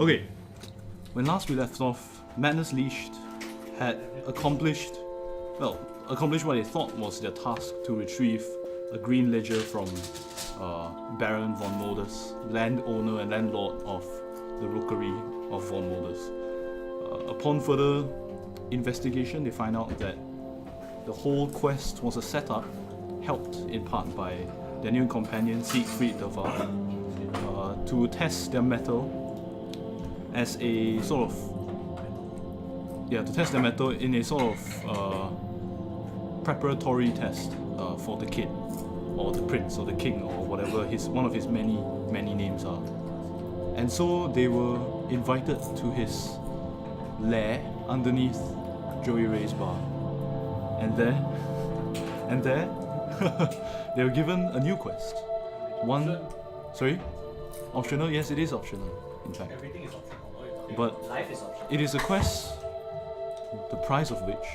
Okay, when last we left off, Madness Leashed had accomplished what they thought was their task to retrieve a green ledger from Baron von Modus, landowner and landlord of the rookery of von Modus. Upon further investigation, they find out that the whole quest was a setup, helped in part by their new companion Siegfried to test their mettle as a sort of to test their mettle in a sort of preparatory test for the kid or the prince or the king or whatever one of his many names are. And so they were invited to his lair underneath Joey Ray's bar. And there they were given a new quest. Sorry? Optional? Yes, it is optional, in fact. Everything is optional. But life is optional. it is a quest, the price of which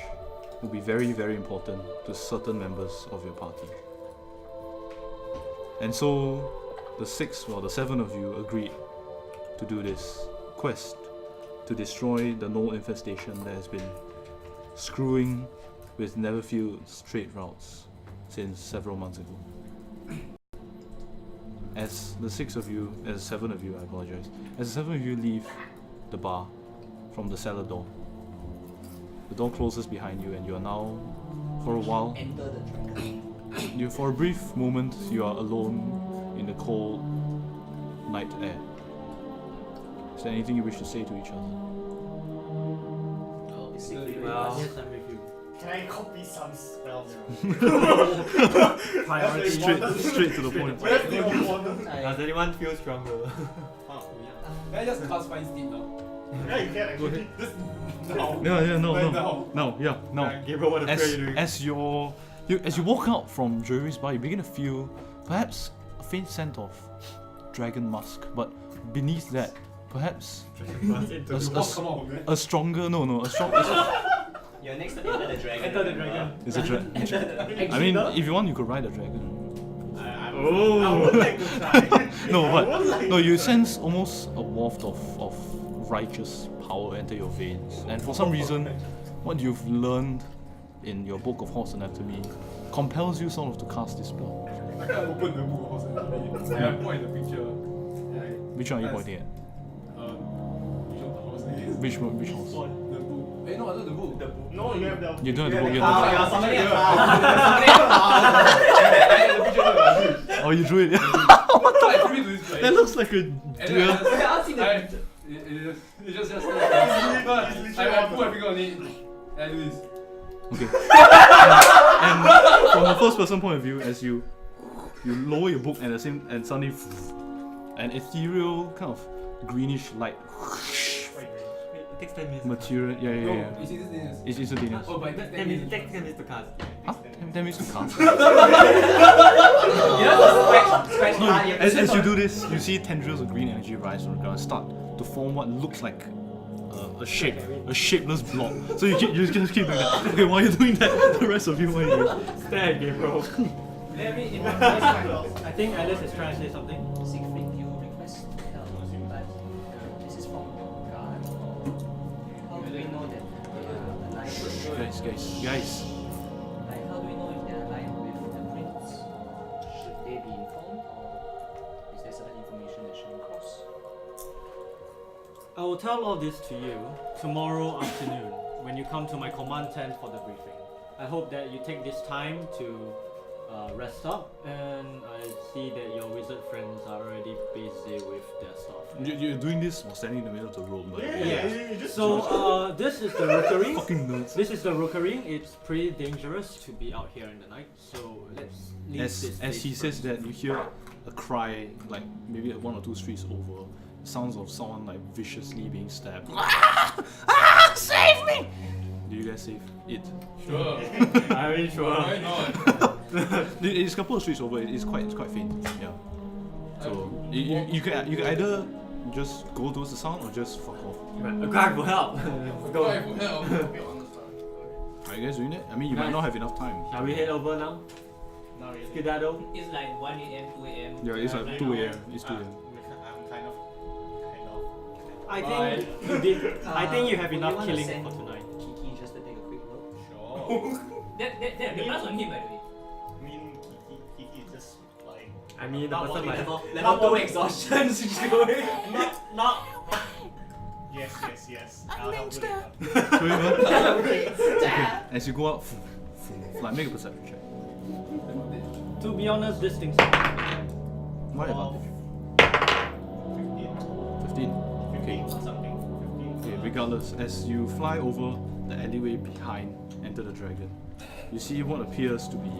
will be very, very important to certain members of your party. And so the 7 of you agreed to do this quest to destroy the Gnoll infestation that has been screwing with Neverfield's trade routes since several months ago. As the 7 of you, I apologize. As the 7 of you leave the bar from the cellar door, the door closes behind you, and you are now, for a while, Enter the dragon. for a brief moment, you are alone in the cold night air. Is there anything you wish to say to each other? Well, yes, I'm with you. Can I copy some spells? Priority. Straight to the point. Does anyone feel stronger? Can I just cast Fine Steed now? Yeah, you can actually. No. Gabriel, what a prayer you're doing. As you walk out from Joey's bar, you begin to feel perhaps a faint scent of dragon musk, but beneath that, perhaps a stronger You're next to enter the dragon. Enter the dragon. Is a dragon? I mean, if you want, you could ride a dragon. I would like to try. You sense almost a waft of righteous power enter your veins, and for some reason, what you've learned in your book of horse anatomy compels you sort of to cast this spell. I can open the book of horse anatomy. I point the picture. Which one are you pointing at? Which horse? The book. No, I don't the book. The book. No, you have the. You don't have the book. You have Oh, you drew it. That looks like a deer. It's just I put my finger on it and I do this. Okay. And from a first person point of view, as you lower your book and suddenly an ethereal kind of greenish light It takes 10 minutes. material. Yeah. It's instantaneous. It's instantaneous. Oh, but it takes 10 minutes. to cast. Huh? 10 minutes to cast. Scratch As you do this, you see tendrils of green energy rise from the ground and start to form what looks like a shapeless blob. So you just keep doing that. Okay, while you're doing that, the rest of you, what are you doing? Stare at Gabriel. Let me interrupt. I think Alice is trying to say something. Siegfried, you request help, but this is from God. How do we know that they are aligned? Guys. Like, how do we know if they are aligned with the prince? Should they be informed, or is there certain information that should cross? I will tell all this to you tomorrow afternoon when you come to my command tent for the briefing. I hope that you take this time to rest up, and I see that your wizard friends are already busy with their stuff. You're doing this while standing in the middle of the room, but So this is the rookery. fucking nuts. This is the rookery. It's pretty dangerous to be out here in the night, so let's leave this As place he says first. that, you hear a cry, like maybe 1 or 2 streets over. Sounds of someone like viciously being stabbed. Save me! Do you guys save it? Sure. I mean, sure. Why not? It's a couple of streets over. It's quite faint. Yeah. So you can either just go towards the sound or just fuck off. Cry for help. Go. Cry for help. Are you guys doing that? I mean, you might not have enough time. Shall we head over now? Not really. Skedaddle. It's like 1 a.m., 2 a.m. Yeah, it's like 2 a.m. It's 2 a.m. I'm kind of. I I think you did. I think you have would enough wanna killing send for tonight. Kiki just to take a quick look. Sure. That replies on him, by the way. I mean, Kiki is just like. I mean, the Not person walking like. Level 2 exhaustion. She's going. Not. Yes. I'll help with it. So you know, okay, as you go up, like make a perception check. To be honest, this thing's. My advantage. 15. 15 or something. 15. Okay, regardless, as you fly over the alleyway behind Enter the Dragon, you see what appears to be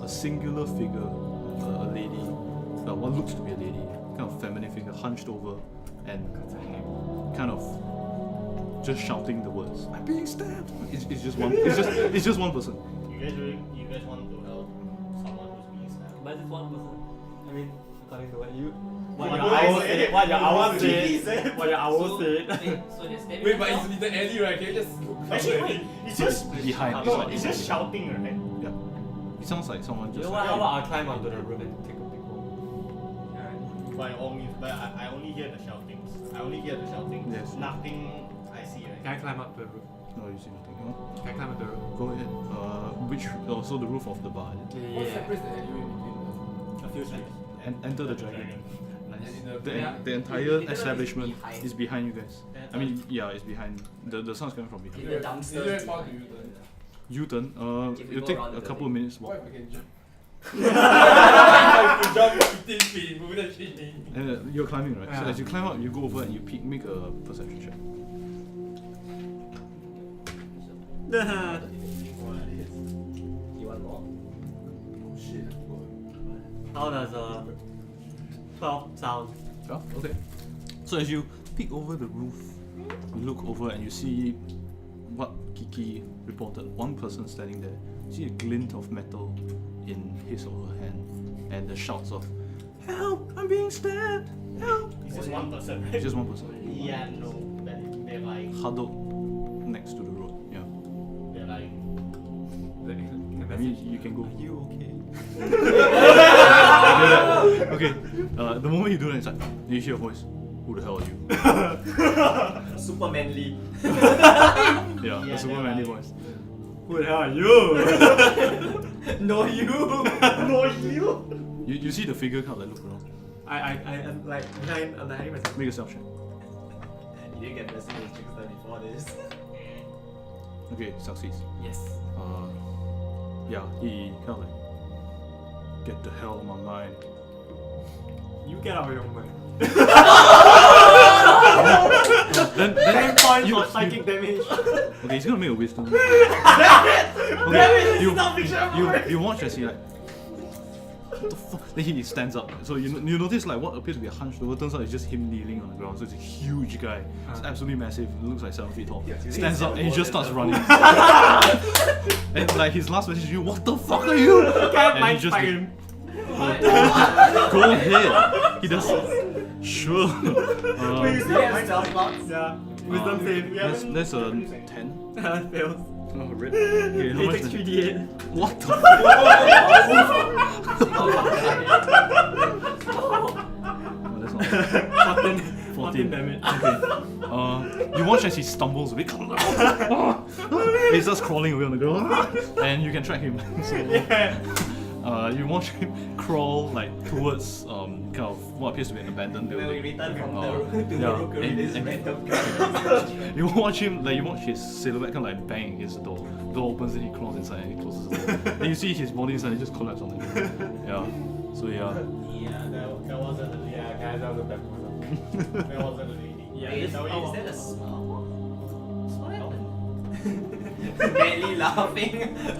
a singular figure, a lady, what looks to be a lady, kind of feminine figure, hunched over and kind of just shouting the words. I'm being stabbed. It's just one. It's just one person. You guys want to help someone who's being stabbed? But it's one person. I mean, according to what you. What What your your owl owl said. said. What your What owl Kiki said. said. What your owl So said. they're stabbing Wait, but us it's now? little alley, right? Can you just Actually, wait. It's just Behind. No, it's just shouting, right? Yeah. It sounds like someone You just. know what? How about I climb onto the roof and take a big walk? By all means, but I only hear the shoutings. Yes. Nothing I see, Can right? I climb up the roof? No, you see nothing. No? Can I climb up the roof? Go ahead. Which also the roof of the bar. What Yeah. separates the alleyway between A few steps. Enter the dragon. and The entire literally establishment behind. is behind you guys. I mean, yeah, it's behind. The sound's coming from behind. The dumpsters Very far to behind. you U-turn. turn. If we It'll go take around a the couple of building. minutes What walk. if I can jump? You jump 15 feet, move that shit in. And you're climbing, right? So Yeah. as you climb up, you go over and you peek, make a perception check. You want more? Oh shit. How does a 12 sound? Yeah, okay. So as you peek over the roof, you look over and you see what Kiki reported. One person standing there. You see a glint of metal in his or her hand, and the shouts of "Help! I'm being stabbed! Help!" It's just one person, right? It's just one person, Yeah, no. They're like. huddled next to the road. Yeah. They're like. I mean, you can go. Are you okay? Okay. The moment you do that, it's like you hear a voice. Who the hell are you? Super manly. Yeah, Yeah, the super they're manly like- voice. Who the hell are you? No, you. No, you. You see the figure kind of like look around. I'm like behind. I'm hiding myself. Make a self check. You didn't get blessing with trickster before this. Okay, succeeds. Yes. Yeah, he kind of like get the hell out of my mind. You get out of your mind. Then 10 points you- of psychic damage. okay, he's gonna make a wisdom. Okay, you watch as he like. What the fuck? Then he stands up. So you notice like what appears to be a hunched over turns out it's just him kneeling on the ground. So it's a huge guy. It's absolutely massive. It looks like 7 feet tall. Stands up and he just starts running. And like his last message to you, what the fuck are you? Can't And mind he just fight him. go ahead. He does. Sure. Yes, stealth box. Yeah. Wisdom save. That's a 10. Fails. Oh, rip. Okay, how He much takes damage? 3d8. What the Oh, that's not 14 damage. Okay. You watch as he stumbles a bit. He starts crawling away on the ground, and you can track him. So, you watch him crawl like towards kind of what appears to be an abandoned When we building. return from Oh, the to yeah, the rookery, and- this and- random guy. You watch him, like you watch his silhouette kind of like bang against the door. The door opens and he crawls inside and he closes the door. And you see his body inside, he just collapses on the ground. Yeah. So yeah. Yeah. That wasn't a lady. Yeah, guys, that was a bad one. That wasn't a lady. Yeah, Wait, this is no, that a smile? What happened? Badly laughing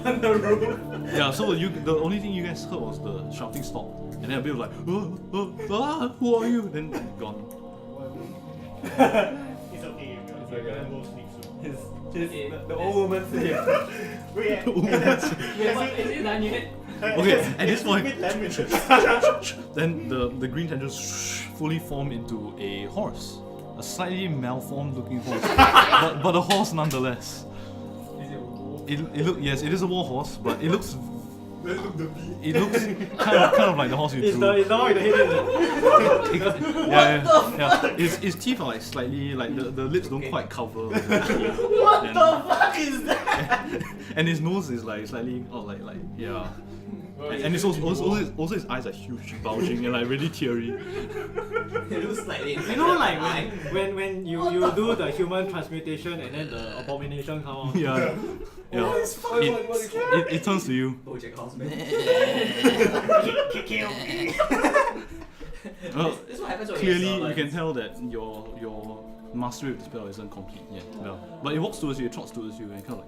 on the roof. Yeah, so the only thing you guys heard was the shouting stop. And then a bit of like, who are you? Then gone. It's okay. We're gonna go sleep soon. The old woman said. Wait, Wait, what? Is it done yet? Okay, at this point, language. then the green tendrils fully form into a horse. A slightly malformed looking horse. but a horse nonetheless. Is it a wolf? It look yes, it is a war horse, but it looks Does it look dirty? It looks kind of like the horse you It's drew. the one with the hidden. Yeah. His teeth are like slightly like the lips don't quite cover. What the fuck is that? And his nose is like slightly like yeah. And it's also his eyes are huge, bulging, and like really teary. It looks slightly. You know, like when you do the human transmutation and then the abomination come out. Yeah. Yeah. It turns to you. Bojack Horseman. Well, This is what happens when clearly saw, you like, can tell that your mastery of the spell isn't complete yet. No. But it walks towards you, it trots towards you, and kind of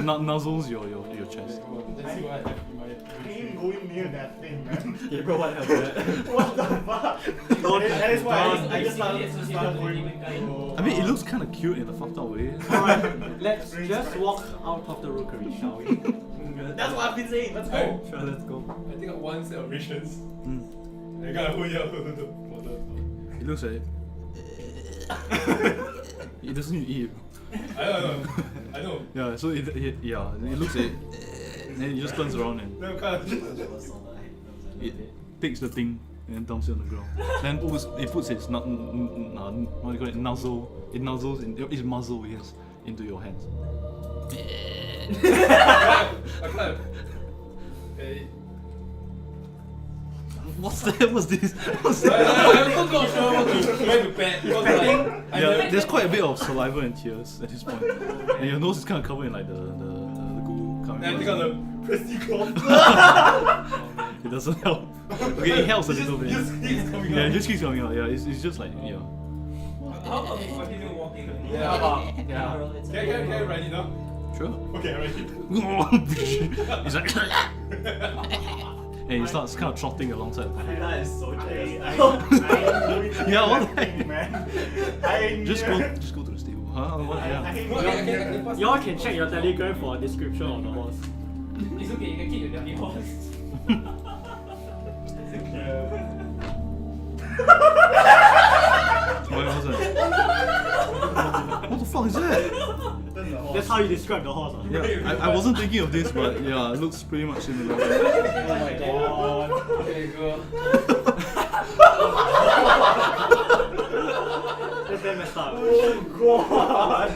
like nuzzles your chest. Let's see what I have in my. I ain't going near that thing, man. Gabriel, what happened? What the fuck? That is why I just started going. I mean, it looks kind of cute in a fucked up way. Alright, let's just walk out of the rookery, shall we? That's what I've been saying. Let's go. Hey, Sure, let's go. I think of one set of rations. Mm. I gotta hold you up. It looks at it. It doesn't eat. I know. Yeah, so it looks at it, and then it just turns around and Then kind of it takes the thing and then dumps it on the ground. Then it puts its what do you call it, nuzzle. It nuzzles its muzzle, yes, into your hands. I can't. Hey. What's that? What's this? What's I'm that? not sure what to try to pet. Because like, I Yeah, never- there's quite a bit of saliva and tears at this point, and your nose is kind of covered in like the goo coming. Then I take out the pressy cloth. It doesn't help. Okay, it helps a little bit. Just keeps coming Yeah, out. it just keeps coming out. Yeah, it's just like yeah. How about we continue walking? Yeah. Yeah. Can I ride it now? Sure. Okay, I ride it. He's like, and he starts kind of trotting alongside. That is so I jealous. ain't going near Yeah, what that the heck? thing, man. I ain't Just near- go to the stable. Huh? What? I Yeah. ain't No, going I near can pass. Y'all can check your telegram for a description of the horse. It's okay, you can keep your dirty horse. What was that? What the fuck is that? That's how you describe the horse. Huh? Yeah, I wasn't thinking of this, but yeah, it looks pretty much similar. Oh my god. Okay, go. That's very messed up. Oh god.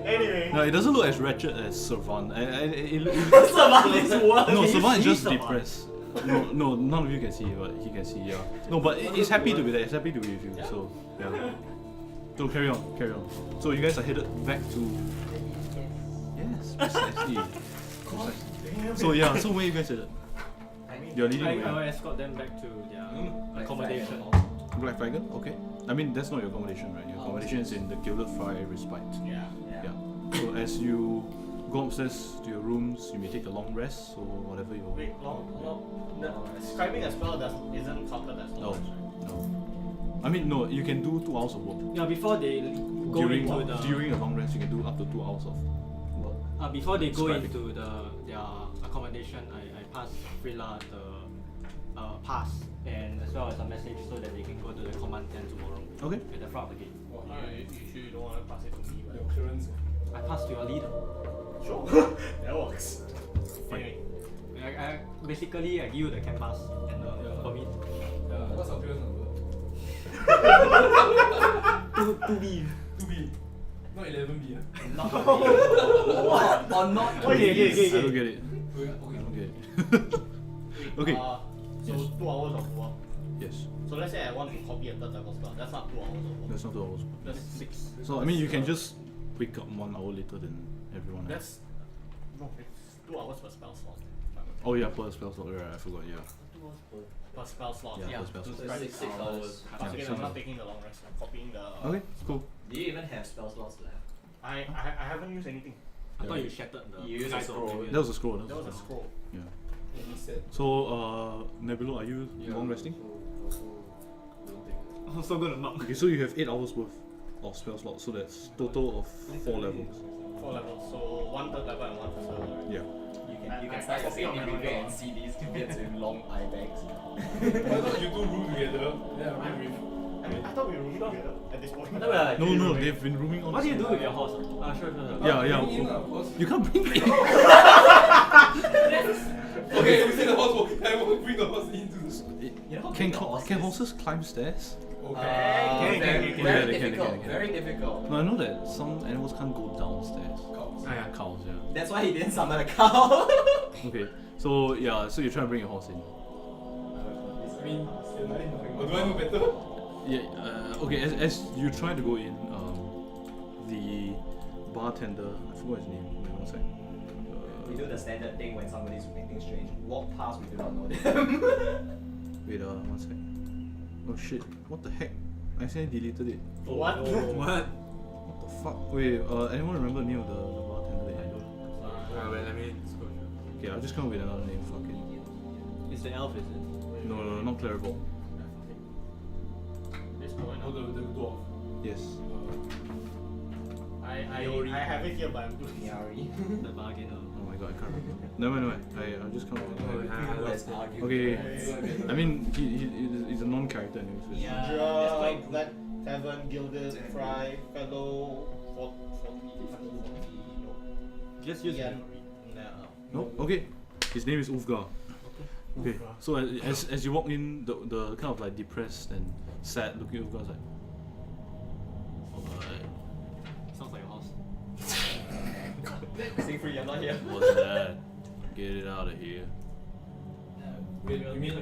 Anyway. No, it doesn't look as wretched as Servan. Savannah is worse. No, Can you Servan is see just Servan? depressed. No, none of you can see, but he can see. Yeah. No, but it's happy to be there. It's happy to be with you. So yeah. So carry on. So you guys are headed back to. Yes, precisely. So yeah, so where you guys headed? You're leading I where? will escort them back to their accommodation. Black Dragon? Okay. I mean, that's not your accommodation, right? Your accommodation is in the Gilded Fry Respite. Yeah. Yeah. So as you go upstairs to your rooms, you may take a long rest or whatever you Wait, long. Describing a spell isn't counted as No. long, right? No. I mean, no, you can do 2 hours of work. Yeah, before they go During into the during a long rest, you can do up to 2 hours of work. before they go Describe it. into their accommodation, I pass Frila the pass and as well as a message so that they can go to the command tent tomorrow Okay. at the front of the gate. You sure you don't want to pass it to me? Your clearance. I pass to your leader. Sure. That works. Anyway. I basically I give you the camp pass and the permit. What's our clearance number? 2B. 2B. Not 11B. Not what? Or not? Okay. I don't get it. I Okay. don't get it. Okay. So 2 hours of work. Yes. So let's say I want to copy a third level spell. That's not 2 hours of work. That's not 2 hours. That's 6. So I mean, you can just wake up 1 hour later than everyone else. That's no. It's 2 hours per spell slot. Oh yeah, per spell slot. Right, I forgot. Yeah. Per spell slot. Yeah, Yeah, per spell so slot. it's 6 hours. Once again, so I'm not the- taking the long rest. I'm copying the. Okay, cool. Do you even have spell slots left? I haven't used anything. I thought you shattered the You use a guide of scroll. Mirovian. That was a scroll. There was a scroll. Yeah. He said. So, Nebula, are you long resting? I'm so gonna knock. Okay, so you have 8 hours worth of spell slots, so that's total of 4 levels. 4 levels. So 1 third level and 1 first level. Right? Yeah. You can start your same Mirovian and see these two kids with long eye bags. Why not you two room together? Yeah, right with. I mean, I thought we were rooming together at this point. I thought we were like No, they've been rooming on. What do you do with your horse? Sure. Yeah. Bring in, of course. You can't bring it. Okay, we say the horse walk. I will bring the horse into the. You know how Can big the horse can is? horses climb stairs? Okay. Very, Yeah, very they can, difficult. they can. Very difficult. No, I know that some animals can't go downstairs. Cows. Ah, yeah. Cows, yeah. That's why he didn't summon a cow. Okay, so yeah, so you're trying to bring a horse in. I mean, or do I know better? Yeah. Okay. As you try to go in, the bartender, I forgot his name. Wait, one sec. We do the standard thing when somebody's acting strange. Walk past, we do not know them. Wait, one sec. Oh shit! What the heck? I accidentally deleted it. What? What? What the fuck? Wait, anyone remember the name of the bartender? I don't. Wait, let me scroll through. Okay, I'll just come up with another name. Fuck it. It's the elf, is it? No, not Clarabelle. This point Oh, the dwarf. Yes. I have it here, but I'm doing Yari. The bargainer. Oh my god, I can't remember. Never mind. I'll just come up with another name. Let's argue. Okay. I mean, he's a non-character anyway. So Yeah, that's quite Black Tavern, Gilded, Fry, Fellow, 40. Just use Yeah. it. No. Okay. His name is Ulfgar. Okay. So as you walk in, the kind of like depressed and sad looking Ulfgar is like, alright. Sounds like a horse. Siegfried, you're not here. What's that? Get it out of here. Wait, you mean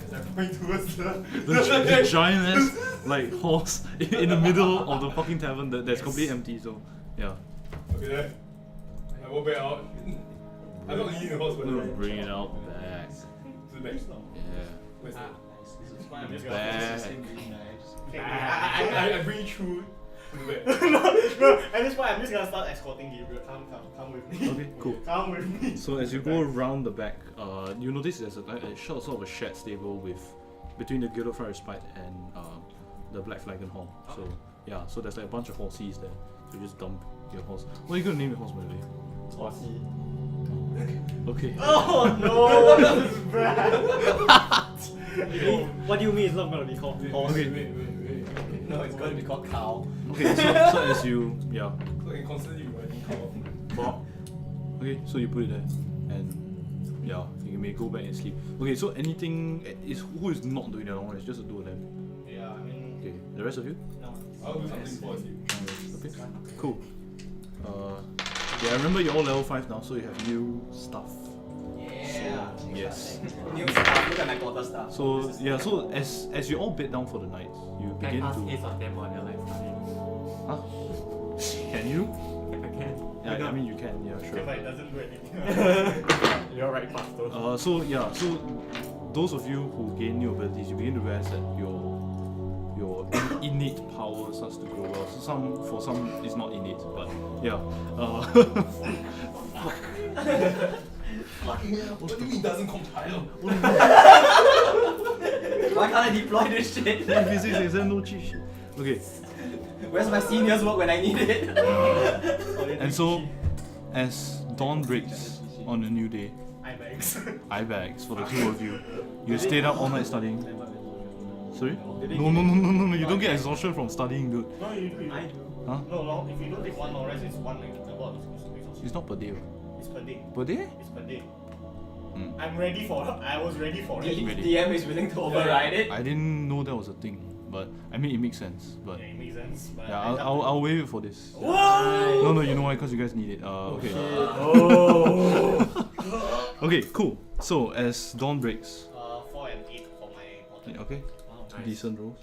as I'm going towards The giant ass like horse in the middle of the fucking tavern that's completely empty. So yeah. Okay, then. I walk back out. I'm not leading the horse, but No, bring it out back. to the back. Yeah. Where's that? I'm just Back. I bring you through to the back. no, at this point I'm just gonna start escorting Gabriel. Come with me. Okay, cool. Come with me. So as you go around the back, you notice there's a sort of a shared stable with between the Gilded Friar Spite and the Black Flagon Hall. So yeah, so there's like a bunch of horses there. So you just dump your horse. What are you gonna name your horse by the way? Horsey. Okay. Oh no, this is bad. What do you mean it's not gonna be called horse? Okay. Wait. No, it's going to be called cow. Okay. So as you So I can constantly remind cow. okay, so you put it there, and yeah, you may go back and sleep. Okay, so anything is who is not doing that long? It's just the two of them. Yeah, I mean, Okay, the rest of you? no. I'll do something for you. Okay, cool. Yeah, I remember you're all level 5 now, so you have new stuff. Yeah. Yes. New stuff. Look at my quarter stuff. So yeah, so as you all bed down for the night, you Can begin I ask to. each of them what they're like studying? Huh? Can you? If I can. Yeah, I mean you can. Yeah, If sure. it doesn't do anything. You're right, Pastor. So yeah, so those of you who gain new abilities, you begin to realize that your innate power starts to grow well. So for some it's not innate, but yeah. What do you mean doesn't compile? Why can't I deploy this shit? Physics exam no cheat sheet. Okay, Where's my seniors work when I need it? and so as dawn breaks on a new day, I bags for the two of you. You stayed up all night studying. Sorry? No, you don't get exhaustion from studying, dude. No, you do. I do. Huh? No, if you don't take one long rest, it's one like about It's not per day. It's per day. Per day? It's per day. Mm. I was ready for it. Ready. DM is willing to override it. I didn't know that was a thing, but I mean it makes sense. But Yeah, it makes sense. But yeah, I have I'll waive it for this. What? No, you know why? Because you guys need it. Okay. Oh. Okay, cool. So as dawn breaks, 4 and 8 for my portrait. okay, Wow, nice. decent rolls.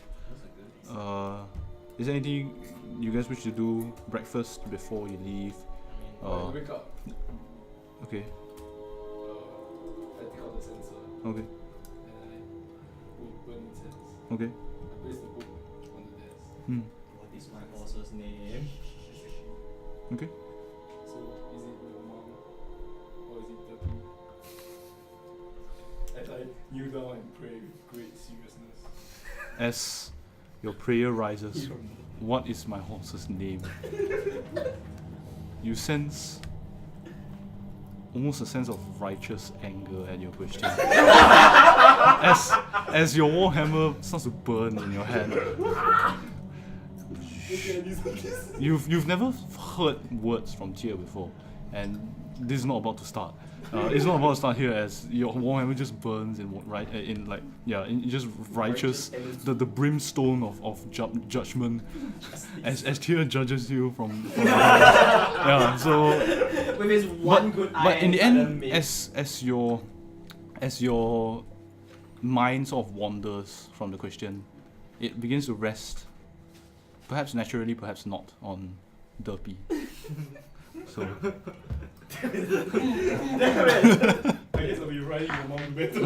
Is there anything you guys wish to do breakfast before you leave? I wake up. Okay, I take out the sensor okay, and I burn incense. okay. I place the book on the desk. Hmm. What is my boss's name? Okay. So is it your mom or is it Debbie? As I kneel down and pray with great seriousness. As your prayer rises, what is my horse's name? You sense almost a sense of righteous anger at your question. as your warhammer starts to burn in your hand. You've never heard words from Tyr before, and this is not about to start. It's not about to start here as your warhammer just burns in just righteous the brimstone of judgment as Tyr judges you from yeah. So With his one good eye. but in the and end, sudden as your mind sort of wanders from the question, it begins to rest, perhaps naturally, perhaps not, on Derpy. So I guess I'll be riding your mom better.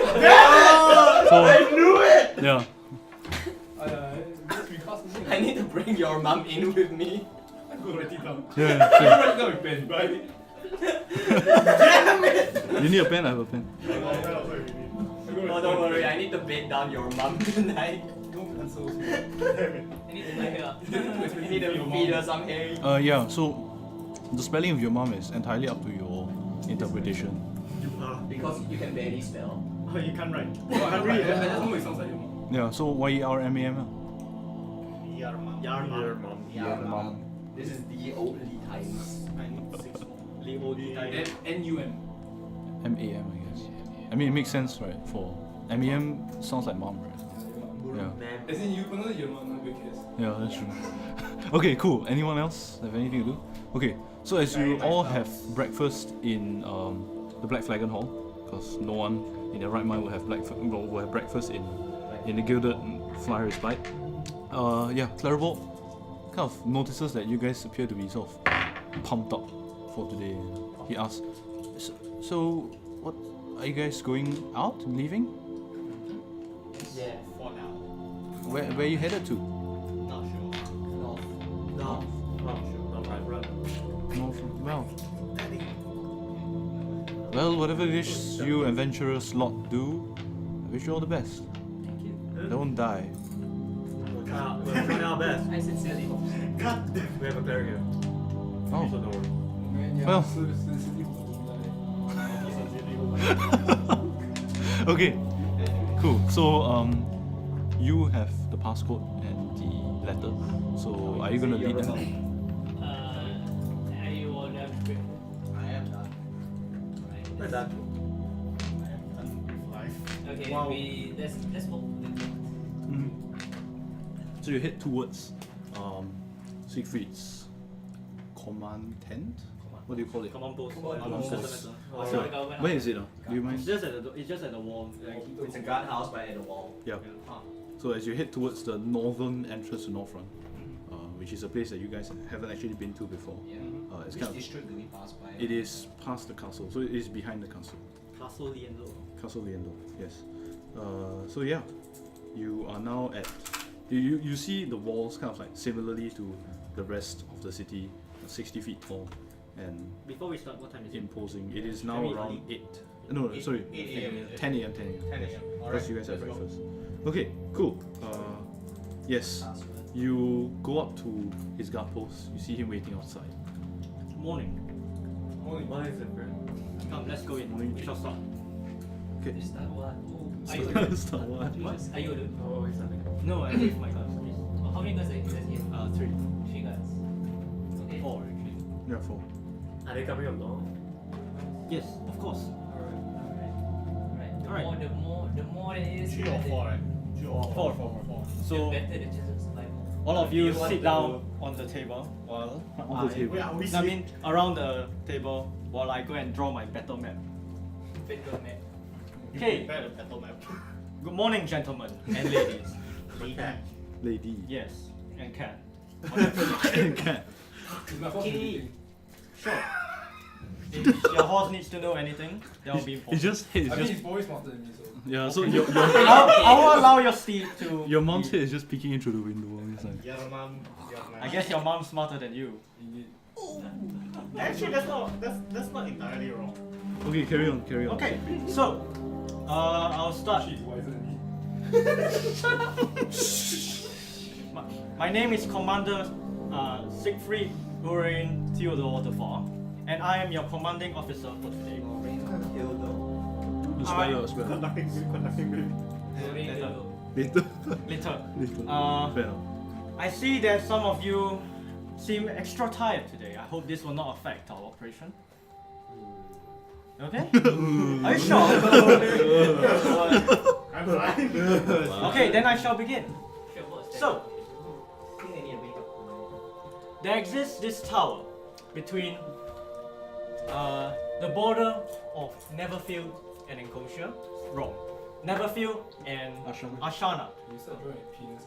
so I knew it! yeah. Just recast something. I need to bring your mom in with me. I'm gonna write it down. Yeah, I'm sure. gonna write it down with pen, right? You need a pen? I have a pen. Oh, don't worry, I need to bed down your mom tonight. Don't cancel. I need to like her. I need to feed her some hay. Yeah, so the spelling of your mom is entirely up to your interpretation. Because you can barely spell. Oh, you can't write. I just know it sounds like your mom. Yeah, so YERMAM. Yarmam. This is the only times. NUM. MAM, I guess. I mean, it makes sense, right? For MEM sounds like mom, right? Yeah. As in you pronounce your mom, no case. Yeah, that's true. Okay, cool. Anyone else have anything to do? Okay, so as you all have breakfast in the Black Flagon Hall, because no one in their right mind will have breakfast in the Gilded Flyer's Bite. Yeah, Clairvolt kind of notices that you guys appear to be sort of pumped up for today. He asks, "So, what are you guys going out? Leaving? Yeah. For now. Where are you headed to? Not sure. No. Not sure. Not right, run. Well, whatever wish you adventurous lot do, I wish you all the best. Thank you. Don't die. We're trying our best. I sincerely hope so. God damn. We have a player here. Oh, So don't worry. Well. Okay, cool. So you have the passcode and the letter. So are you gonna lead them? Are you all done? I am done. We're done. Okay, Wow. let's hope. Mhm. So you head towards Siegfried's command tent. What do you call it? Command post. Command Doesn't post. matter. So, where is it? Do you mind? It's just at the wall. It's a guardhouse right at the wall. Yeah. Huh. So as you head towards the northern entrance to Northrend, which is a place that you guys haven't actually been to before. Yeah. It's Which kind of, district do we pass by? it is past the castle, so it is behind the castle. Castle Liendo. Castle Liendo, yes. So yeah, you are now at you see the walls kind of like similarly to the rest of the city, 60 feet tall and Before we start, what time is it? imposing. It is now Very around early. 8. No, sorry, 8 a.m. 10 a.m. 10 a.m. 10 a.m. Because Alright. you guys have let's go. breakfast. Okay, cool. Yes, you go up to his guard post. You see him waiting outside. Morning. Morning. What is it, bro? Come, let's go in. We shall start. Okay. Is that what? Are Start what? Are you alone? Oh, it's nothing. No, I leave my guards, please. How many guys are you guys here? 3. 3 guys. Okay. 4 actually. Yeah, 4. Are they coming along? Yes, of course. Right. Alright. The more it is, 3 or 4, right? 2 or 4. the So better the chances of survival. all of you You want sit to- down on the table while On the table. Wait, are we I mean around the table while I go and draw my battle map. Better map. Okay. Prepare the battle map. Good morning, gentlemen and ladies. Lady. Yes, and cat. Cat. It's my fault for eating. Sure. If your horse needs to know anything, that will be It's important. just head. I It's mean, just he's probably smarter than me, so. yeah. So I will allow your steed to. your mom's head is just peeking in through the window. It's like, Your mom. I guess your mom's smarter than you. Indeed. Actually, that's not entirely wrong. okay, carry on. Okay, so I'll start. She's wiser than me. My name is Commander Siegfried and Theodore Waterfall, and I am your commanding officer for today. Conducting brief. Later. Later. Later. Uh, Fair enough. I see that some of you seem extra tired today. I hope this will not affect our operation. Okay? Are you sure? I'm fine. Okay, then I shall begin. So, I think I need a wake up. there exists this tower between the border of Neverfield and Enclosure. Wrong. Neverfield and Ashana. Ashana. You start drawing penis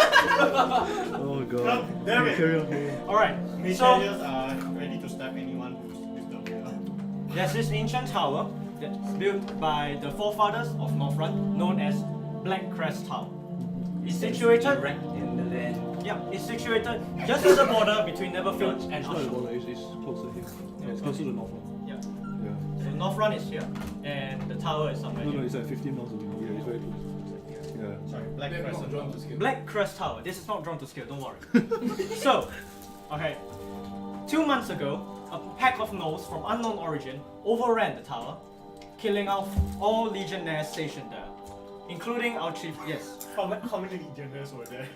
Oh god. God damn it. Carry on. Alright, Mage so warriors are ready to stab anyone who's disturbed here. there's this ancient tower that's built by the forefathers of Northrend, known as Black Crest Tower. It's situated Erect in the land. Yeah, it's situated just at the border between Neverfield and Ashana. It's closer here. Yeah, it's closer to North one. Yeah. Yeah. So Northrend is here, and the tower is somewhere No, here. it's like 15 miles away. Yeah, it's very close. Yeah. Sorry, Black They're not Crescent. drawn to scale. Black Crest Tower. This is not drawn to scale, don't worry. So, okay. 2 months ago, a pack of gnolls from unknown origin overran the tower, killing off all legionnaires stationed there, including our chief. Yes, How many legionnaires were there?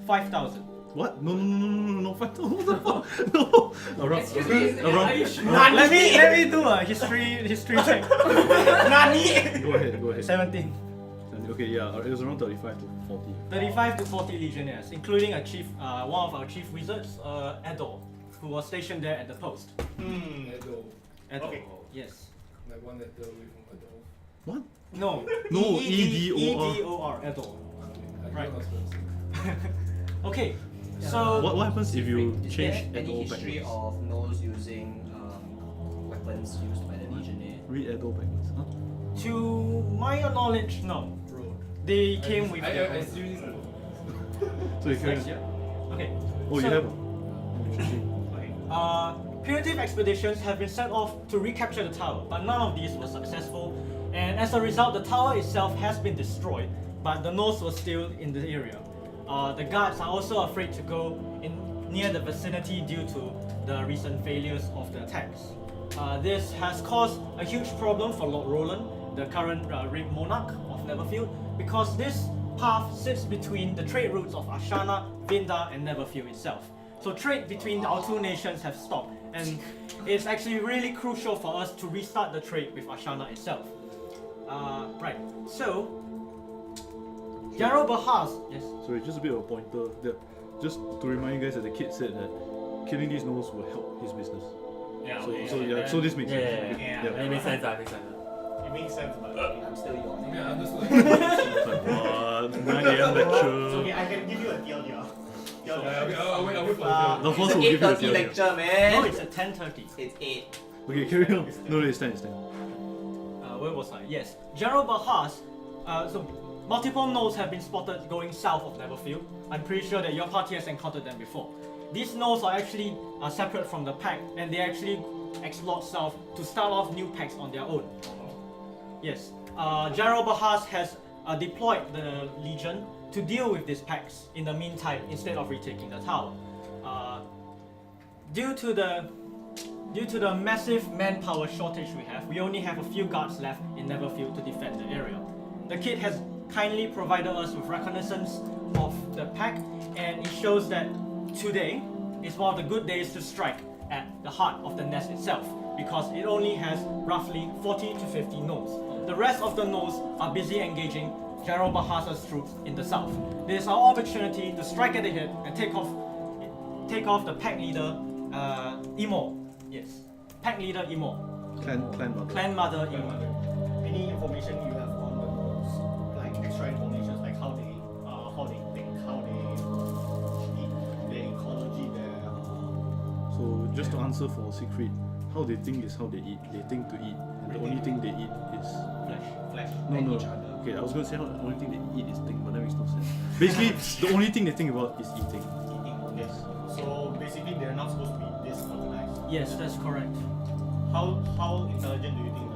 5,000. What? No, Fatal. What the fuck? No. Around. Excuse me, Around. are you sure? Let me do a history check. Nani? Go ahead. 17. Okay, yeah, it was around 35 to 40. 35 to 40 legionnaires, including a chief, one of our chief wizards, Edor, who was stationed there at the post. Edo. Edor. Okay. Yes. Like one letter away from Edo. What? No. No, E-D-O-R. E-D-O-R. Edor. I Right. don't know. Okay. So What happens if you Is change there any Edo history backwards? of gnolls using weapons used by the Legionnaire? Read Edo backwards, huh? to my knowledge, no. They came with their I own. seriously know. So you carry Next on. year. Okay. Oh, you so- have a. Interesting. Okay. Punitive expeditions have been set off to recapture the tower, but none of these were successful. And as a result, the tower itself has been destroyed, but the gnolls were still in the area. The guards are also afraid to go in near the vicinity due to the recent failures of the attacks. This has caused a huge problem for Lord Roland, the current Ring Monarch of Neverfield, because this path sits between the trade routes of Ashana, Vindar, and Neverfield itself. So trade between our two nations have stopped, and it's actually really crucial for us to restart the trade with Ashana itself. Right, so General Bahas, yes, Sorry, just a bit of a pointer. Just to remind you guys that the kid said that killing these gnolls will help his business. Yeah, So this makes sense. yeah. Okay, It makes sense, It makes sense, but I'm still yawning. Yeah, I understood. It's like, what? 9 AM lecture. it's okay. I can give you a TL here. Okay, I'll wait for The It's boss an will give you a 8:30 theory. lecture, no, man. it's at 10:30. It's 8. Okay, carry on. No, it's 10, it's 10. Where was I? Yes, General Bahas. So multiple gnolls have been spotted going south of Neverfield. I'm pretty sure that your party has encountered them before. These gnolls are actually separate from the pack, and they actually explore south to start off new packs on their own. Yes, General Bahas has deployed the Legion to deal with these packs in the meantime instead of retaking the tower. Due to the massive manpower shortage we have, we only have a few guards left in Neverfield to defend the area. The kid has kindly provided us with reconnaissance of the pack, and it shows that today is one of the good days to strike at the heart of the nest itself, because it only has roughly 40 to 50 gnolls. The rest of the gnolls are busy engaging General Bahas's troops in the south. This is our opportunity to strike at the hip and take off the pack leader, Emo. Yes, pack leader Emo. Clan mother. Clan mother Emo. Any information you have on the gnolls, like extra information, like how they think, how they eat, their ecology, their So just to answer for Siegfried, how they think is how they eat. They think to eat, and the only thing they eat is flesh. no. Okay, I was gonna say how the only thing they eat is thing, but that makes no sense. Basically, the only thing they think about is eating. Eating. Yes. So basically, they're not supposed to be this organized. Yes, that's correct. How intelligent do you think the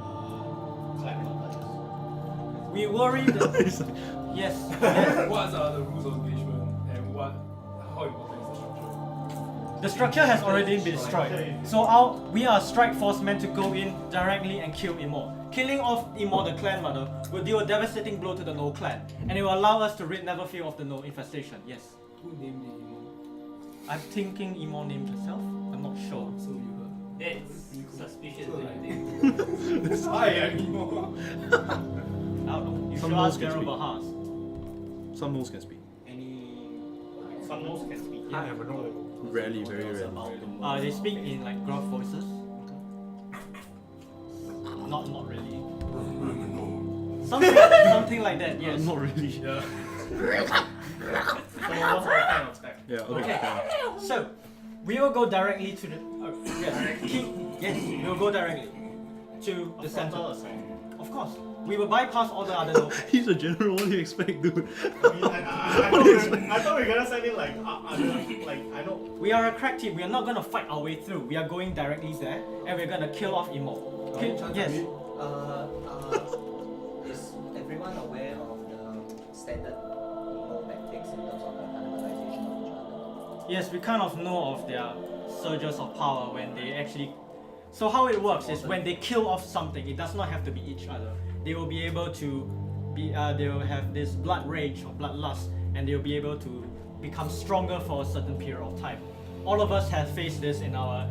clan mother is? We worry that It's like, yes. What are the rules of engagement and how important is the structure? The structure has already been destroyed. So we are a strike force meant to go in directly and kill Emo. killing off Emo, the clan mother, will deal a devastating blow to the Gnoll clan, and it will allow us to rid Neverfield of the Gnoll infestation. Yes. Who named the Emo? I'm thinking Emo named herself. I'm not sure. So you heard. That's suspicious. So, I like- think. Hi, I'm Emo. I don't know. You Some should Gnolls ask can General speak. Bahas. Some Gnolls can speak. Some Gnoll can speak. I am a Gnoll. Rarely, very rarely. They speak in like gruff voices. Not really. Something like that. Yes. Not really. So what's our plan of attack? Yeah, okay. Okay. Yeah. So, we will go directly to the. Yes, we will go directly to the center. Frontal assault. Of course, we will bypass all the other nodes. He's a general, what do you expect, dude? I mean, I thought we were gonna send in like other, like, I know. We are a crack team. We are not gonna fight our way through. We are going directly there, and we're gonna kill off Emo. Yes. Is everyone aware of the standard Gnoll tactics in terms of the cannibalization of each other? Yes, we kind of know of their surges of power when they actually. So how it works is when they kill off something, it does not have to be each other. They will be able to be. They will have this blood rage or bloodlust, and they will be able to become stronger for a certain period of time. All of us have faced this in our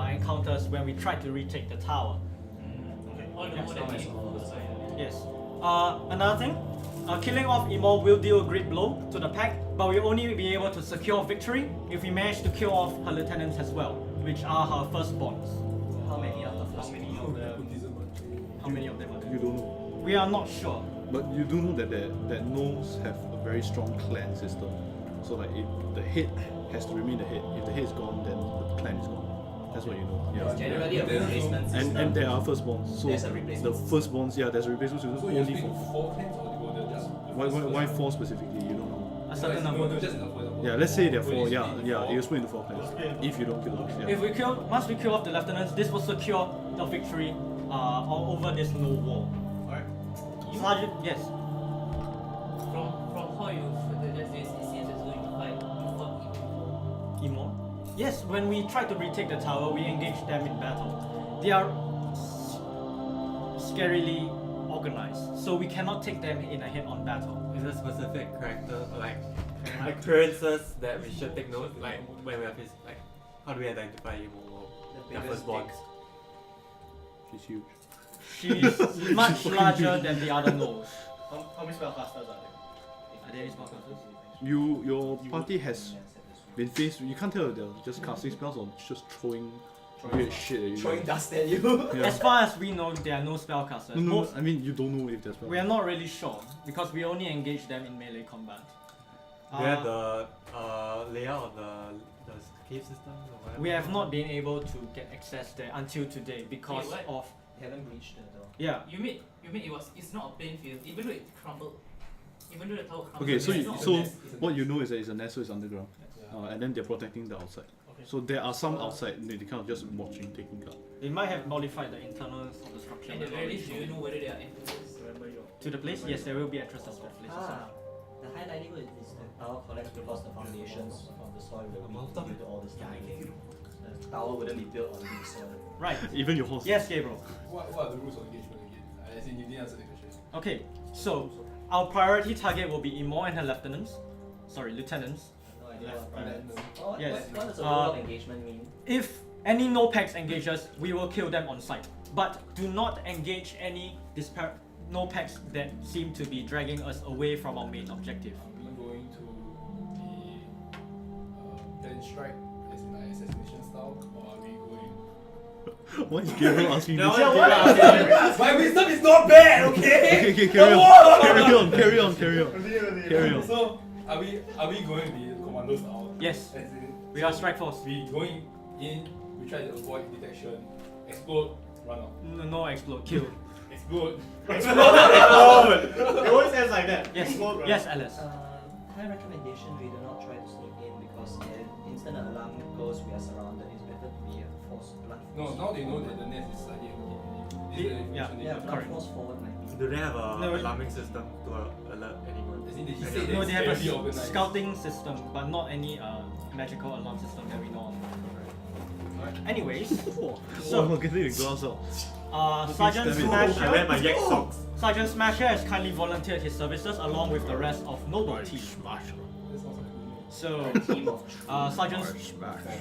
encounters when we tried to retake the tower. All the more that we Yes. Another thing, killing off Emo will deal a great blow to the pack, but we'll only be able to secure victory if we manage to kill off her lieutenants as well, which are her firstborns. How many are the first? How many of them are there? You don't know. We are not sure. But you do know that Gnolls have a very strong clan system. So like if the head has to remain the head. If the head is gone, then the clan is gone. That's what you know. It's Yeah. generally a replacement system. And there are firstborns. So There's a replacement the firstborns, yeah, there's a replacement system So you only speak for. 4 clans or they're just. Why 4 specifically? You don't know. A certain number. No, just enough for example. Yeah, let's say there are So 4. you Yeah, split yeah. four. You split into 4 clans. If you don't kill those, yeah. If we once we kill off the lieutenants, this will secure the victory all over this no war. Alright. Sergeant, yes. From how you suggest this, it seems as though you fight before Emo? Yes, when we tried to retake the tower, we engaged them in battle. They are scarily organized, so we cannot take them in a head-on battle. Is there specific character or like occurrences that we should take note? Like when we have his like, how do we identify him or The their biggest firstborn? dicks. She's huge. She's much larger than the other Gnolls. How many spellcasters are there? Are there any spellcasters? Your party has been faced. You can't tell if they're just casting spells or just throwing weird shit at you. Throwing dust at you. Yeah. As far as we know, there are no spellcasters. No, Most- I mean you don't know if there's spells. we are not really sure because we only engage them in melee combat. Do we have the layout of the cave system or whatever? We have not been able to get access there until today because Wait, what? of They haven't breached the door. yeah. You mean it's not a plain field, even though it crumbled. Even though the tower crumbled. Okay, so it's you, not a so plain- what you know is that it's a nest, so it's underground, Yeah. and then they're protecting the outside. Okay. So there are some outside they kind of just watching, taking guard. They might have modified the internals of the structure. At the but very not least, do really you sure. know whether there are entrances? To the place? Yes, there will be entrances to the place. Ah, the high likelihood is the tower collapse because the foundations from the soil will be due to all this time. The tower wouldn't be built on the soil. Right. Even your horse. Yes, Gabriel. What are the rules of engagement again? As in, you didn't answer the question. Okay, so our priority target will be Emo and her lieutenants. Lieutenants. No idea what Lieutenant. What, Yes. what does a rule of engagement mean? If any no packs engage us, we will kill them on sight. But do not engage any no packs that seem to be dragging us away from our main objective. Are we going to be plan strike as in like assassination style, or are we going? Why is Gabriel asking No, this? yeah, My wisdom is not bad, okay? Okay, carry on. Carry on. So are we going to be commando style? Yes, As in, we are strike force. we going in, we try to avoid detection, explode, run out. No explode, kill. Explode. It always ends like that. Yes, Explode, right? yes, Alice. My recommendation, we do not try to sneak in because if instant alarm goes, we are surrounded. It's better to be a force, blunt No, force. now they know that the nest is slightly empty. This is the information they Yeah, have. blunt correct. force forward might be. Do they have a No, alarming system to alert anyone? As in, he Any said other- No, that they have it's a fairly organized. scouting system, but not any magical alarm system that we know of. Anyways, Oh, So- I'm getting the glass out. Sergeant I wear my Smasher. yak socks. Sergeant Smasher has kindly volunteered his services along with the rest of Noble Team. So, Sergeant,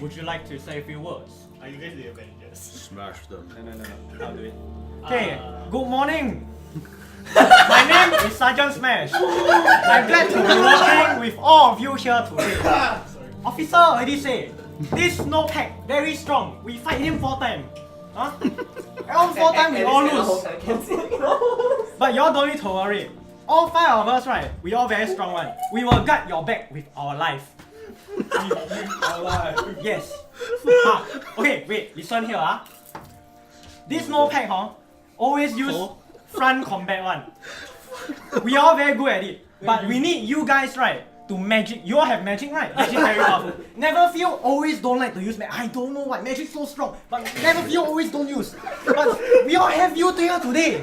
would you like to say a few words? Are you guys the Avengers? Smash them. No. I'll do it. Okay, good morning. My name is Sergeant Smash. I'm glad to be working with all of you here today. Officer already said, this snow pack very strong. We fight him 4 times. Huh? All 4 times we all lose. But y'all don't need to worry. All 5 of us, right? We all very strong one. We will guard your back with our life. Yes. Okay, wait. Listen here, This snow pack, always use front combat one. We all very good at it. But we need you guys, right? To magic. You all have magic, right? Magic very powerful. Never feel always don't like to use magic. I don't know why. Magic so strong. But never feel always don't use. But we all have you here today.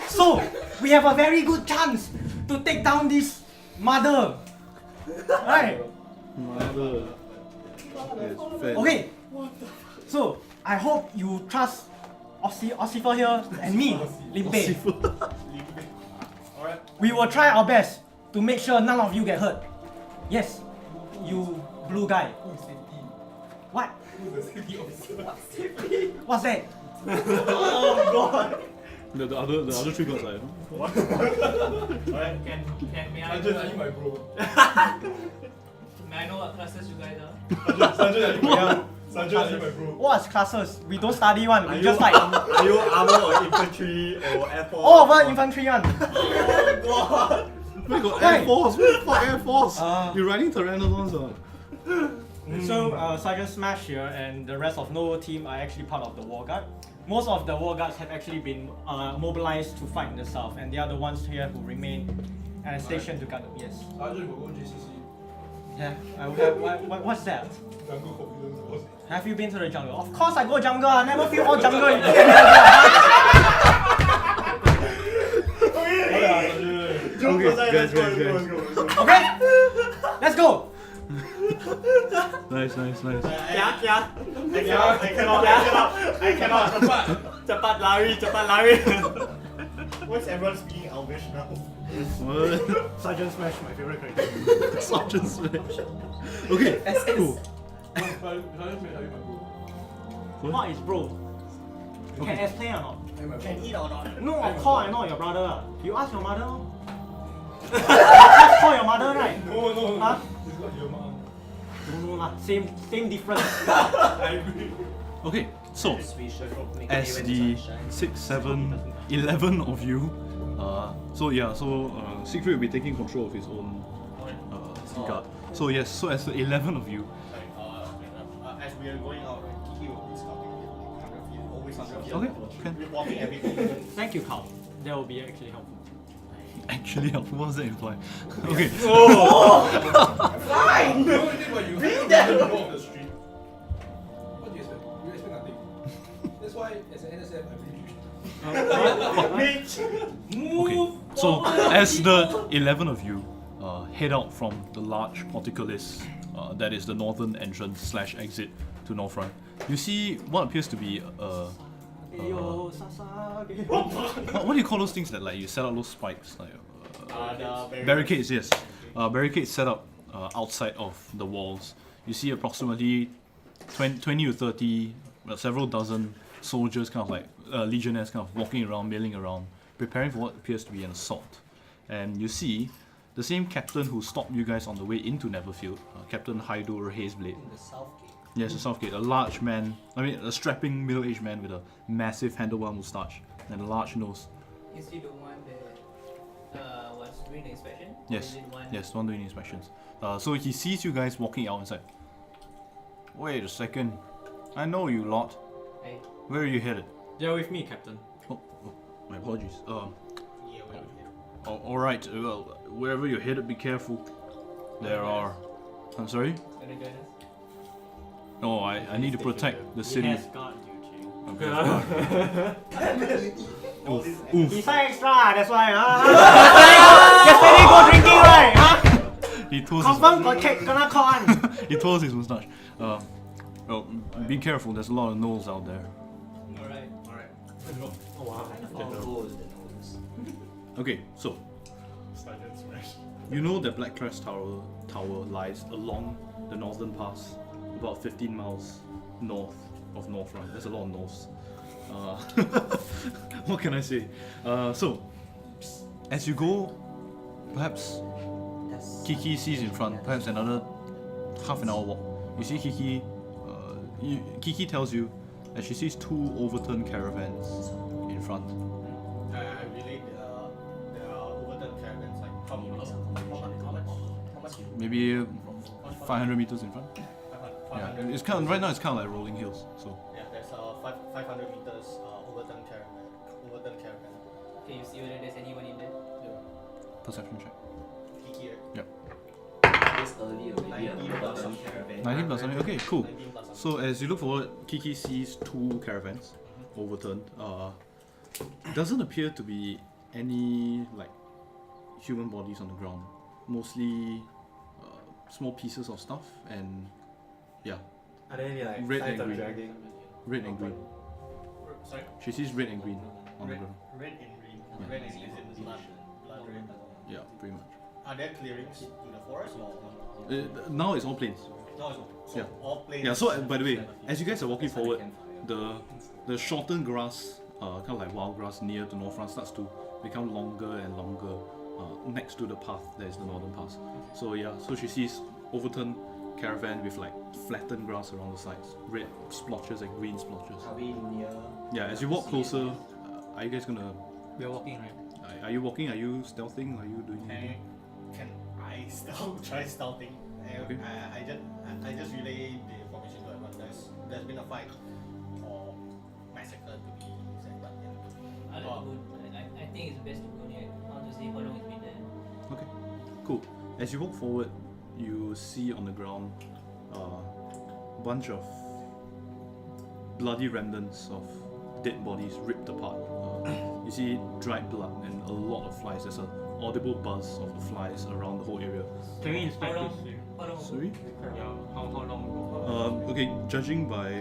So, we have a very good chance to take down this mother. Right? Mother. Okay. So, I hope you trust Ossifer here and me, Limpe. Alright. We will try our best to make sure none of you get hurt. Yes, you blue guy. What? What's that? Oh god! The other 3 guys are. Alright. May I Sergeant, are you my bro? may I know what classes you guys are? Sergeant, are you my bro? Sergeant, are you my bro? What's classes? We don't study one. Are We you, just like are you armor or infantry or air force? all of us infantry one. We got Why? Air Force. What the fuck Air Force? Uh, You're riding Pteranodons, So Sergeant Smash here and the rest of Noble Team are actually part of the War Guard. Most of the War Guards have actually been mobilized to fight in the south, and they are the ones here who remain and stationed to guard them. Yes. Sergeant will go JCC. Yeah. I will have, what's that? Jungle confidence course. Have you been to the jungle? Of course I go jungle. I never feel all jungle. Guys. Okay? Let's go! Nice. Yeah. I cannot. Cepat lari. What's everyone speaking Elvish now? What? Sergeant Smash, my favorite character. Sergeant Smash. Okay, cool. Sergeant, are you my bro? What is bro? Okay. Can explain or not? Can eat or not? No, of course I know your brother. You ask your mother. Just call your mother, right? No. Huh? It's not your mom. No lah, same difference. I agree. Okay, so We should make as it the when 6, 7, 11 of you, Siegfried will be taking control of his own guard. So yes, so as the 11 of you, As we are going out, Kiki will be scouting 100 feet, always 100 feet. okay, can Reporting everything. Thank you, Carl. That will be actually helpful. actually help. What does that imply? Okay. Fine! The only thing about you have to know of the street. What do you expect? You expect nothing. That's why, as an NSF, I believe you. Okay, so as the 11 of you head out from the large portcullis, that is the northern entrance / exit to Northrend, you see what appears to be Yo, Sasage. what do you call those things that like you set up those spikes, like The barricades? Yes, barricades set up outside of the walls. You see approximately 20 to 30, several dozen soldiers, kind of like legionnaires, kind of walking around, milling around, preparing for what appears to be an assault. And you see the same captain who stopped you guys on the way into Neverfield, Captain Hydur Hazeblade. in the south gate. Yes, the Southgate, a large man, a strapping middle-aged man with a massive handlebar moustache and a large nose. Is he the one that was doing the inspection? Or Yes, is it one? yes, the one doing inspections. So he sees you guys walking out inside. Wait a second, I know you lot. Hey. Where are you headed? They're with me, Captain. Oh, my apologies. Yeah, Alright, well, wherever you're headed, be careful. There are... I'm sorry? Gonna join us? No, I need to protect the He city. has got you, Ching. Okay. Oof. He's extra, that's why. Yesterday go drinking, right? He twirls Confirm got check, gonna call on. He twirls his moustache. Well, be careful, there's a lot of gnolls out there. Alright. Alright. Oh wow. Kind of all gold, the nose. Okay, so Silent smash. you know that Black Crest Tower lies along the northern pass, about 15 miles north of Northrun. There's a lot of norths. What can I say? So, as you go, perhaps Kiki sees in front, perhaps another half an hour walk. You see Kiki. Kiki tells you that she sees 2 overturned caravans in front. I relate the overturned caravans, like how much? Maybe 500 meters in front. 500. Yeah, it's kind of right now. It's kind of like rolling hills. So Yeah, there's 500 meters overturned caravan. Can you see whether there's anyone in there? perception check. Kiki, right? This early already, 19 plus some something. caravan. 19 plus something. Okay, cool. 19 plus something. So as you look forward, Kiki sees 2 caravans overturned. Doesn't appear to be any like human bodies on the ground. Mostly small pieces of stuff and yeah, Are there any like Red signs and of green. dragging? red and green. Sorry? She sees red and green on the Red, ground. red and green. Yeah. Red and green is in blood red. Yeah, pretty much. Are there clearings to the forest or Now it's all plains. no? So Yeah. all plains. Yeah. So by the way, as you guys are walking forward, the shortened grass, kind of like wild grass near to Northrun starts to become longer and longer next to the path that is the northern pass. So yeah, so she sees overturned caravan with like flattened grass around the sides, red splotches and green splotches. Are we near? Yeah, as you walk closer, are you guys gonna? We're walking, right? Are you walking? Are you stealthing? Are you doing anything? Can I try stealthing? Okay. I just relay the information to everyone. There's been a fight or massacre to be said, but yeah. I don't know. I think it's best to go near. I want to see how long it's been there. Okay, cool. As you walk forward, you see on the ground a bunch of bloody remnants of dead bodies ripped apart. You see dried blood and a lot of flies. There's an audible buzz of the flies around the whole area. Can we inspect How this? long? How long? Sorry? Yeah, how long ago? Okay, judging by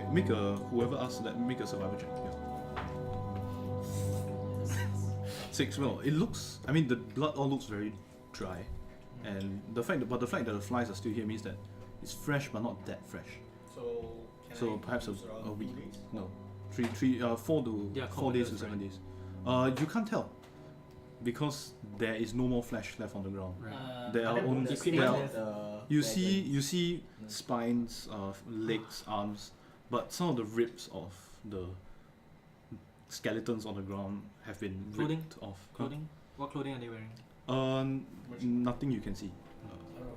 whoever asked that, make a survival check. Yeah. 6. Well, it looks. I mean, the blood all looks very dry, and the fact that the flies are still here means that it's fresh but not that fresh. So can So I perhaps use a around week. 2 days? No, 4 to Yeah, 4 days to common 7 days. You can't tell because there is no more flesh left on the ground. There are Are there only bones? there are, The you see spines, legs, arms, but some of the ribs of the skeletons on the ground have been Clothing? ripped off. Clothing? What clothing are they wearing? Nothing you can see.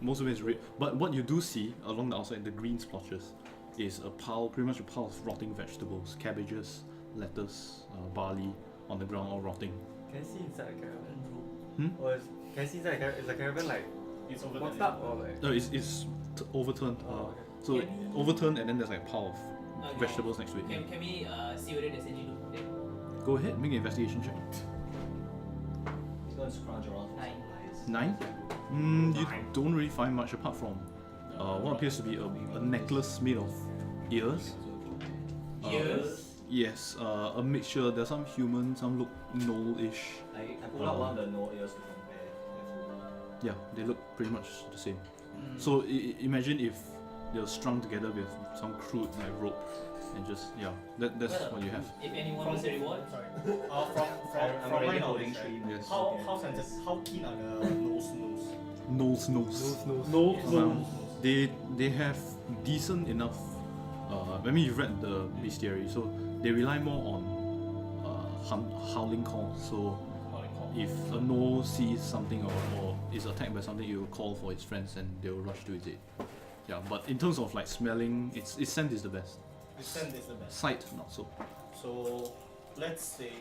Most of it is ripped. But what you do see along the outside, the green splotches, is pretty much a pile of rotting vegetables, cabbages, lettuce, barley on the ground, all rotting. Can I see inside the caravan? Hmm? Or can I see inside the caravan? Is the caravan like It's over boxed there. up or like? No, it's overturned. Oh, So overturned, and then there's like a pile of Okay. vegetables next to it. Can we see whether there's any loot there? Go ahead, make an investigation check. He's going to scrounge around for 9. supplies. 9? You don't really find much apart from what appears to be a necklace made of ears. Ears? Yes, a mixture. There's some human, some look gnoll-ish. I pull out one of the no ears to compare. Yeah, they look pretty much the same. So imagine if they're strung together with some crude like rope, and just that's Well, what you have. If anyone wants a reward, Sorry. I'm From my already knowledge, holding right? 3. Yes. How keen are the nose? Nose. They have decent enough. I mean, you've read the bestiary, so they rely more on howling calls. So if a gnoll sees something or is attacked by something, it will call for its friends and they will rush to its aid. Yeah, but in terms of like smelling, its scent is the best. The scent is the best. Sight, not so. So let's say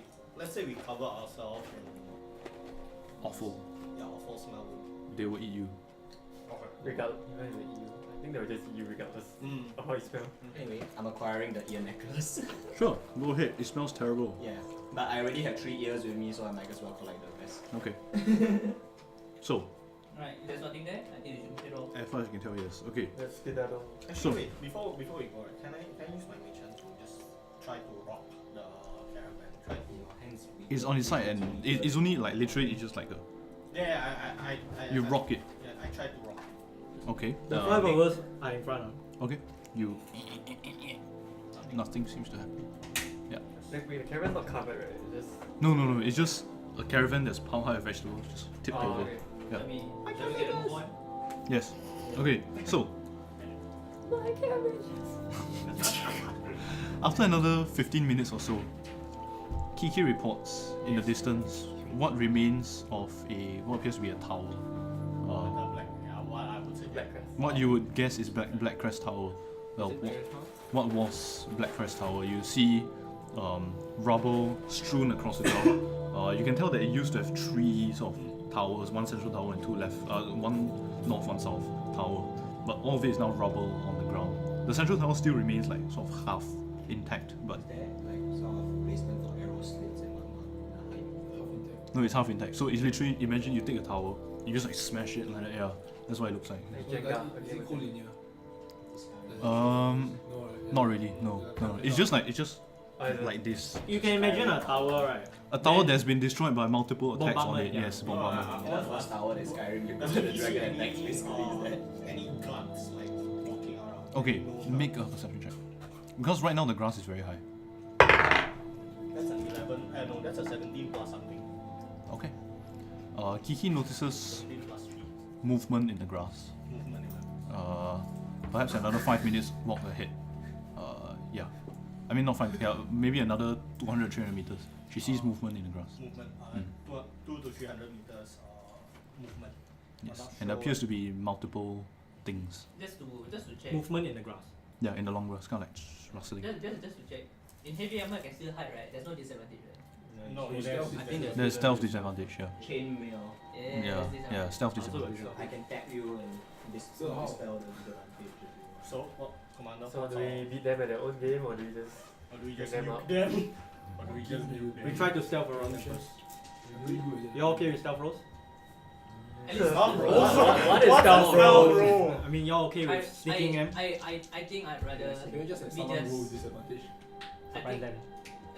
we cover ourselves in Awful. awful smell. They will eat you. Regardless, even if they eat you, I think they will just eat you regardless of how you smell. Anyway, I'm acquiring the ear necklace. Sure, go ahead. It smells terrible. Yeah, but I already have 3 ears with me, so I might as well collect the rest. Okay. So, right? If there's nothing there, I think we should hit off. as far as you can tell, yes. Okay. Let's skedaddle. Actually, So- wait, before we go, can I use my mage hand to just try to rock the caravan? Try to It's on its side and it's only like literally it's just like a Yeah, you rock it. Yeah, I tried to rock. Okay. The 5 of us are in front. Okay. You. Nothing seems to happen. Like, wait, the caravan's not covered, right? It's just. No. It's just a caravan that's piled high with vegetables, just tipped over. Okay. Yeah. Shall we get a move on? Yes. Okay. So My cabbage. after another 15 minutes or so, Kiki reports in the distance what remains of what appears to be a tower. The black, what I would say. Black crest. What you would guess is Blackcrest Tower. Well, what was Blackcrest Tower? You see rubble strewn across the tower. You can tell that it used to have three sort of towers, one central tower and two left, one north, one south tower. But all of it is now rubble on the ground. The central tower still remains like sort of half intact, but There, like sort of placement for arrow slits and whatnot. no, it's half intact. So it's literally, imagine you take a tower, you just like smash it like that. Yeah, that's what it looks like. Like So Jenga. is it collinear? Um, No, right? not really. No. It's just like Oh, is it? like this. You can imagine a tower, right? A tower Then- that's been destroyed by multiple attacks on Bombardment, it. yeah. Yes, bombardment. The first tower that Skyrim you Does the he see dragon any, attacks basically is that. any glance like walking around? Okay, No, make a perception check. Because right now the grass is very high. That's an 11. No, that's a 17 plus something. Okay. Kiki notices 17 plus 3 movement in the grass. movement. Perhaps another 5 minutes walk ahead. Yeah. I mean, not 5, yeah, maybe another 200, 300 meters. She sees movement in the grass. Movement. Mm. 2 to 300 meters movement. Yes. not And sure. appears to be multiple things. Just to check. Movement in the grass. Yeah, in the long grass, kind of like rustling. Just to check. In heavy armor, I can still hide, right? There's no disadvantage, right? No, So there's, I think There's stealth disadvantage, yeah. Chainmail. Yeah, Yeah, there's disadvantage. yeah, stealth Also disadvantage. I can tap you and So how? dispel the disadvantage. So, what, Commander? So what's do we beat them at their own game or do we just? or do we just Bring them nuke up? them? Or do we just nuke them? We try to stealth around them first. Really good. You all okay with stealth rolls? At least Stealth roll? What is What's a stealth stealth roll? roll? I mean, y'all okay with sneaking them? I think I'd rather Can we just have we someone just- roll with disadvantage? I Surprise think them.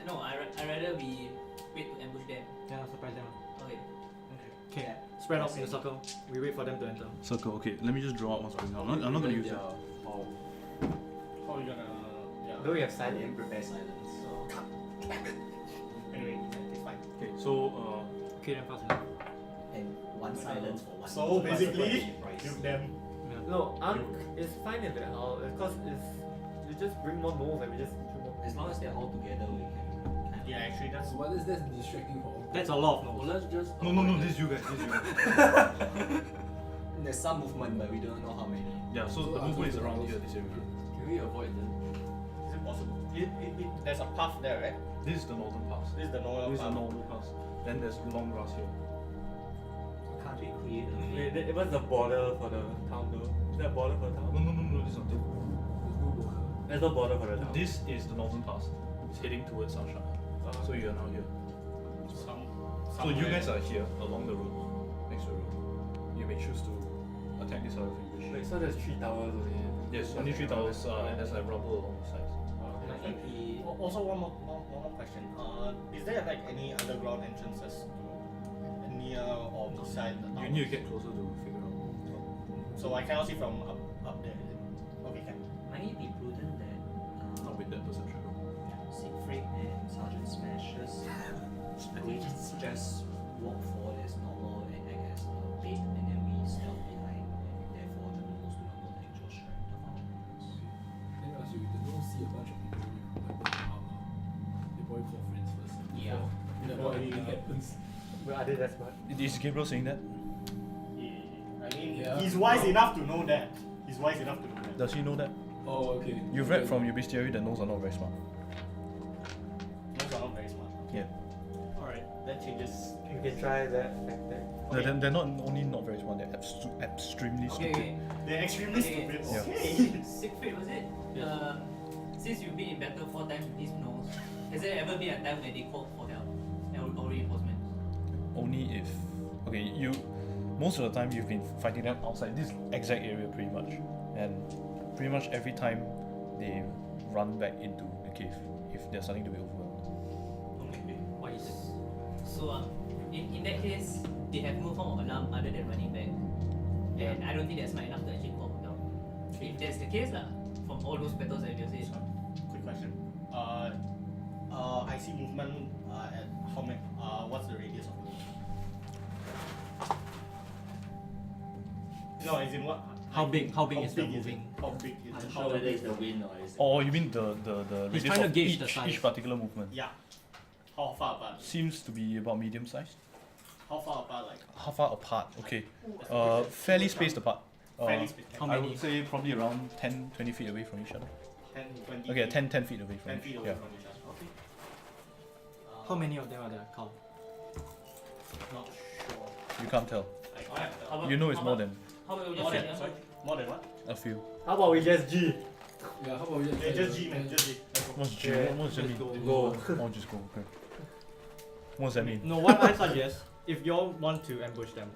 no, I'd rather we wait to ambush them. Yeah, surprise them. Okay. Okay, Yeah. spread out in a circle. We wait for them to enter. Circle, okay, let me just draw out what's going on. I'm not gonna use it. How are you gonna? Yeah. Do we have I silent? didn't prepare silence. Anyway, it's fine. Okay, so, Okay, then fast enough. And one silence for one. So plus basically, price. nuke them. No, it's fine if they're out because it's you just bring more gnolls and we just kill more. As long as they're all together, we can. Kind of Yeah, actually, that's. So what is that distracting for all? That's a lot of Well, notes. let's just. no, this is you guys, this is you guys. There's some movement, but we don't know how many. Yeah, so the movement is around here, this area. Can we avoid them? Is it possible? There's a path there, right? This is the northern pass. This is the normal This is the path. northern pass. Then there's long grass here. Can't we create a Wait, what's the border for the town though? Is there a border for the No, town? this is not it. There's no border. There's no border for the town. This is the northern pass. It's heading towards Sunshine. So you are now here. So you guys are here along the road, next to the road. You may choose to attack this however you wish. Wait, so there's 3 towers only. Yes, only 3 towers and there's like rubble along the sides. Also, one more question. Is there like any underground entrances near or beside the You tower? need to get closer to figure out. So I cannot see from up there. Is it? Okay, can. Might it be prudent that Not with that perception. Siegfried and Sergeant Smashes we just walk forward as normal and act as a bait and then we stealth behind and therefore the gnolls do not know the actual strength of our weapons. Let me ask you, they don't see a bunch of people with weapons and armor. They probably call friends first. Yeah. Before anything happens. But are they that smart? Is Gabriel saying that? I mean, Yeah. he's wise enough to know that. He's wise enough to know that. Does he know that? Oh, okay. You've read from your bestiary that gnolls are not very smart. Those are not very smart. Yeah. Alright, that changes. We can try that tactic. They're not only not very smart, they're extremely stupid. Okay. They're extremely Okay. stupid. Yeah. Okay. Siegfried, was it? Since you've been in battle 4 times with these gnolls, has there ever been a time when they called for help or reinforcements? Only if most of the time you've been fighting them outside this exact area pretty much, and pretty much every time they run back into the cave if they're starting to be overwhelmed. Okay. Why is it? So in that case, they have no form of alarm other than running back. And I don't think that's not enough to actually calm down. If that's the case lah, from all those battles that you said. Quick question. I see movement at how many? What's the radius of movement? No, as in what? How big is the big moving? How big is it? Unsure whether it's the wind or is it. Oh, you mean the He's radius trying to of gauge the size. each particular movement? Yeah. How far apart? Seems to be about medium sized. How far apart? Like How far apart? Okay. Fairly spaced apart. fairly spaced. How I many? would say probably around 10-20 feet away from each other. 10, 20. Okay, 10 feet away from 10 each feet other. away Yeah. from each other. Okay. How many of them are there? Count. Not sure. You can't tell. Like, How about- You know it's how more about- than How about we just more say than, sorry, more than what? a few. How about we just G? Yeah, how about we Yeah, just G man, just G. Let's go. What's G? Yeah, What does that mean? Go. Oh, just go. Okay. What does that mean? No, what I suggest, if you all want to ambush them,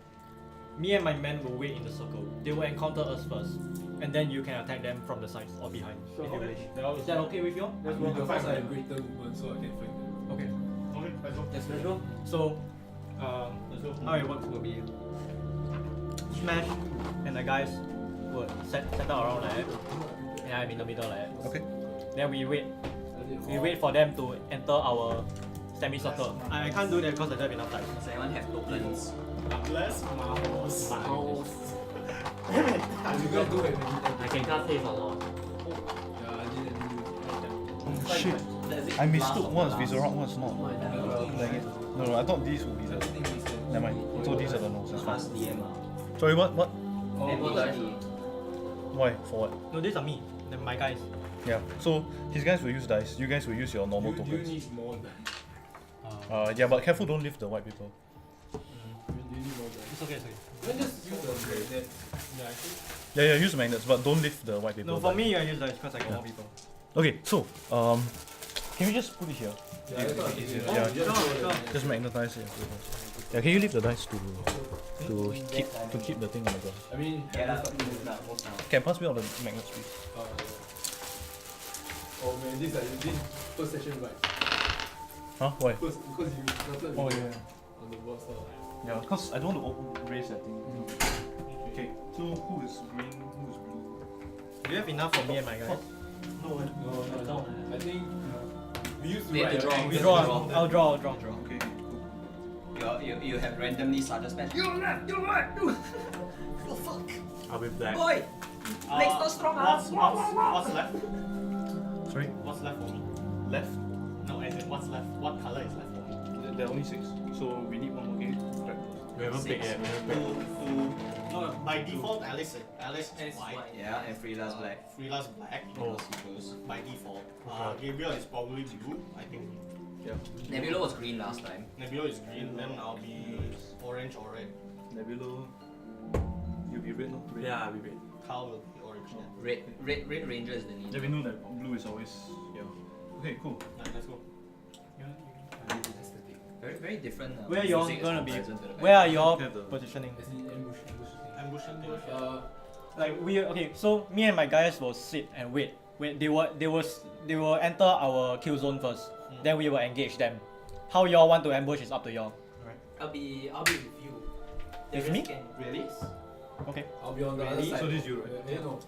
me and my men will wait in the circle. They will encounter us first, and then you can attack them from the sides or behind if you wish. Is that okay with you all? I mean, the first I have greater movement, so I can fight them. Okay. Okay, let's go. Yes, let's go. So, Let's go. how it works will be Smash and the guys would settle around like that, and I'm in the middle like that. Okay. Then we wait for them to enter our semicircle. I can't do that because I don't have enough time. Does anyone have tokens? Less mouse. You guys do have any I can cast haste or not. Yeah, I didn't. Oh shit. I mistook one's Visorak, one's not. Dang it. No, I thought these would be the. Never mind. So these are the notes. It's fine. Ask DM. Sorry, what? Why? For what? No, these are me. They're my guys. Yeah. So his guys will use dice. You guys will use your normal Do you tokens. need more than? Yeah, but careful, don't lift the white paper. Do you need more than? It's okay, it's okay. Then just use the magnet. Yeah, actually. Yeah, use magnets, but don't lift the white paper. No, for me, I use dice because I got Yeah. more people. Okay, so can we just put it here? Yeah, that's what I Easier. did. Yeah, Sure. just magnetize it. Yeah, can you leave the dice to keep the thing on the ground? I mean, Yeah, move now, move now. Can pass me all the magnets, please? oh man, this like you did first session right. Huh? Why? First, because you started Oh with yeah. on the boss stuff. Yeah, because I don't want to raise that thing. Okay, so who is green? Who is blue? Do you have enough for me and my guys? No, No, I think we used to They have write to draw. like- We draw. I'll draw. Okay, cool. You have randomly started smash. You left, you left, you. Oh fuck. I'll be black. Boy, legs not strong. what's left? Sorry? What's left for me? Left? No, as in what's left? What color is left for me? There are only 6, so we need one more game. Correct. We haven't picked yet. We haven't picked. No, by default, Alice is Alice white. white. Yeah, and Freela's black. Freela's black. Oh. By default. Gabriel is probably blue, I think. Yeah. Nebula was green last time. Nebula is green, then I'll be orange or red. Nebula. You'll be red, no? Red. Yeah, I'll be red. Carl will be orange. Red Ranger is the need. Yeah, we know that blue is always. Yeah. Okay, cool. Right, let's go. Very different. Where you all music as gonna be? comparison to the Where are you all Have the- positioning? As in ambush Ambushing. Like okay, so me and my guys will sit and wait. They will enter our kill zone first. Then we will engage them. How y'all want to ambush is up to y'all. I'll be with you. The With rest me? can Really? Okay. I'll be on the other Really? side. So this is you, right? Yeah, no.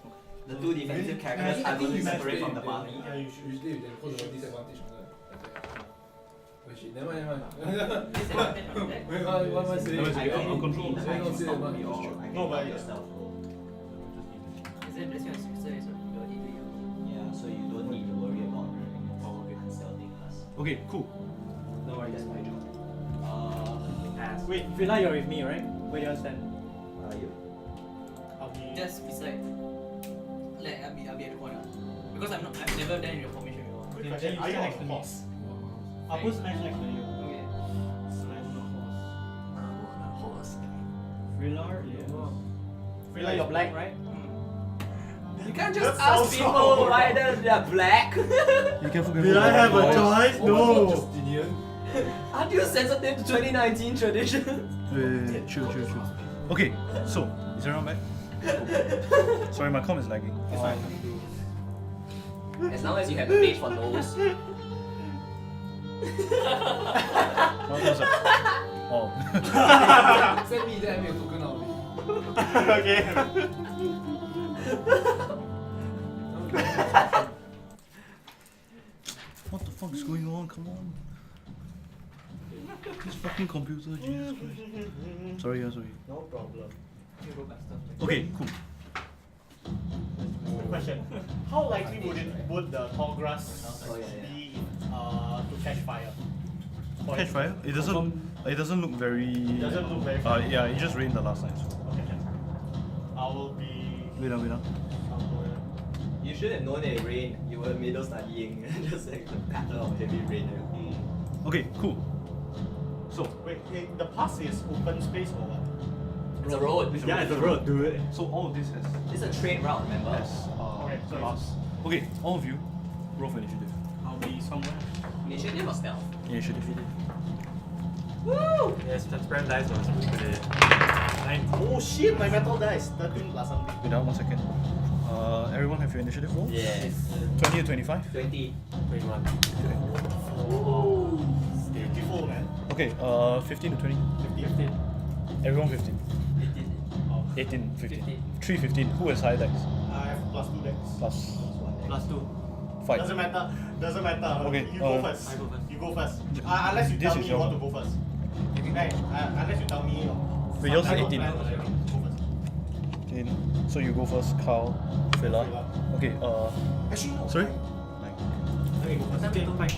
The two defensive characters are going to separate from the party. Yeah, usually you can hold the disadvantage on the attack. Oh shit, never mind. disadvantage on that. What am I saying? No, it's okay. I'll control. I don't say that much. No, but yourself. Is it blessing on sister is your you? Yeah, so you don't need to worry about unstealthing us. Okay, cool. Don't worry, that's my job. Wait, Frila, you're with me, right? Where do you stand? You? I'll be. Just beside. Like I'll be at the corner. Because I've never done in your formation before. Quick Then question. you Are you stand on next to me. horse? I'll put Smash next to you. Okay. Frila, Frila, you're black, right? You can't That just sounds ask people so- why they're black. You careful, Did I have a choice? No. Justinian. Aren't you sensitive to 2019 tradition? Wait, chill. Okay, so is everyone back? Sorry, my comm is lagging. It's fine. As long as you have the page for those. What was it? Oh. Send me that, I make a token out of it. Okay. What the fuck is going on? Come on. This fucking computer, Jesus Christ. Sorry. No problem. Okay, cool. Question: how likely would the tall grass be to catch fire? Catch fire? It doesn't look very. It doesn't look very fire. Yeah, it just rained the last night. So. Okay, can. I will be Wait up. somewhere. You should have known it rained. You were middle studying, just like the pattern of heavy rain. Okay, cool. So, Wait, the pass is open space or what? It's a road. Yeah, it's a road, dude. so all of this has It's a trade route, remember? Okay, so pass. Okay, all of you, roll for initiative. I'll be somewhere. Initiative or stealth? Initiative. Woo! Yes, transparent dice was really good. 9. oh shit, my metal dice 13 plus something. Wait down 1 second. Everyone have your initiative roll? Yes. 20 to 25? 20. 21. Beautiful, man. Okay, 15 to 20. 15. Everyone 15. 18, 15. 3 15. Who has high dex? I have plus 2 decks. Plus Plus 2. 5. Doesn't matter. Okay, You go first. I go first. You go first. Unless you This tell is me you your want to go first. Right? Unless you tell me. Wait, yours is sometimes 18. I go first. 18. So you go first, Carl, Phila. Okay, Actually, no. sorry? 9. Okay, go first. Okay, fine.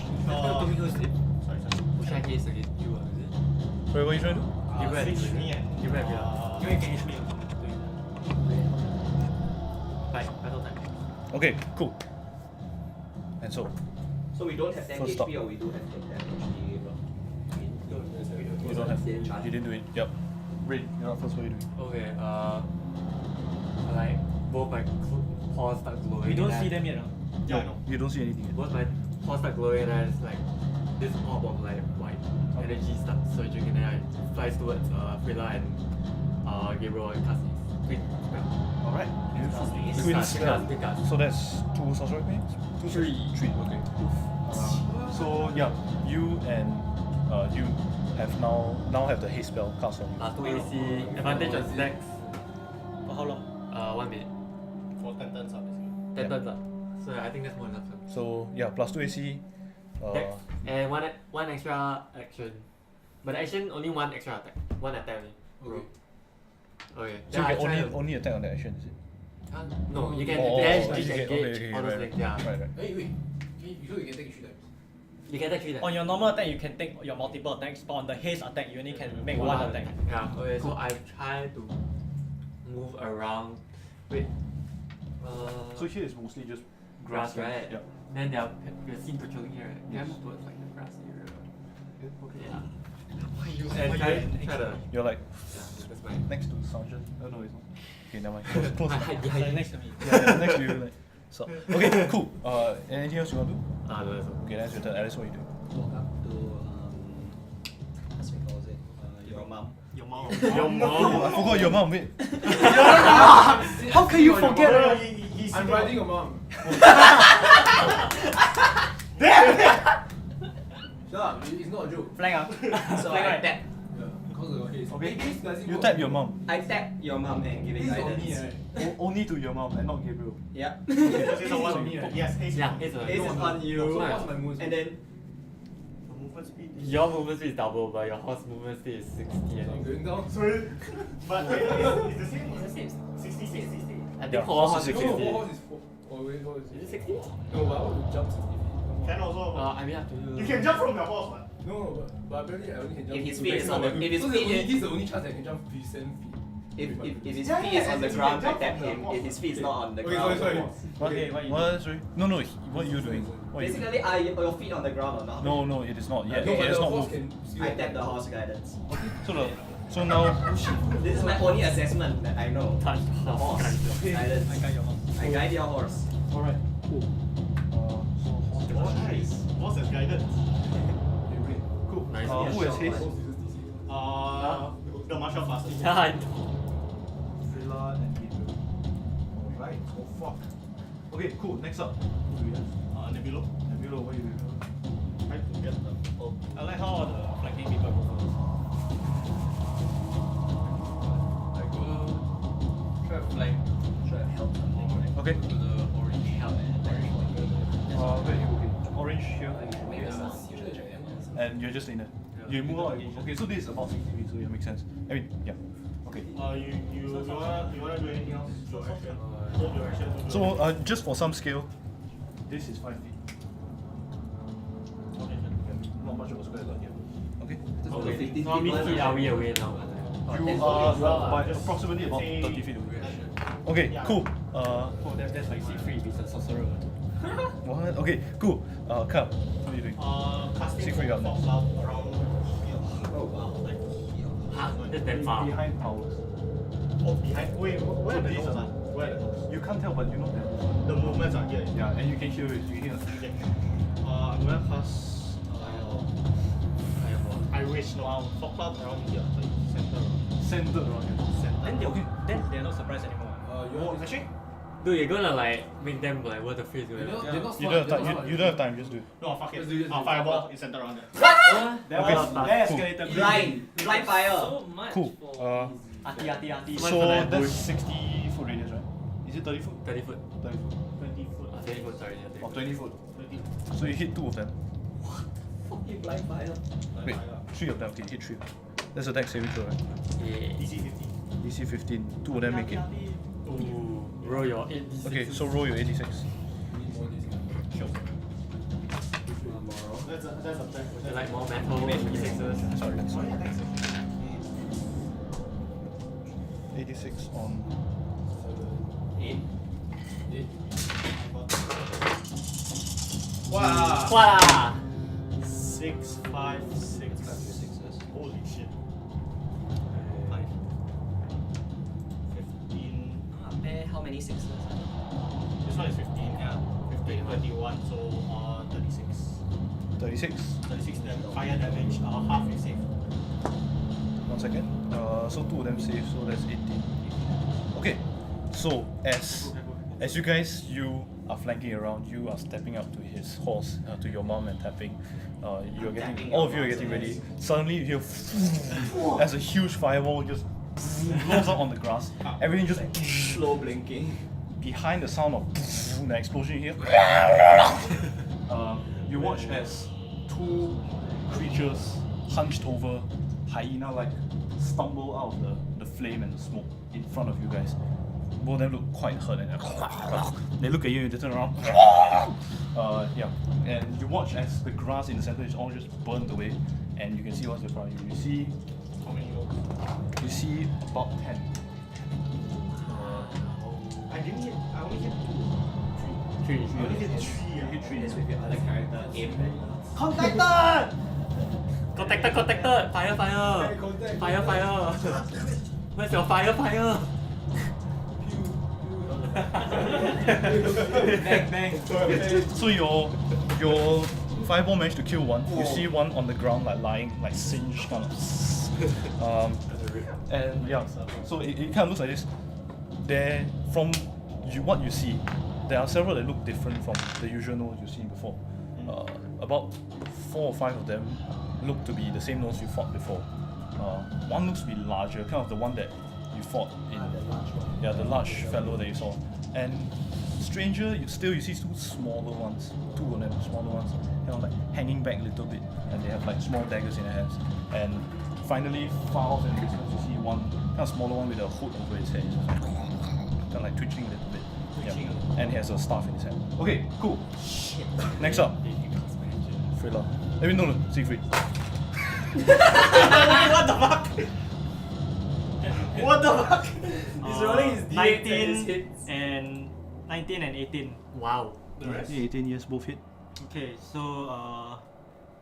To me, who's it? Sorry. Push against against you, is it? Sorry, what are you trying to do? You read Switch it. me and You read it. You engage me. Fine, battle time. Okay, cool. And so, So we don't have 10 First HP stop. or we do have 10 HP? you don't have. Didn't charge. You didn't do it. Yep. Rain, you're up first. What are you doing? Okay, like both my paws start glowing. We don't and see I- them yet, huh? Yeah, I know. You don't see anything yet. Both my paws start glowing and I just like this orb of like white energy starts surging and then I flies towards Frilla and Gabriel and cast his quick spell. Alright. Quick Queen cast, spell. quick cast. So that's 2 sorcery points? 3. 3, okay. So yeah, you and you have now have the haste spell cast on you. 2 AC, advantage on stacks, For how long? 1 minute. For 10 turns, obviously. 10 turns up. So I think that's more enough. So yeah, plus 2 AC. Dex. And one extra action. But the action only one extra attack. One attack only. Okay. Okay. So Yeah, I you can try only to- only attack on the action, is it? No, you can Oh, dash, okay, disengage, okay, all those right. things. Yeah. Right. Hey, wait. You sure you can take it 3 times? You can attack 3 times. On your normal attack, you can take your multiple attacks, but on the haste attack, you only can make one attack. Yeah. Okay. So I try to move around. Wait. So here is mostly just grass, right? Yeah. Then they're seen patrolling here. Right? Can I move towards like the grass area? Yeah. And try to. You're like Yeah, that's my. next to the sergeant. Oh no, it's not. Okay, never mind. Close. I enough. hide So behind. next to me. Yeah, next to you. Like, so. Okay, cool. Anything else you want to do? No, that's all. Okay, that's your turn. Alice, what are you doing? Walk up to, what's it called? Your mom. Your mom. Your mom. I forgot your mom. Wait. How can you forget No, her? he's I'm riding your mom. Shut up, it's not a joke. Flank up. So Flank I right. tap. Yeah, because of your haste. Okay. Hey, haste doesn't You go- tap your mom. I tap your mom and give it Haste on guidance. me, right? Only to your mom and not Gabriel. Yeah. Because it's a one. me, right? Yes, haste. Yeah, it's a. Haste is on So you. what's my movement? And then The movement speed is. Your movement speed is double, but your horse movement speed is 60. I I'm think. going down. Sorry. But it's the same. It's the same. 60, 60. I think Yeah, for horse horse is is 60. No, 60. horse is 4. Oh, wait, what is Is it? it 60? No, but I want to jump 60 feet. Can also. I mean, up to you. You can jump from your horse, man. No, but apparently I only can jump. If his to feet is on the- maximum. if his So feet is- this is the only chance I can jump 7 feet. if his Yeah, feet yeah, is on the as in ground, you I can tap jump from him. the If his feet is not on the Okay, ground, sorry. What? Okay, what you What? Sorry. No, what are you doing? What are you doing? Basically, are your feet on the ground or not? No, it is not yet. No, Okay, but it's the not horse moved. can still I tap the horse guidance. So now, This is my only assessment that I know. Touch The horse guidance. I got your mom. I guide your horse. alright, cool. So horse. Nice. Horse is guidance. Cool. Nice. Who has haste? Horse uses DC. The martial classes. Yeah, I know. Frilla and Gabriel. Alright. Oh fuck. Okay, cool. Next up. Who do we have? Nebula. Nebula, what are you doing? try to get the purple. I like how all the flanking people go first. I go try to flank, try to help something. Right? Okay. To the orange help and orange Where you okay? Orange here. Maybe Okay, that's usually check. and you're just in there. You move out. Okay, so this is about 60 feet, so yeah, makes sense. I mean, yeah. Okay. You wanna do anything else? Your action. Your action. So just for some scale, this is 5 feet. Okay, not much of a square, but yeah. Okay. Okay. So how many feet are we away now? You are by approximately about 30 feet away. Okay, cool. Oh, that's like Siegfried is a sorcerer. What? Okay, cool. Kyle, what are you doing? Casting Siegfried got fog next. cloud around here. Oh wow, like That's damn far. Behind powers. Oh, behind. Wait, where are the gnomes? Where are the gnomes? You can't tell, but you know that. The movements are here. Yeah, and you can hear it. You can hear it. Okay. I'm gonna cast. I wish no. Fog cloud around here, like center. Centered around here. Then Okay. they're not surprised anymore. Oh, actually, Dude, you're gonna like make them like what the face They're going not, on. they're not You smart, don't have they're time. not smart. You don't have time. Just do it. no, fuck it. Let's do it, let's do it. Fireball is centered around there. That Okay. was that escalated. blind fire. So much Cool. for Ati. So that's 60 foot radius, right? Is it 30 foot? 30 foot. 30 foot. 20 foot. 30 foot, sorry. Yeah, Or 30 20 foot. 20. So you hit 2 of them. Fucking blind fire. Wait, 3 of them. Okay, hit 3. That's a dex saving throw, right? Yeah. DC 50. DC 15. 2 of them make it. Ooh, roll your 8 Okay, so roll your 86. We need more DC. Sure. That's a plan. Would you like more metal? 86s? Sorry, that's sorry. 86 on. 8. Wow. Voila! 6, 5, 6. Holy shit. 5. 15. Bear, how many sixes? This one is 15. Yeah. 15, 21. So 36. 36. 36 fire damage. Half is safe. 1 second. So 2 of them save, so that's 18. Okay, so as you guys, you are flanking around, you are stepping up to his horse, to your mom and tapping. You're getting, all of you are getting ready. Suddenly you hear as a huge fireball just blows up on the grass. Everything just Slow blinking. behind the sound of the explosion here. You watch as 2 creatures hunched over, hyena-like, stumble out of the flame and the smoke in front of you guys. Both of them look quite hurt and they look at you and they turn around. Yeah, and you watch as the grass in the center is all just burnt away, and you can see what's in front of you. You see how many? You see about 10. I didn't hit. I only hit 3. I only hit 3. You hit 3. This with your other character. Aim. Contactor! Fire! Fire! Where's your fire? Bang. So your fireball managed to kill one. You see one on the ground like lying, like singed kind of. And yeah, so it kind of looks like this. There, from what you see, there are several that look different from the usual nodes you've seen before. About 4 or 5 of them look to be the same nodes you fought before. One looks to be larger, kind of the one that you fought in. Yeah, the large fellow that you saw. And stranger, you see 2 smaller ones, 2 of them smaller ones, kind of like hanging back a little bit, and they have like small daggers in their hands. And finally, far off in the distance, you see one kind of smaller one with a hood over his head, kind of like twitching a little bit. Yeah. And he has a staff in his hand. Okay, cool. Next up, Frilla. I mean, no, Siegfried. What the fuck? What the fuck? He's rolling his D8 and his 19 hits. and 19 and 18. Wow. The rest? 18 years, both hit. Okay, so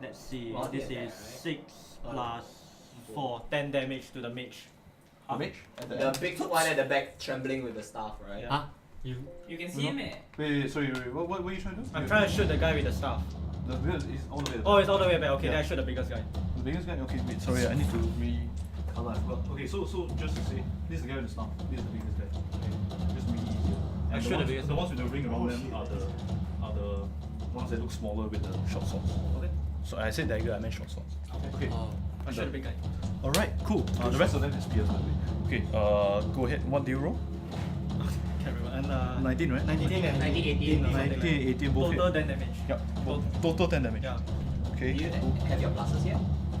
let's see. Well, This yeah, is right? 6 plus 4, 10 damage to the mage. The mage? At the The end. big one at the back trembling with the staff, right? Yeah. Huh? You You can see him Wait, sorry, what are you trying to do? I'm trying to shoot the guy with the staff. The biggest is all the way. Oh, it's all the way back. Okay, Yeah. then I shoot the biggest guy. The biggest guy? Okay, wait, sorry, I need to re-color. I forgot. Okay, so just to say, this is the guy with the staff. This is the biggest guy. Okay, just make it easier. I And shoot the ones, biggest the one. ones with the ring around them are the ones that look smaller with the short swords. Okay. So I said dagger, I meant short swords. Okay. I should have been guy. Alright, cool. The rest of them is spears, by the way. Okay, go ahead. What do you roll? Can't remember. And 19, right? 19 and 19, 18 or something 19 and like 18 both total hit. 10 damage. Yep. Total 10 damage. Yeah. Okay. Do you have your pluses yet?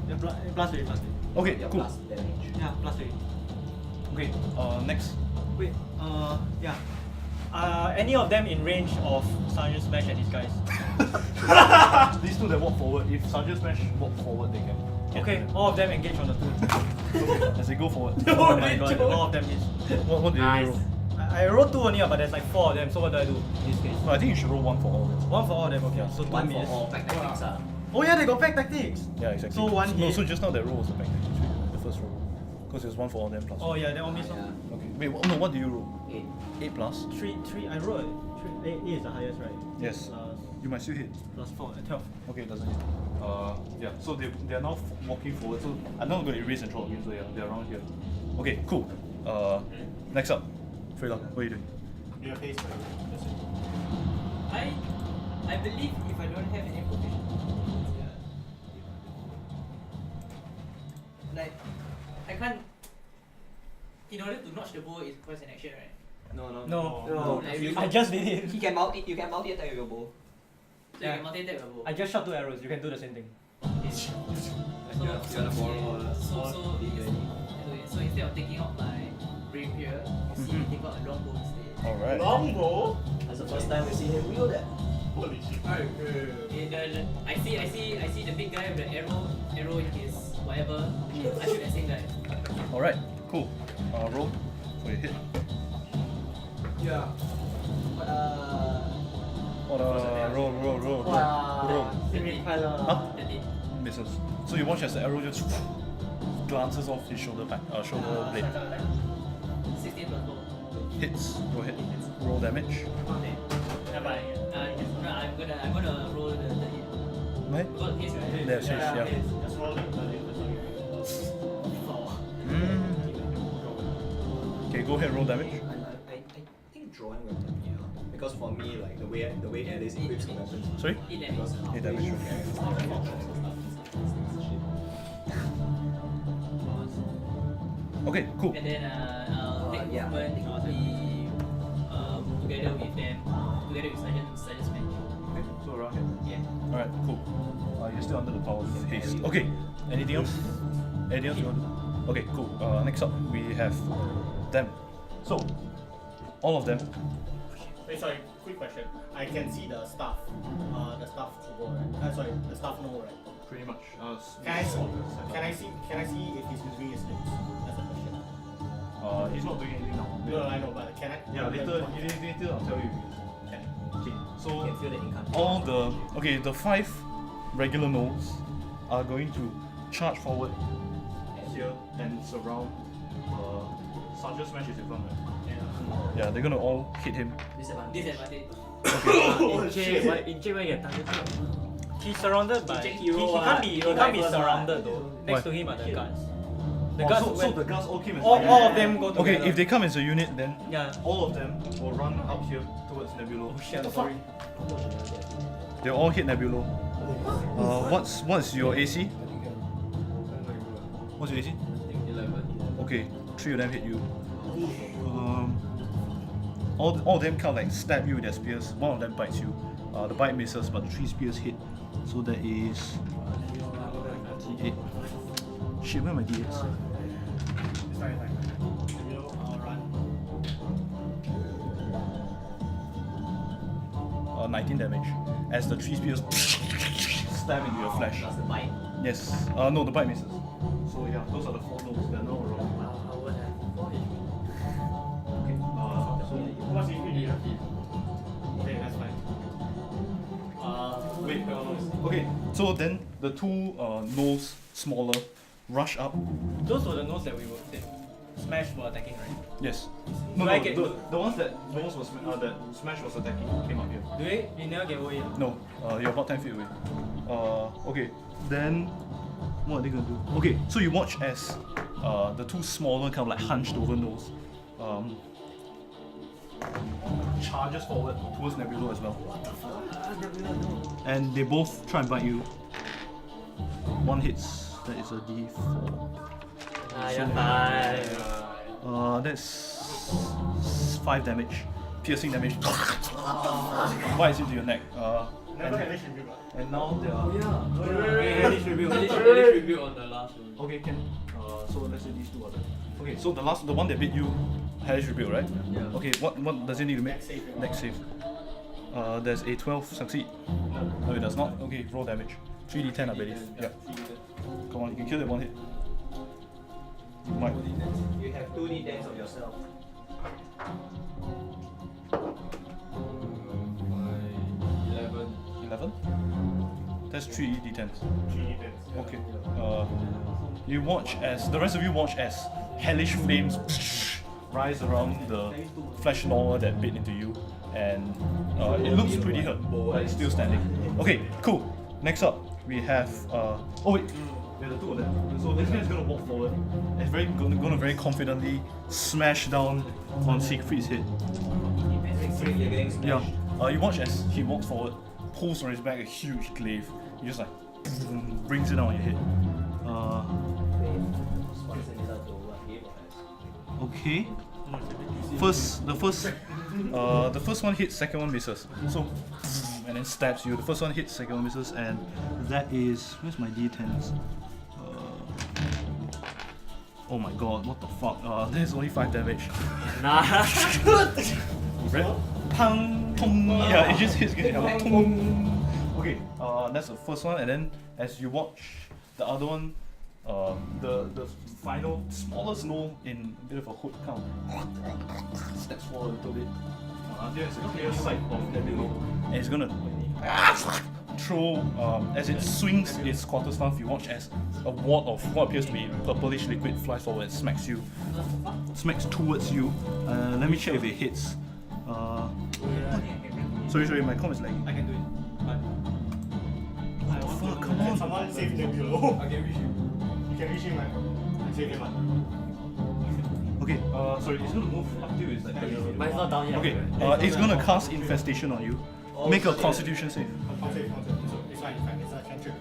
Yeah, plus 3, plus 3. Okay, Your cool. plus damage. Yeah, plus 3. Okay, next. Wait, yeah. Any of them in range of Sergeant Smash and these guys? These two that walk forward, if Sergeant Smash walk forward, they can. get Okay, to them. all of them engage on the 2. As they go forward. Oh my god, all of them is. What do you roll? I rolled 2 only, but there's like 4 of them, so what do I do in this case? No, I think you should roll 1 for all of them. 1 for all of them, okay. So 2 One for miss. all pack tactics. Oh yeah, they got pack tactics! Yeah, exactly. So one No, hit. so just now that roll was the back damage, the first roll. Because it was 1 for all of them plus. Oh yeah, that one miss. Yeah. Okay. Wait, no, what do you roll? 8. 8 plus? 3, I rolled 8 is the highest, right? Yes. Plus, You might still hit. plus 4, 12. Okay, it doesn't hit. Yeah, so they are now walking forward. So I'm not going to erase and draw again, so yeah, they're around here. Okay, cool. Next up, Freda, what are you doing? Your face, right? That's it. I believe if I don't have any provision, like I can't. In order to notch the bow, it requires an action, right? No. Like, You- I just did it. You can multi attack with your bow. So you can multi-tap your bow. I just shot 2 arrows, you can do the same thing. So instead of taking out my rapier, you see me take out a longbow instead. Alright. Longbow? That's the first time we see him wield that. Holy shit. I see the big guy with the arrow in his whatever. I shoot that same guy. Alright, cool. Roll for your hit. Yeah. Roll. 生日快乐。 Huh? 13. Misses. So you watch as the arrow just glances off his shoulder shoulder blade. 16 plus 4. Hits. Go ahead. Roll damage. Okay. I'm gonna roll the hit. Right? Because his right? There's his, yeah. Just roll it. Okay, go ahead, roll damage. I think drawing weapon, yeah. Because for me, like the way Alice equips the weapons. Sorry? 8 Because damage. how 8 damage. you carry the stuff, and stuff. Okay, cool. And then I'll take yeah. movement, I'll be together with them, together with Sergeant Smash. Okay, so around here. Yeah. Alright, cool. You're still under the power of haste. Okay, anything else? Anything else you want to do? Okay, cool. Next up, we have them. So, all of them. Wait, sorry, quick question. I can see the staff kobold, right? Sorry, the staff Gnoll, right? Pretty much. Can I see if he's using his lips? That's the question. He's not doing anything now. No, I know, but can I? Yeah, later I'll tell you. Okay. Okay, You so can feel the income. all the 5 regular gnolls are going to charge forward here and surround. Sergeant Smash is in front, right? Yeah, they're gonna all hit him. Disadvantage. In J, why you get targeted? He's surrounded by. Check He hero, can't be divers, surrounded though. Next Why? to him are the guards. The Oh, guards. so the guards all came as all of them go together. Okay, if they come as a unit, then Yeah. all of them will run up here towards Nebula. Oh shit, I'm sorry. They'll all hit Nebula. What's your AC? What's your AC? 11. Okay, 3 of them hit you. All of them kind of like stab you with their spears. 1 of them bites you. The bite misses, but the 3 spears hit. So that is D8. Shit, where are my D8s? It's fine. I'll run. 19 damage. As the 3 spears stab into your flesh. Plus the bite. Yes. No, the bite misses. So yeah, those are the 4 notes. They're now around. I would have 4 HP. Okay. So What's the HP? Okay, that's fine. wait. Okay. So then the 2 gnolls smaller rush up. Those were the notes that Smash were attacking, right? Yes. Do No, I no, get- the ones that that Smash was attacking came up here. Do they? You never get away. No, you're about 10 feet away. Okay. Then what are they gonna do? Okay, so you watch as the 2 smaller kind of like hunched over nose charges forward towards Nebula as well. And they both try and bite you. 1 hits. That is a D4. You're fine. That's 5 damage. Piercing damage. Bites into your neck. Never hellish rebuke. And now there are. Hellish rebuild on the last one. Okay, can. So let's say these two are the. Okay, so the one that beat you, hellish rebuild, right? Yeah. Okay, what does it need to make? Next save. Next save. There's a 12 succeed. No, it does not. Okay, roll damage. 3d10, I believe. Yeah. Come on, you can kill it 1 hit. You might. You have 2d10 of yourself. 11? That's 3d10s. 3d10s. Okay. You watch as the rest of you watch as hellish flames rise around the flesh gnawer that bit into you, and it looks pretty hurt, but it's still standing. Okay, cool. Next up, we have. Oh wait, there are 2 of them. So this guy is gonna walk forward. And he's gonna very confidently smash down on Siegfried's head. Yeah. You watch as he walks forward, pulls on his back a huge glaive. He just like brings it down on your head. Okay. The first one hits, second one misses. So, and then stabs you. The first one hits, second one misses, and that is, where's my d10s? Oh my god, what the fuck? There's only 5 damage. Nah. Red. Pang, pong. Yeah, it just hits. Pong. Okay, that's the first one, and then as you watch the other one, the final smallest gnoll in a bit of a hood count steps forward a little bit. There's a clear sight of that below, and it's gonna throw as it swings its quarterstaff. You watch as a wad of what appears to be purplish liquid flies forward and smacks towards you. Let me check if it hits. Sorry, my com is lagging. I can do it. What the fuck? Come on. Someone save him below. I can reach you. You can reach him, like. Save him, like. Okay, sorry, it's gonna move up to you. It's like But it's not down yet. okay, it's gonna cast infestation on you. Make a constitution save. Save. It's not infect, it's a cantrip.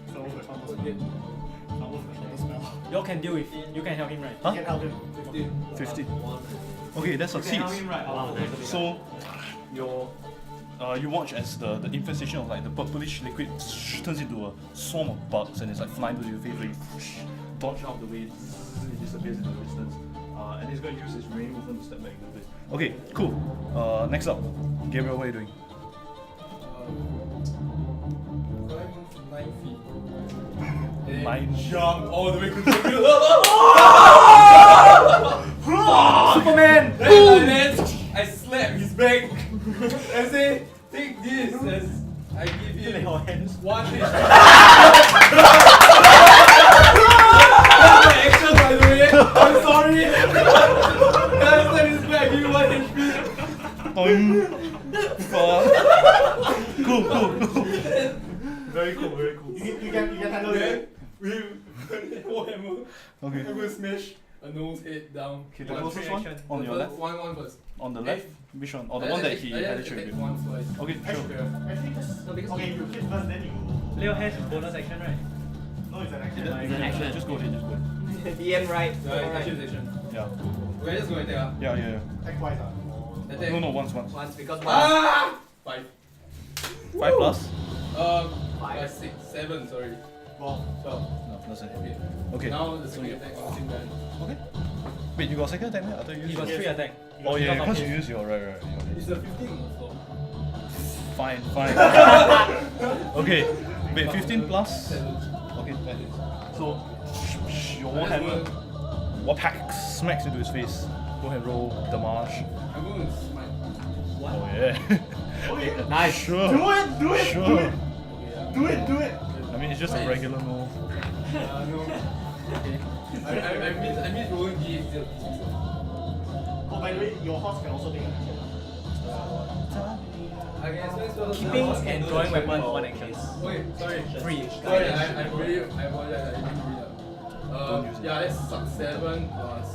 It's almost a counter spell. Almost a counter spell. You can deal with it. You can help him, right? Huh? You can help him. 15. Okay, that succeeds. Help him, right? Wow, nice. So, you watch as the infestation of like the purplish liquid turns into a swarm of bugs, and it's like flying to your face. Where you dodge out the way, it disappears into the distance. And he's going to use his remaining movement to step back into place. Okay, cool. Next up, Gabriel, what are you doing? Could I move 9 feet? And 9. jump all the way to the Superman! And then I slap his back and say, take this as I give him Your hands. 1 HP. That's my action, by the way. I'm sorry. I slap his back, give him 1 HP. Boing. Cool. Very cool. You can handle Then it. we hold hammer. Okay. Hammer smash a nose head down. Okay, the One closest one reaction. on The your first- left. One first. On the left? Which one? Or the one that he had a trick attack with? once twice. Okay, sure. Actually, just. Okay, you hit first, then you. Leo has bonus action, right? No, it's an action. It's an action. Just go ahead. DM right. Yeah, action. Yeah. Okay, just go and attack. Yeah. Attack twice, Attack. No, once. Once because one. Ah! 5. 5 plus? 5, 6, 7, sorry. Well, 12. No, doesn't hit. Okay. Okay. Now the second attack on the same guy. Okay. Wait, you got second attack? I thought you He used got your... 3 attack. Oh yeah, Because because of you his- use your right. It's a 15 on the floor. Fine. Okay. Wait, 15 plus? 7. Okay, that is. So, your warhammer, Warpack smacks into his face. Go ahead and roll damage. I'm going to smite. Oh yeah. okay. Nice. Sure. Do it! Sure. Okay, yeah. Do it! I mean, it's just a regular no. No. Okay. I miss rolling D8 Oh, by the way, your horse can also take an action. I can explain to Keeping and drawing weapon for 1 action. Okay, sorry. 3. Sorry, I apologize, I didn't read that. Don't use it. Yeah, that's 7 plus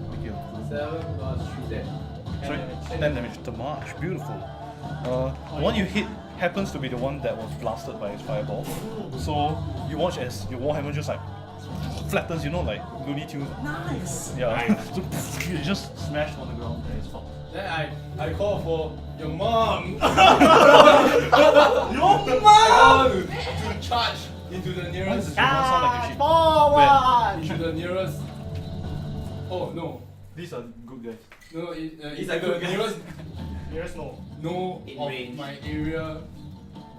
Thank you. 7 plus 3 10. Sorry, 10 damage. Damage. Beautiful. The one you hit happens to be the one that was blasted by his fireball. So you watch as your Warhammer just like flattens, you know, like Looney Tunes. Nice. Yeah. You just smashed on the ground and it's fucked. Then I call for your mom. Your mom! To charge into the nearest. Sound like a shit. Forward! Into the nearest. Oh no. These are good guys. No, These it's are good the guys. Nearest no. In of range. my area.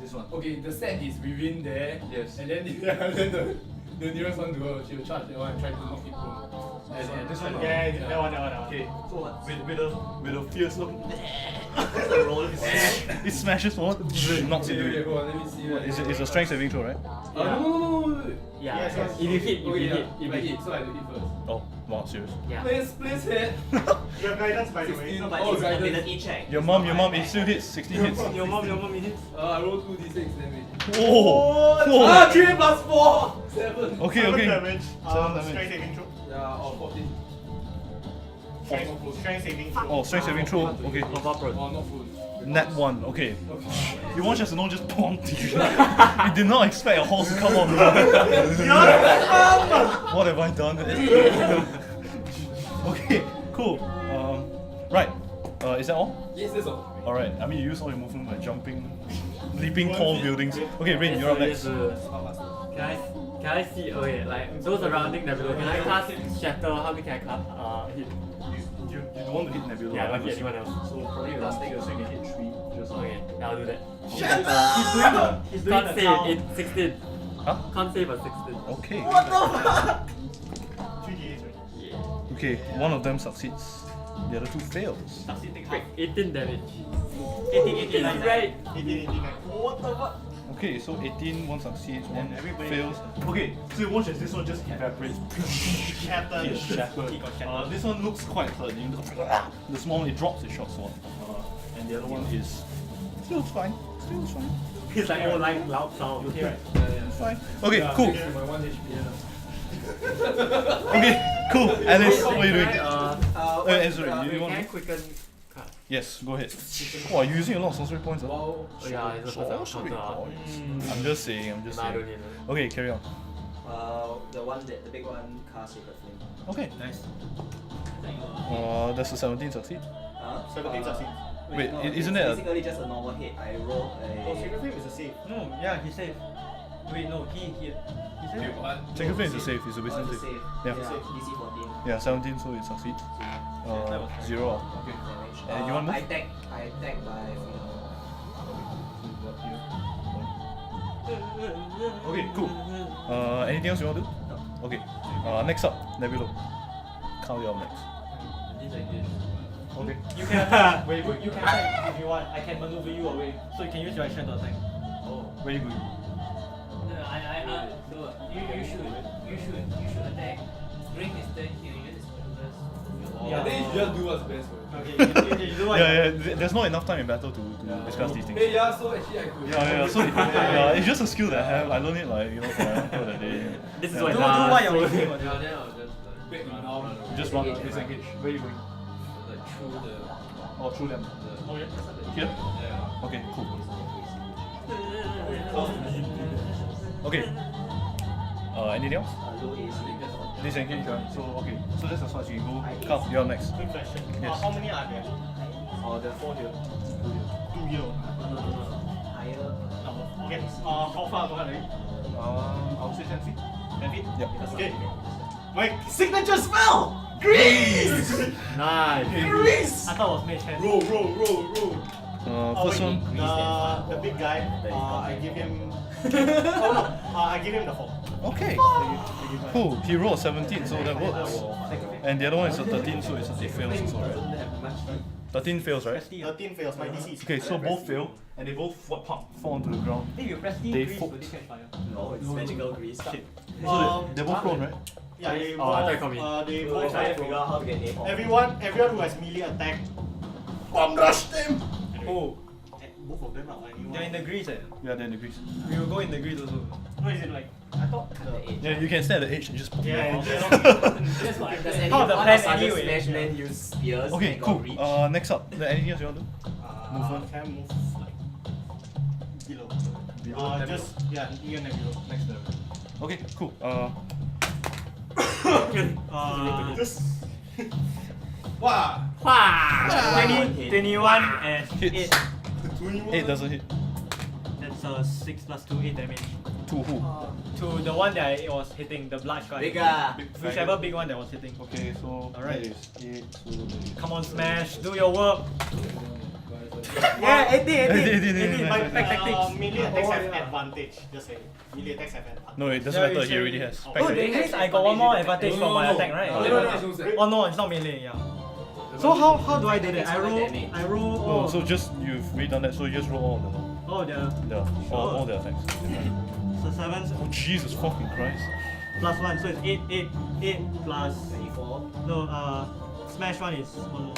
This one. Okay, the set is within there. Yes. And then then the nearest one to her, she will charge that one and try to knock it prone. And this one. Yeah, that one. Okay. So with a fierce look, roll. it smashes forward, knocks it Okay, to it. go on, let me see. It's a strength saving throw, right? No. Yeah. Yes, yes. If you hit, Okay, you yeah. hit. If I hit, so I have to hit first. Oh, wow, serious. Yeah. Please hit. You have guidance, by the way. 16. No, but Oh, it's an guidance. ability check. Your mom, it still hits, 16 hits. Your mom it hits. I roll 2d6 damage. Whoa! Whoa! 3 plus 4! 7. Okay, 7 okay. damage. 7 damage. Strength saving throw. Yeah, or 14. Strength saving throw. Oh, strength saving throw. Okay. Oh, not full. Nat 1. Okay. Okay. You watch as no just bonked you. You did not expect a horse to come on. What have I done? Okay, cool. Right. Is that all? Yes, that's all. Alright. I mean, you use all your movement by jumping, leaping tall buildings. Okay, Rain, you're up next. Can I see? Okay, like those surrounding Nebula. Can I cast Shatter? How many can I cast? Hit. You don't want to hit Nebula. Yeah, I don't hit anyone else. So probably last thing so you can hit 3. Just Okay, yeah, I'll do that. He's doing Can't the save town. it 16. Huh? Can't save a 16. Okay. 3d8, right? Okay, one of them succeeds. The other two fails. Succeeding Quick, half. 18 damage. 18, Right. 18, 18. What the fuck? Okay, so 18, one succeeds, one everybody fails. Okay, so you watch as this one just evaporates. Shattered. It's shattered. He got shattered. This one looks quite hurt. You know, the small one, it drops its short sword. And the other one is still fine. Still fine. He's like, oh, like loud sound. Okay, right. It's fine. Okay, cool. My 1 HP. Okay, cool. Alice, what are you doing? Sorry, you can want I to- quicken card? Yes, go ahead. Oh, you're using a lot of sorcery points. Huh? Oh, yeah, it's the first Sorcery encounter. points. I'm just saying. Nah, I don't need it. Okay, carry on. The big one cast Sacred Flame. Okay. Nice. Does the 17 succeed? 17 succeeds. Wait, no, isn't it's it a- basically just a normal hit. I roll Oh, a. Sacred Flame is a save. No, yeah, he saved. Wait, no, he Okay, saved. what? Sacred Flame is a save, it's a Oh, wisdom it's a save. save. Yeah. DC 14 Yeah, 17, so it succeeds. 0. Okay. damage. And you want move? I attack by Okay, cool. Anything else you want to do? Okay. Next up, Nebula. Count you up next. Okay. You can wait, you can attack if you want. I can maneuver you away, so you can use your action to attack. Oh. Where you going? No, you should attack. During his turn, he will use his maneuvers. Yeah. I think you just do what's best for you. Okay, you do what? Yeah, there's not enough time in battle to discuss these things. Hey, yeah, so actually I could. Yeah, so yeah, it's just a skill that I have. I learned it like, you know, for my uncle that day. This is Yeah. what Do what you're so- waiting for. Yeah, then I'll just Break run. now. Just run, disengage. Where you going? Through the. Oh, through them. Oh, yeah. Here? Yeah. Okay, cool. Okay. Anything else? low AC. Disengage, right? So, okay. So that's as far as you can go. Carl, you're next. Quick question. Yes. How many are there? There are 4 here. 2 here. Higher. Okay. How far do I leave? I would say 10 feet. 10 feet? Yep. Okay. My signature spell! Grease! Nice. Grease! I thought it was mage hand. Roll. First one. The big guy, I give him. Oh no, I give him the 4. Okay. Cool. He rolled a 17, so that works. And the other one is a 13, so it fails also, right? 13 fails, right? 13 fails, my DC is. Okay, so both fail, and they both fall onto the ground. If you press T, They grease, fo- will they catch fire? No, it's magical grease. Shit. So they're both prone, right? Yeah, they Oh, I thought you called me. they We'll both try to have figure out how to get name. everyone who has melee attack, bomb rush them! Oh, Both of them are anyone. they're in the grease. Yeah, they're in the grease. We will go in the grease also. No, is it like, I thought Yeah, you can stand at the edge and just pop Yeah, it yeah. That's why. Part of the plan Sergeant anyway. Smash Men use spears Okay, and got cool. reach. Next up, anything else you want to do? Movement. Can I move like below? Below Nebula? Just yeah, near Nebula, next to the. Okay, cool. Just Wow! 20, 21 and Hits. 8. 8 doesn't hit. That's 6 plus 2, 8 damage. To who? To the one that I was hitting, the black guy. Bigger. Whichever big one that was hitting. Okay, so Alright. that is 8. So that is Come on, Smash, do your work. Yeah, 18, 18, 18, my pack tactics. melee attacks have advantage. Just say melee attacks have advantage. No, it doesn't Yeah, matter. it's He already already- has. Oh, Pack Oh, tactics. that means I got one more advantage for my attack, right? Oh no, it's not melee, yeah. So how do I do that? I roll. No, Oh, so just you've redone that. So you just roll all of them. oh All the attacks. so 7 Oh Jesus fucking Christ! plus 1, so it's 8 plus 24. no smash 1 is 1 more.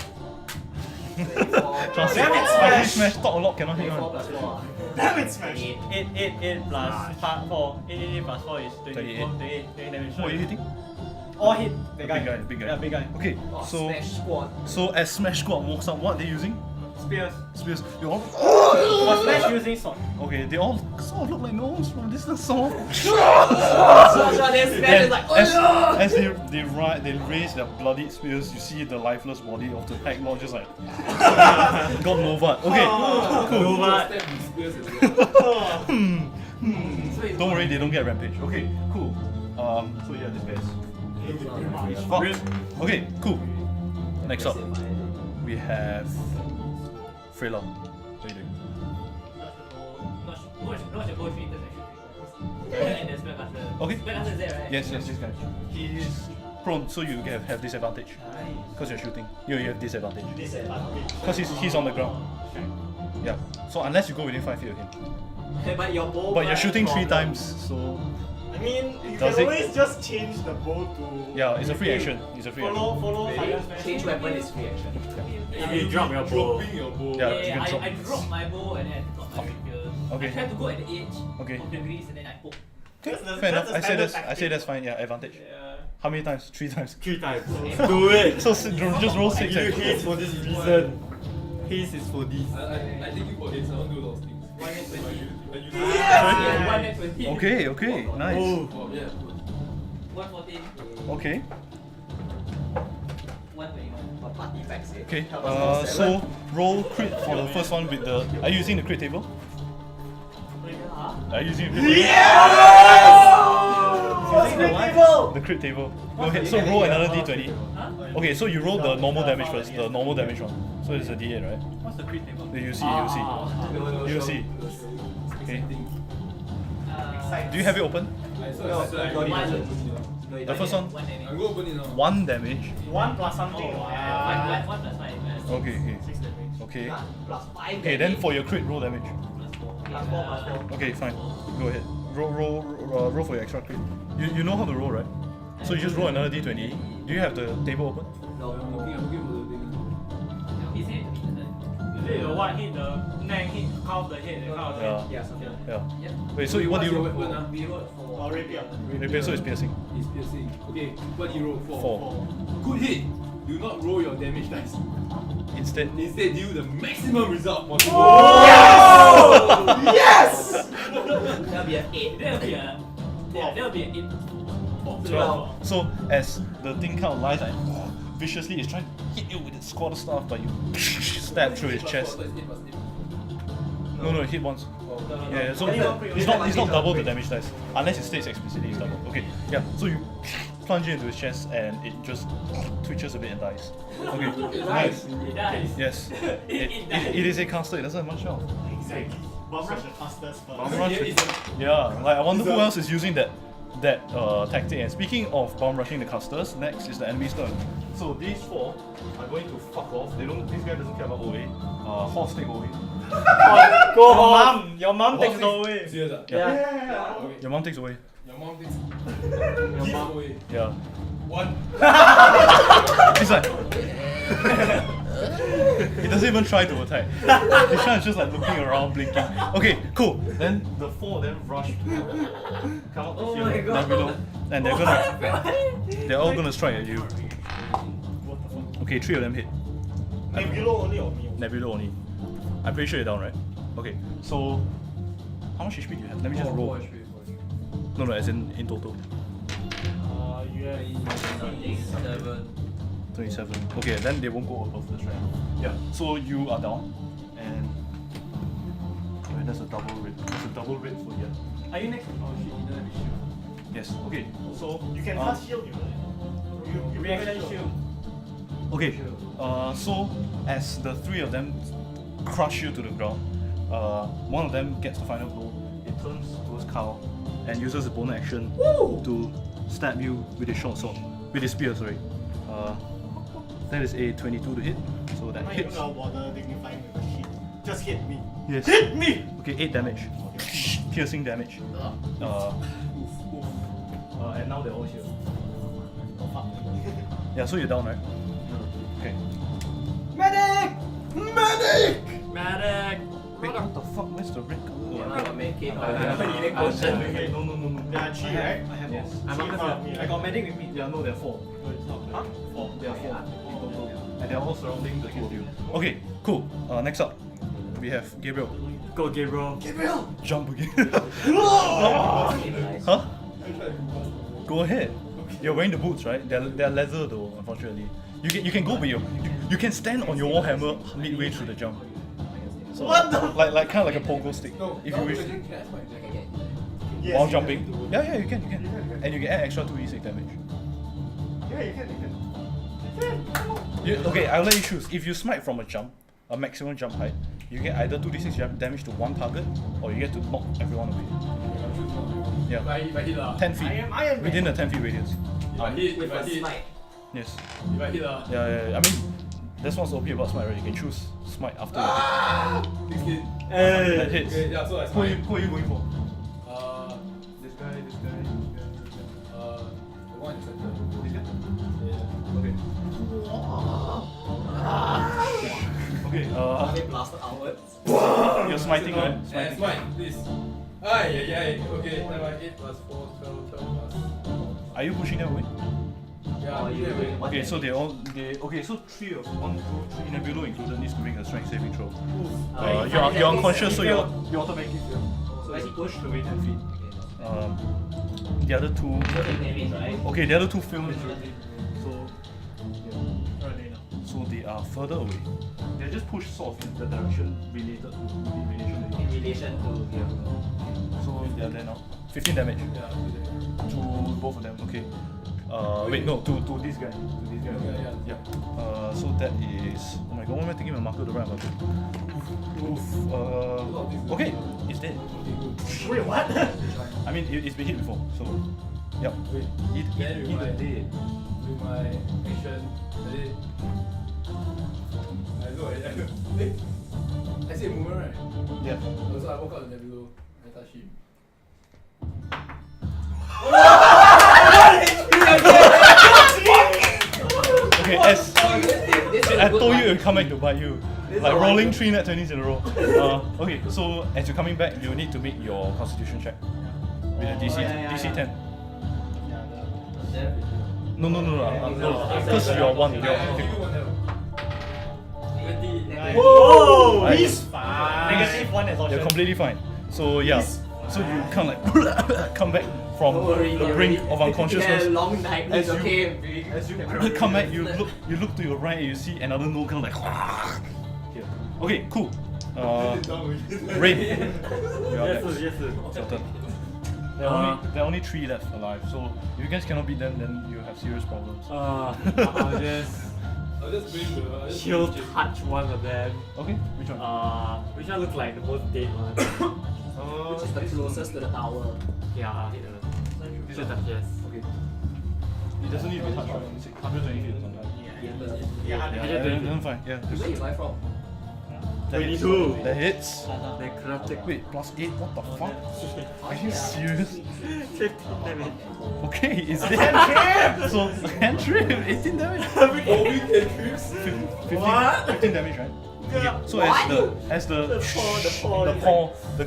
24. Damn it, smash! Talk a lot, cannot hit 24 one. plus 4. Damn it, Smash! 8 plus 4. 8 plus 4 is 24, 28 damage. Who are you hitting? All hit the The guy. big guy. Yeah, big guy. Okay, Oh, so Smash Squad. as Smash Squad walks up, what are they using? Spears. Spears. You all. Was Smash using sword? Okay, they all sort of look like gnomes from distance. So Then, like, oh as they raise their bloodied spears, you see the lifeless body of the Pack Lord just like got Nova. Okay, cool. Don't worry, they don't get rampage. Okay, cool. So yeah, this guy's fucked. Okay, cool. Next up, we have Freyla. What are you doing? Okay. Yes, this guy. He's prone, so you have disadvantage. Because you're shooting. You have disadvantage. Because he's on the ground. Yeah. So unless you go within 5 feet of him. But your bow. But you're shooting 3 times, so I mean, you Does can it- always just change the bow to. yeah, it's a free action. It's a free action. Follow Change weapon is free action. If you drop your bow. Yeah, you Yeah, can drop. I dropped my bow and then I got my rapier. Okay. I tried to go at the edge Okay. of the grease and then I poke. Okay, That's the- fair enough. that's I the say that's standard that's fine. Yeah, advantage. How many times? 3 times. 3 times. Do it. So just roll 6. You hate for this reason. Haste is for this. I think you got hits. I don't do those things. 120. Okay, okay, nice. Oh. Oh, yeah. 114. Okay, 121. Party packs, eh? okay. So roll crit for the first one with the. Are you using the crit table? Are you using the crit table? The crit table. Go ahead. So roll another d20. Okay, so you roll the normal damage first. The normal damage one. So it's a d8, right? What's the crit table? You see. You see. Okay. Do you have it open? The first one. One damage. I'm going to open it now. 1 damage. 1 plus something. One plus 5. Okay. 6 damage. Okay. Plus 5. Okay. Then for your crit, roll damage. Plus 4. Okay, fine. Go ahead. Roll for your extra crit. You know how to roll, right? So you just roll another d20. Do you have the table open? I'm looking for the thing. His head. Is it the one hit the neck, hit half the head, and half the head? Yeah. Yeah, something like Yeah. Yep. Wait, so what do you roll? Weapon, We rolled for Or rapier. Rapier, so it's piercing. It's piercing. Okay, what do you roll? 4. Good hit. Do not roll your damage dice. Instead. Instead, deal the maximum result possible. That'll be an 8. That'll be an 8. 12. So as the thing kind of lies like viciously, it's trying to hit you with its quarter staff, but you stab through his chest. No, it hit once. Yeah, so it's not double the damage dice unless it states explicitly it's double. Okay, yeah. So you plunge it into his chest and it just twitches a bit and dies. Okay, nice. It dies. Yes, it is a caster. It doesn't have much health. Exactly. Bomb rush the casters first. Bomb rush. Yeah, like I wonder who else is using that tactic. And speaking of bomb rushing the casters, next is the enemy's turn. So these 4 are going to fuck off. This guy doesn't care about OA. Horse take OA. Go home. Your mom takes the away. Serious? Yeah. Okay. Your mom takes away. Your mom thinks. Your mom away. Yeah. 1. He's like. He doesn't even try to attack. He's kind of just like looking around, blinking. Okay, cool. Then the 4 then rush to come up to here, then below, and they're all gonna strike at you. Okay, 3 of them hit. Nebula only or me? Nebula only. I'm pretty sure you're down, right? Okay, so how much HP do you have? Let me just roll. No, as in total. You have 27. Okay, then they won't go above this, right? Yeah. So you are down, and wait, there's a double rate. There's a double rate for you. Are you next? Oh shit, you don't have a shield. Yes. Okay. So You can cast shield, you Reaction shield. okay. So as the three of them crush you to the ground, one of them gets the final blow. It turns towards Carl and uses his bonus action to stab you with his short sword, with his spear. Sorry. That is a 22 to hit. So that I'm not even hits. gonna bother dignifying with a shit. Just hit me. Yes. Hit me! Okay, 8 damage. Piercing damage. And now they're all here. Oh, fuck. Yeah, so you're down, right? Okay. Medic! Medic! Medic! Wait, what the fuck? Where's the red color? You're not gonna make it. Okay, no. There are three, right? I have Yes. I'm Three in front of me, I right? got medic with me. Yeah, no, there are 4. No, it's not. Huh? 4. There are 4 in total. And they're all surrounding the two of you. Okay, cool. Next up, we have Gabriel. Go Gabriel. Jump again. Huh? Go ahead. You're wearing the boots, right? They're leather though, unfortunately. You can go, but you can stand on your warhammer midway through the jump. So, What the? like kind of like a pogo stick, if you wish. Yes, While you jumping. can. Yeah, you can. And you can add extra 2d6 damage. Yeah, you can. Okay, I'll let you choose. If you smite from a jump, a maximum jump height, you get either 2d6 damage to one target, or you get to knock everyone away. Yeah, If I hit 10 feet. I am Iron Man. Within a 10 feet radius. If I hit, With if I a hit, smite. Yes. if I hit Yeah. I mean, that's what's OP about smite, right? You can choose smite after you hit. 16. That hits. Okay, yeah, so I Who are smite. you going for? This guy. The one in the center. This guy? Yeah. Okay. Okay, They blasted outwards. you're smiting, right? And Smiting. smite, please. Ay. Okay, then I 8 plus 4, 12 plus. Are you pushing them away? Yeah, Oh, you yeah, doing what? Okay, so okay, so 3 of 1, 2, 3 Nebula included needs to make a strength saving throw. You're unconscious, so you automatically fail. So as he pushed away 10 feet. The other two. damage, right? Okay, the other two fail miserably. So they are further away. They're just pushed sort of in the direction related to the relation. In relation to your So they're there now. 15 damage Yeah, to both of them. Okay. Wait, no, to this guy. To this guy. Yeah. So that is. Oh my god, why am I taking my marker to write about it? Okay, it's dead. Wait, what? I mean, it's been hit before, so. Yep. Then with It my- dead. With my action, I say movement, right? Yeah. So I woke up the Nebula, I touch him. Okay, as I told you it will come back to bite you. Like rolling 3 net 20s in a row. Okay, so as you're coming back, you need to make your constitution check. With a DC 10. No, because you're 1. Whoa! Right. He's fine. Negative 1 exhaustion. You're completely fine. So yeah, so you kind of like come back from the brink of unconsciousness. Long night. As It's you- okay. As you come back, you look to your right and you see another Gnoll kind of like here. Okay, cool. Rain. Yes, sir. It's your turn. There are only 3 left alive, so if you guys cannot beat them, then you have serious problems. I'll just I'll just bring the. I'll just shield bring the- touch one of them. Okay, which one? Which one looks like the most dead one? Which is the closest to the tower. Yeah, shield touch, yes. Okay. It doesn't need to be touched, right? It's 120 feet or something. Yeah, Yeah, then fine. Yeah. Where you buy from? That hits. 22. That hits. Necrotic. Wait, plus 8? What the fuck? Are you serious? 15 damage. Okay, it's dead. So, cantrip, 18 damage. Obi can trips. 15 damage, right? Okay, so as the paw, the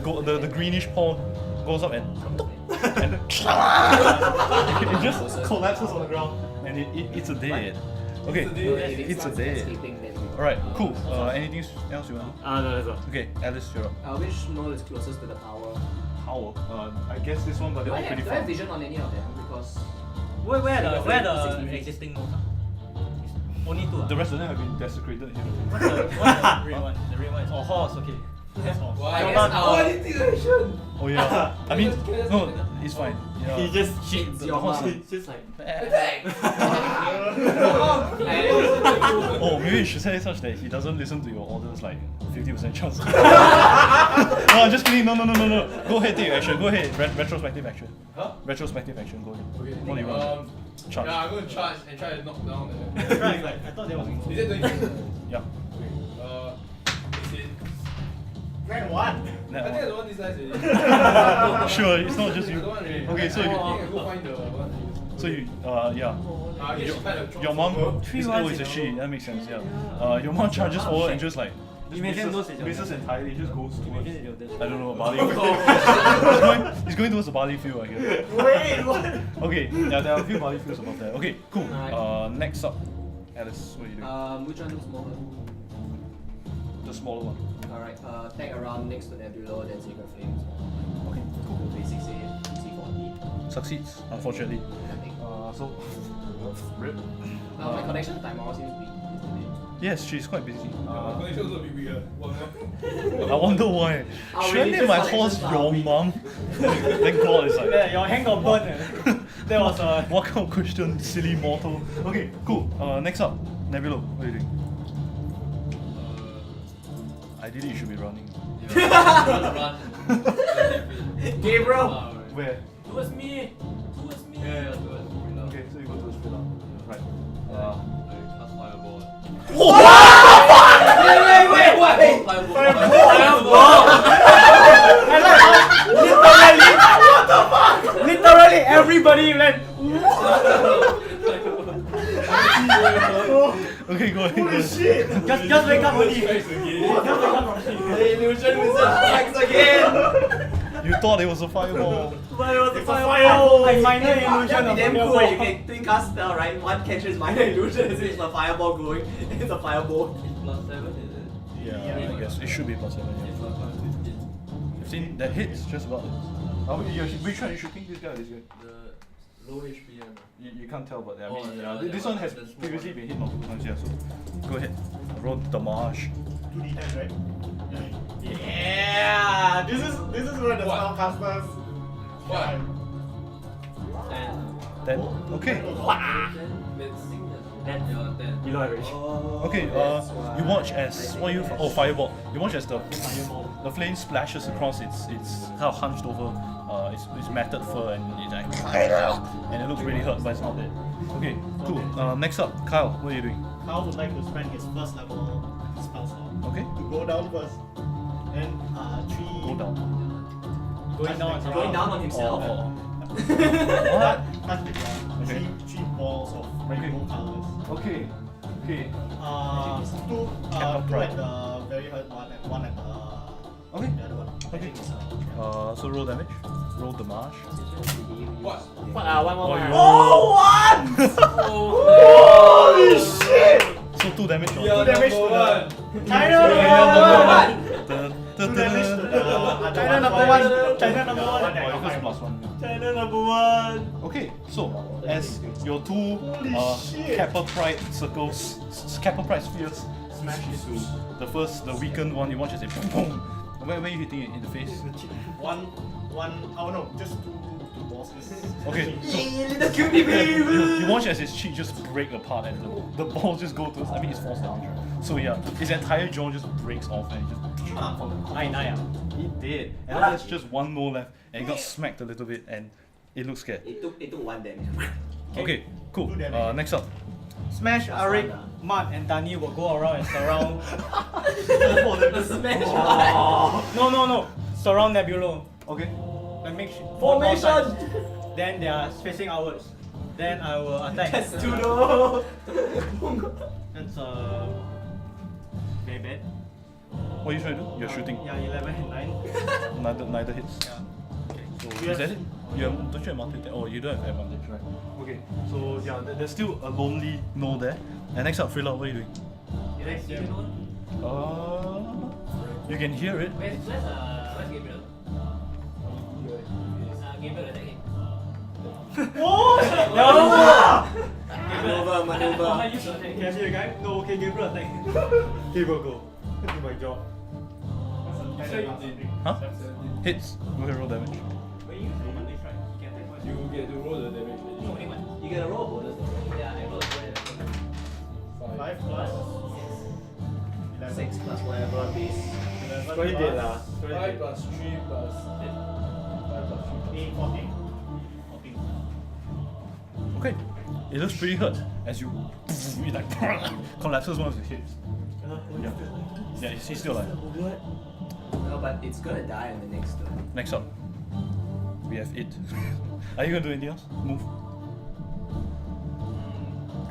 greenish paw goes up and it just collapses on the ground and it's a dead. Okay, it's a dead. Alright, cool. Anything else you want? No, that's all. Okay, Alice, you're up. Which Gnoll is closest to the tower? Power. I guess this one, but Do they're I all pretty have far. vision on any of them? Because Where the 60 existing nodes are? Only two. The rest of them have been desecrated here. What's the red one? The red one is horse. Okay. That's horse. Why? I I guess guess our- integration. Oh yeah. I mean, no, it's fine. Yeah. He just hates the your horse. mom. It's just like. Oh, maybe you should say such that he doesn't listen to your orders like 50% chance. No, I'm just kidding. No. Go ahead, take action. Go ahead. Retrospective action. Huh? Retrospective action. Go ahead. Okay. What do you want? Charge. Yeah, I'm gonna charge and try to knock down the. Right, like, I thought that was. Is it doing? Okay. Yeah. Is it? Grand one. I think I don't want this size already. Sure, it's not just I you. don't want already. Okay, so I you, think I go find the one. so you, yeah. Okay, she kind of Your mom Three is ones always in a a she. row. That makes sense. Yeah. Your mom charges forward and just like. Imagine those is your misses dad. entirely. Just goes towards. Imagine if you're dead. I don't know, barley. he's going towards the barley field, I guess. Wait, what? Okay, yeah, there are a few barley fields above there. Okay, cool. Alright. Next up, Alice, what are you doing? Which one looks smaller? The smaller one. Alright, tag around next to Nebula, then Sacred Flames. Okay, cool. Basic say C40. Succeeds, unfortunately. So, rip. My connection to Time seems weak. Yes, she's quite busy. Connection also a bit weird. I wonder why. Should I name my horse your mom? Thank God it's like. Yeah, your hand got burned. That was a. What kind of question, silly mortal? Okay, cool. Next up, Nebula, what are you doing? Ideally, you should be running. Run. Gabriel! Where? Towards me. Towards me. Yeah, towards me. Okay, so you go to the split up. Right. Cast fireball. Wait! Literally everybody went. Okay, go ahead. Holy Just wake up only. The illusion wizard strikes again! You thought it was a fireball. But it was a fireball. Like minor illusion That'd of be damn fireball. cool. You can twin cast spell, right? One catches minor illusion as it's a fireball going. It's a fireball. Plus 7 is it? Yeah, I guess it should be plus 7. Yeah. 15, that hits just about. Which one are you shooting? This guy or this guy? The low HP one. You can't tell, but I Oh, mean, yeah, this yeah, one has the small previously one. been hit multiple times, yeah, so go ahead. Roll the marsh. 2d10, right? Yeah! This is where the What? spellcasters. What? Then, okay. Let's yeah, 10. You know average. Okay, you watch as, what you, fireball. You watch as the flame splashes across its kind of hunched over, its matted fur and it's like, and it looks really hurt, but it's not dead. Okay, cool. Next up, Kyle, what are you doing? Kyle would like to spend his first level spell slot Okay, to go down first. Then, 3. go down. Going down on himself. What? Touch the ground. Okay. Three balls of rainbow colors. Okay, okay. Two at the very hurt one and one at the Okay. other one. Okay. So roll damage. Roll the marsh. What? Holy shit! So 2 damage. We are damage number to one. China Two damage to the other China number one. one. China number one. That I got First five. plus 1. China number one. Okay, so as your two Holy shit. Kappa Pride circles, Kappa Pride spheres smash into the weakened one, you watch as it boom boom. Where are you hitting it? In the face? One, oh no, just two balls. Okay, so Little cutie baby! you watch as his cheek just break apart and the ball just go to, I mean it's force damage, right? So yeah, his entire jaw just breaks off and it just It did. And then there's just one more left and it got smacked a little bit and it looks scared. It took 1 damage. Okay, cool. Two damage. Next up. Smash, Arik, Mud, and Dani will go around and surround. Smash! No. Surround Nebula. Okay. And make sure. Formation! Then they are facing outwards. Then I will attack. That's too low! That's very bad. What are you trying to do? You're shooting. Yeah, 11 and 9. Neither hits. Yeah. So is that it? Don't you have multi-attack? Oh, you don't have advantage, right? Okay. So yeah, there's still a lonely Gnoll there. And next up, Frilla, what are you doing? Next Do you know? You can hear it. Where's Gabriel? Gabriel attack him. Maneuver, maneuver. How you attack Can him? I see the guy? No, okay, Gabriel attack. Gabriel go. Oh my god. Huh? Hits. Go ahead, roll damage. When you use Roman Leash, right? You can attack once. You get to roll the damage. No, only once. You get a roll bonus. Yeah, I rolled a bonus. 5 plus 11. 6 plus whatever base. 11 Very dead lah. 5 plus 3 plus 5 plus 3. 8, 14. 14. Okay. It looks pretty hurt as you it like collapses one of the hits. Yeah. Yeah, he's still alive. No, but it's gonna die on the next turn. Next up, we have it. Are you gonna do anything else? Move.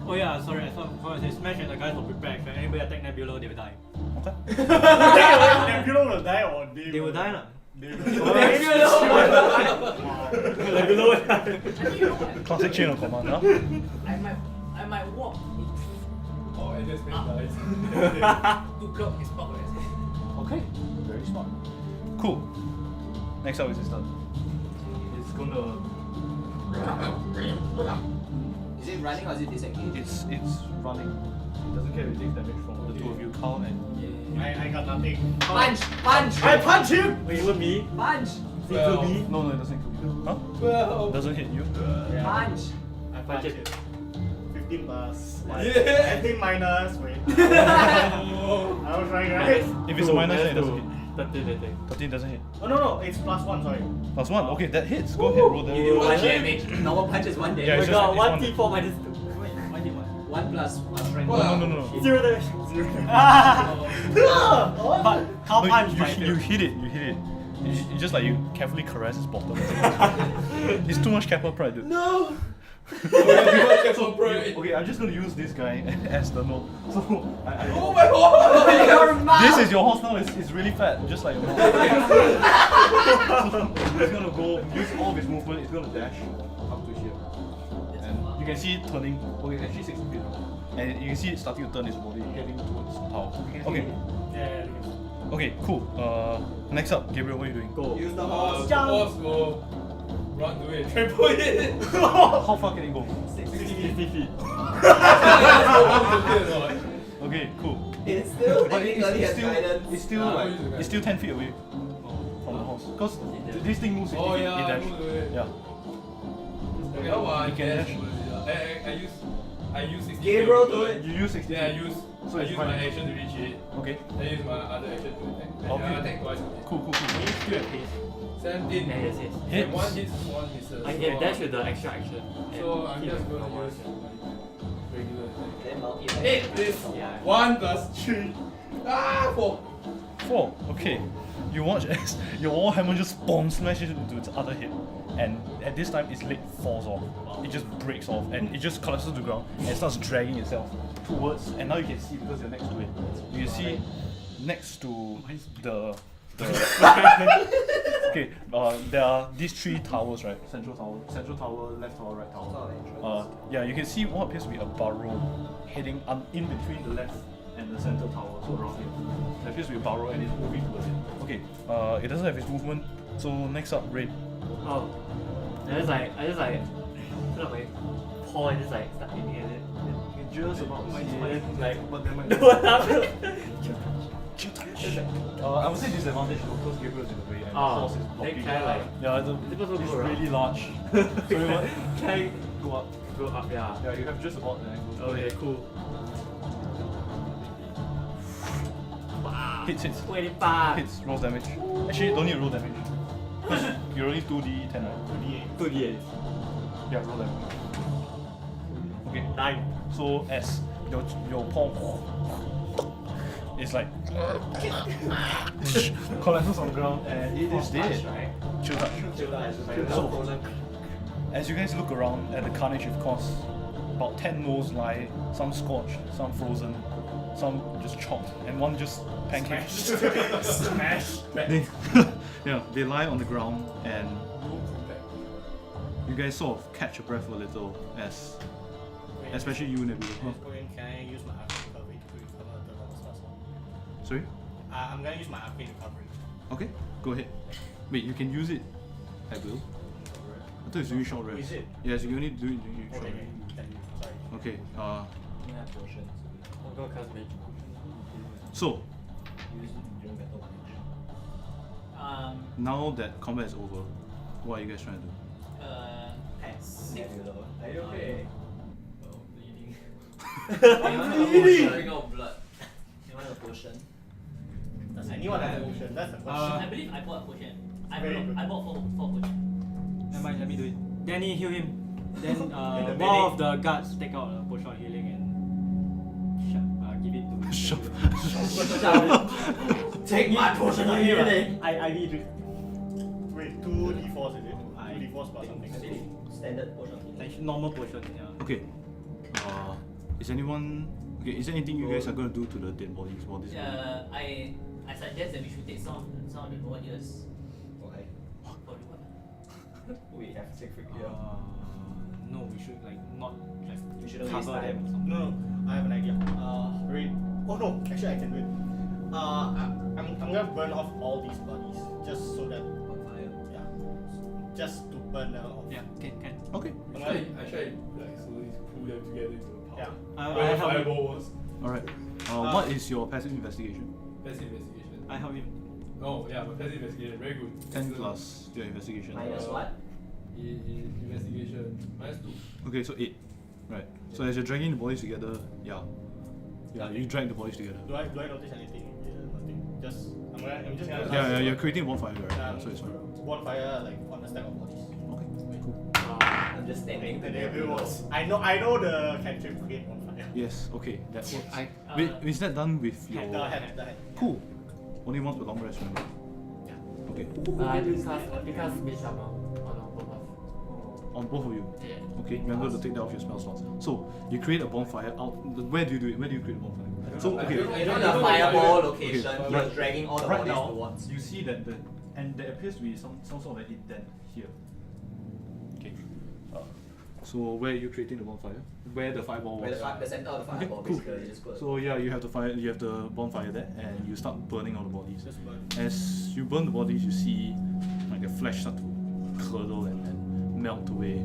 Oh yeah, sorry, I thought before I say smash and the guys will prepare. If anybody attack Nebula, they will die. Okay. Nebula will die or They will die lah. Actually, you know what? Classic chain of command, huh? I might walk Oh, and this man dies. to block his power. Okay. Very smart. Cool. Next up is his turn. It's gonna. Is it running or is it disengaged? It's running. It doesn't care if it takes damage from the two of you, Carl and. I got nothing. Punch! Punch! I punch him! Wait, even me? Punch! Well, No, it doesn't kill you. Huh? well. Doesn't hit you. Punch! I punch him. 15 plus. Yeah. 15 minus. Wait. I was right, right? If it's a minus, then it doesn't hit. 13. 13 doesn't hit. Oh no, it's plus 1, sorry. Plus 1. Okay, that hits. Go ahead, roll You damage. do 1 damage. Normal punch is 1 damage. Yeah, Oh my it's god, just- 1 T4 minus 2. Wait, 1 T1. 1 plus 1 strength. Wow. No. 0 damage. 0 But how No, punch? you hit it. You just like you carefully caress his bottom. It's too much Kappa pride, dude. No! Okay, Okay, I'm just gonna use this guy as the Gnoll. So Oh my god! this is your horse now. It's really fat, just like your mom. It's gonna go use all of his movement. It's gonna dash up to here, and you can see it turning. Okay, actually 60 feet now. And you can see it starting to turn its body, heading towards tower. Okay. Okay, cool. Next up, Gabriel, what are you doing? Go. Use the The horse. horse will run to it, trample it. How far can it go? 60 feet. Okay, cool. It's still But technically has guidance. it's still Nah, like use the guy. it's still 10 feet away from the horse. Cause this thing moves 60 Oh feet. yeah, it dash. move away. Yeah. Okay, how about I You can dash? dash. I use 60 Gabriel feet do to it. You use 60 Yeah, I feet. use So I it's use fine. my action to reach it. Okay. Then use my other action to attack. And Okay. I attack twice. Cool. Still at pace. 17. Yeah, yes. And one hits, one misses. I can dash with the extra action. So I'm just gonna use regular attack. Then multi 8 this. Yeah. 1 plus 3. 4. 4. Okay. You watch as your warhammer just smashes into its other hip, and at this time its leg falls off. It just breaks off and it just collapses to the ground and starts dragging itself towards. And now you can see because you're next to it. You can see next to the okay. There are these 3 towers, right? Central tower, left tower, right tower. Yeah, you can see what appears to be a burrow heading in between the left and the center tower, so around here. There appears to be a burrow and it's moving towards it. Okay, it doesn't have its movement, so next up, Raid. Oh. I just like put up my paw and just like start aiming at it. You're just about to see it, like but there might what happened? I would say disadvantage though, because Gabriel's in the way and the Oh, horse is then blocking. can I like Yeah, Is it possible to it's go around? really large. Sorry, what? can I Go up. go up? Yeah. Yeah, you have just about the angle. Okay, cool. Wow. Hits. 25. Hits, rolls damage. Actually, don't need to roll damage. Because you're only 2d10, right? 2d8. Yeah, roll damage. Okay. 9. So as your paw is like collapses on the ground and it is dead. Chill touch. So as you guys look around at the carnage you've caused, about 10 gnolls lie, some scorched, some frozen, some just chopped, and one just pancaked. Smash! Yeah, they lie on the ground and you guys sort of catch your breath a little as especially you, Nebula. Can I use my action cover to recover the Sorry? I'm gonna use my arcane recovery. Okay, go ahead. Wait, you can use it at will? I thought it's doing short rest. Is it? Yes, you can only do it during short Okay, rest. sorry. Okay, Yeah, potions. I'm gonna cast Mage. so Use it during battle damage. now that combat is over, what are you guys trying to do? Nebula. Are you okay? Oh, bleeding. Showing out blood. You want a potion? Does anyone have a potion? That's the question. I believe I bought a potion. Very good. I bought four potions. Never mind, let me do it. Danny, heal him. Then the one medic. of the guards take out a potion of healing and give it to Take my potion of healing! IV drink. Wait, 2d4s is it? 2d4s plus something. Standard potion of healing. Like normal potion, yeah. Okay. Is anyone okay? Is there anything you guys are gonna do to the dead bodies while this? I suggest that we should take some of the bodies. Okay. For the what? We have Siegfried here. No, we should like not like We shouldn't cover waste them. time. No, I have an idea. Raid. Oh no, actually I can do it. I'm gonna burn off all these bodies just so that On fire. yeah, just to burn them off. Yeah, can. Okay. I'm I gonna, try like slowly pull them together into a power. yeah. Where the help him. fireball was. All right. What is your passive investigation? Passive investigation. I help him. Oh yeah, my passive investigation, very good. 10 Excellent. plus your investigation. Minus what? Investigation. -2. Okay, so 8. Right. So as you're dragging the bodies together, yeah, you drag the bodies together. Do I notice anything? Yeah, nothing. I'm just gonna. Yeah, you're creating a bonfire, right? Yeah, So it's fine. bonfire like on a stack of bodies. Okay, cool. I'm just standing. The devil was. I know the cantrip create bonfire. Yes. Okay. That's what. Uh, Wait, is that done with your? The head. Cool. Only once per long rest, remember? Yeah. Okay. I because Mage armor on both of us. On both of you. Yeah. Okay. Remember to take that off your spell slots. So you create a bonfire out. Where do you do it? Where do you create a bonfire? So okay. On the fireball location, Okay. you're dragging all the Right bodies now, towards. you see that and there appears to be some sort of indent here. Okay. So where are you creating the bonfire? Where the fireball Where was. the center of the Okay, fireball, cool. basically, you just put. So yeah, you have the bonfire there, and you start burning all the bodies. Just burn. As you burn the bodies, you see like the flesh start to curdle and melt away.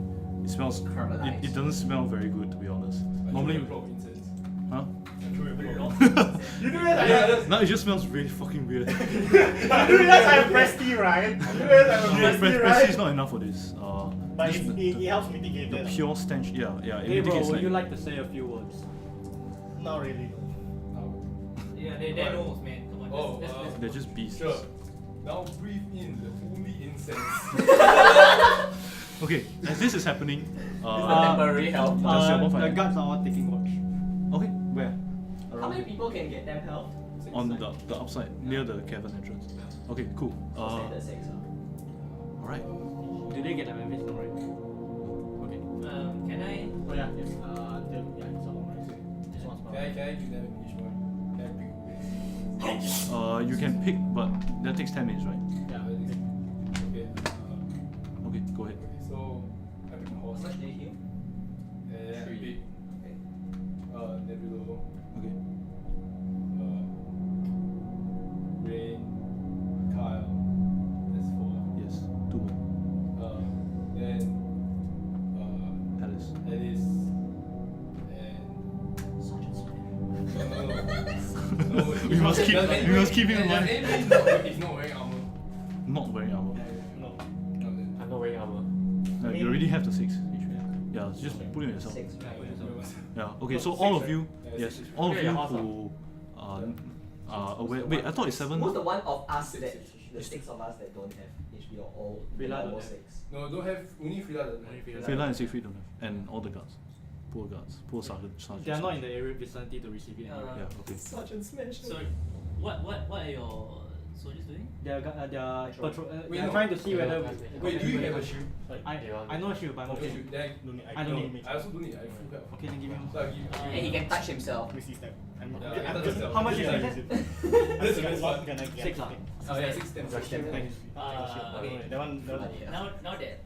It smells. Caramelized. It doesn't smell very good, to be honest. Normally, incense. huh? You do realize No, it just smells really fucking weird. you do realize I have prestige, right? You realize I have prestige, Prestige right? is not enough for this. But just it helps mitigate the that. pure stench. Yeah. It Hey bro, mitigates would you like to say a few words? Not really. Yeah, they're gnomes, man. Come on. Oh, let's- They're just beasts. Sure. Now breathe in the holy incense. Okay, as this is happening, temporary help. Does your bonfire- the guards are all taking watch. okay, where? How many people can get them help? On the upside, near the cavern entrance. Okay, cool. Standard 6. Alright. Do they get damage? No, right? Okay. Can I? Oh yeah, it's it's a long rest. This one's Can I give them each one? Can I pick? You can pick, but that takes 10 minutes, right? Yeah. Okay. Okay, go ahead. Okay, so I pick a horse. How much do you heal? And I pick Okay. Nebula, Okay. Rain, Kyle. That's 4. Yes. 2 more. Then Alice. Alice and no. We must keep him in mind. He's not wearing armor. Not wearing armor. No. I'm not wearing armor. You already have the 6 HP. Yeah, just put it on yourself. 6. Yeah, okay, so all of you, Yeah, yes, six. all of Okay, you awesome. who are aware. Wait, I thought it's 7. Who's the one of us that the 6 of us that don't have HP or all Frila don't almost have. 6? No, don't have. Only Frida doesn't have. Freyla and Siegfried don't have, and all the guards. Poor guards. Poor sergeant. They are not in the area vicinity to receive it. Yeah, okay. Sergeant Smash. So, what are your soldiers doing? They are Wait, they are no. trying to see whether. Wait, do you have a shield? I know a shield, but I'm Okay, okay. shield. Then No need. I don't need. I also don't need. I have full health. Okay, then give him. So I give. And he can touch himself. Resist that. Yeah, I'm that's just. yourself. How much is gonna that? use it. That's the I'm best not one. gonna get 6 lah. it. Oh yeah, 6 10. Thanks. Okay. That one. Now that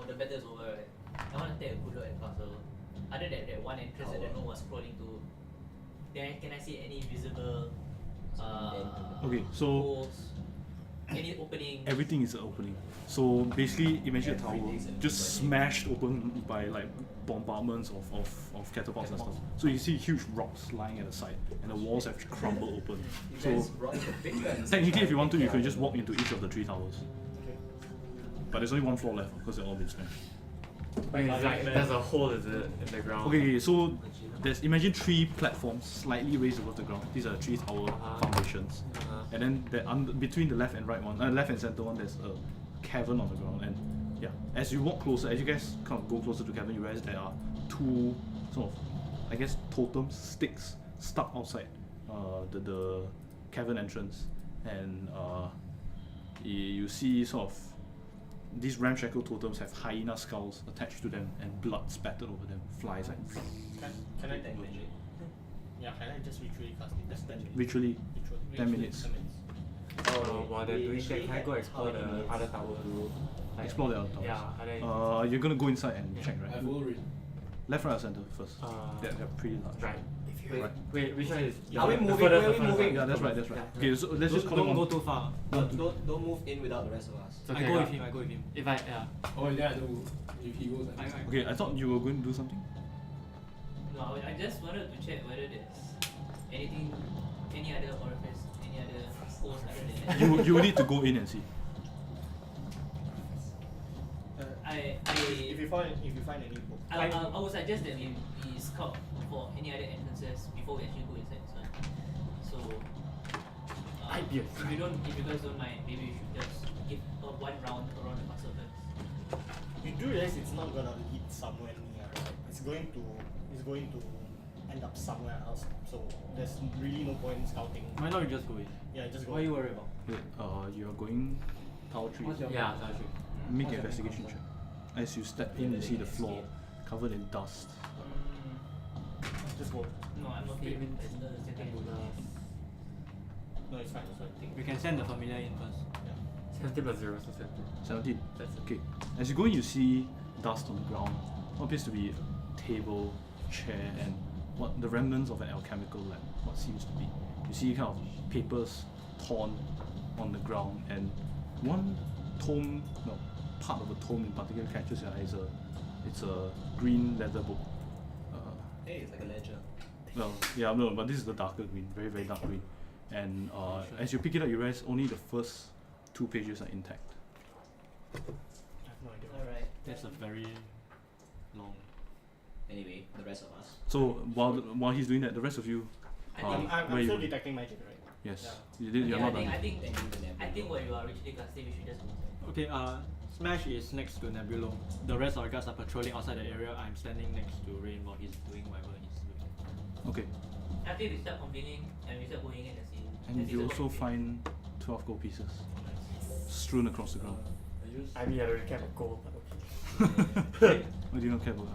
the battle is over, right, I want to take a good look at the castle. Other than that one entrance that the gnome was crawling to, can I see any visible Okay, so holes, any opening. everything is an opening. So basically, imagine a tower just smashed open by like bombardments of catapults and stuff. So you see huge rocks lying at the side, and the walls have crumbled open. So technically, if you want to, you could just walk into each of the 3 towers. But there's only 1 floor left because they're all been smashed. It's like there's a hole is it in the ground. Okay, so there's imagine 3 platforms slightly raised above the ground. These are 3 tower foundations, and then between the left and right one, left and center one, there's a cavern on the ground. And yeah, as you walk closer, as you guys kind of go closer to the cavern, you realize there are 2 sort of, I guess, totems, sticks stuck outside the cavern entrance, and you see sort of these ramshackle totems have hyena skulls attached to them and blood spattered over them. Flies like Can I take magic? Yeah, can I just ritually cast it? That's 10 minutes. literally Ritually 10 minutes. 10 minutes. While they're doing that, can I go explore the other tower? Like, Explore the other towers. Yeah, are they? You're gonna go inside and check, right? I've already. Left, right, or center first. They're pretty large. Right. Right. Wait, which one is? Are we the moving? furthest- Where are we the furthest moving? one? Yeah, that's right. That's right. Yeah. Okay, so let's just call it Don't go one. too far. Don't move in without the rest of us. It's I okay, go with him. I go with him. If I Oh yeah, no. If he goes, I Okay, I thought you were going to do something. No, I just wanted to check whether there's anything, any other orifice, any other holes other than that. You will need to go in and see. If you find any book, I would suggest that we scout for any other entrances before we actually go inside this one. So, if you guys don't mind, maybe we should just give one round around the castle first. you do realize it's not gonna lead somewhere near, right? It's going to end up somewhere else. So there's really no point in scouting. Why not you just go in? Yeah, just go. What are you worried about? Wait, you're going tower 3. Yeah, that's true. Make an investigation check. As you step in, you see the floor covered in dust. Just go. No, I'm not paying attention. No, it's fine. It's fine. We can send the familiar in first. 17 plus 0, so 17. 17. That's it. Okay. As you go in, you see dust on the ground. What appears to be a table, chair, and what the remnants of an alchemical lab. What seems to be. You see kind of papers torn on the ground, and one tome, no, part of a tome in particular catches your eye. It's a green leather book. Hey, it's like a ledger. Well, yeah, no, but this is the darker green, very, very dark green. And as you pick it up, you realize only the first 2 pages are intact. I have no idea. Alright. That's a very long. Anyway, the rest of us. So while he's doing that, the rest of you, I I'm think, where you still going? detecting magic, right? Yes, Yeah. you're not done. I think what you are originally casting, we should just move. Okay, Smash is next to Nebulo. The rest of the guys are patrolling outside the area. I'm standing next to Rain while he's doing whatever he's doing. Okay, After we start convening and we start going in and see. and you also find 12 gold pieces strewn across the ground. I mean, I don't care about gold, but okay. What do you not care about? I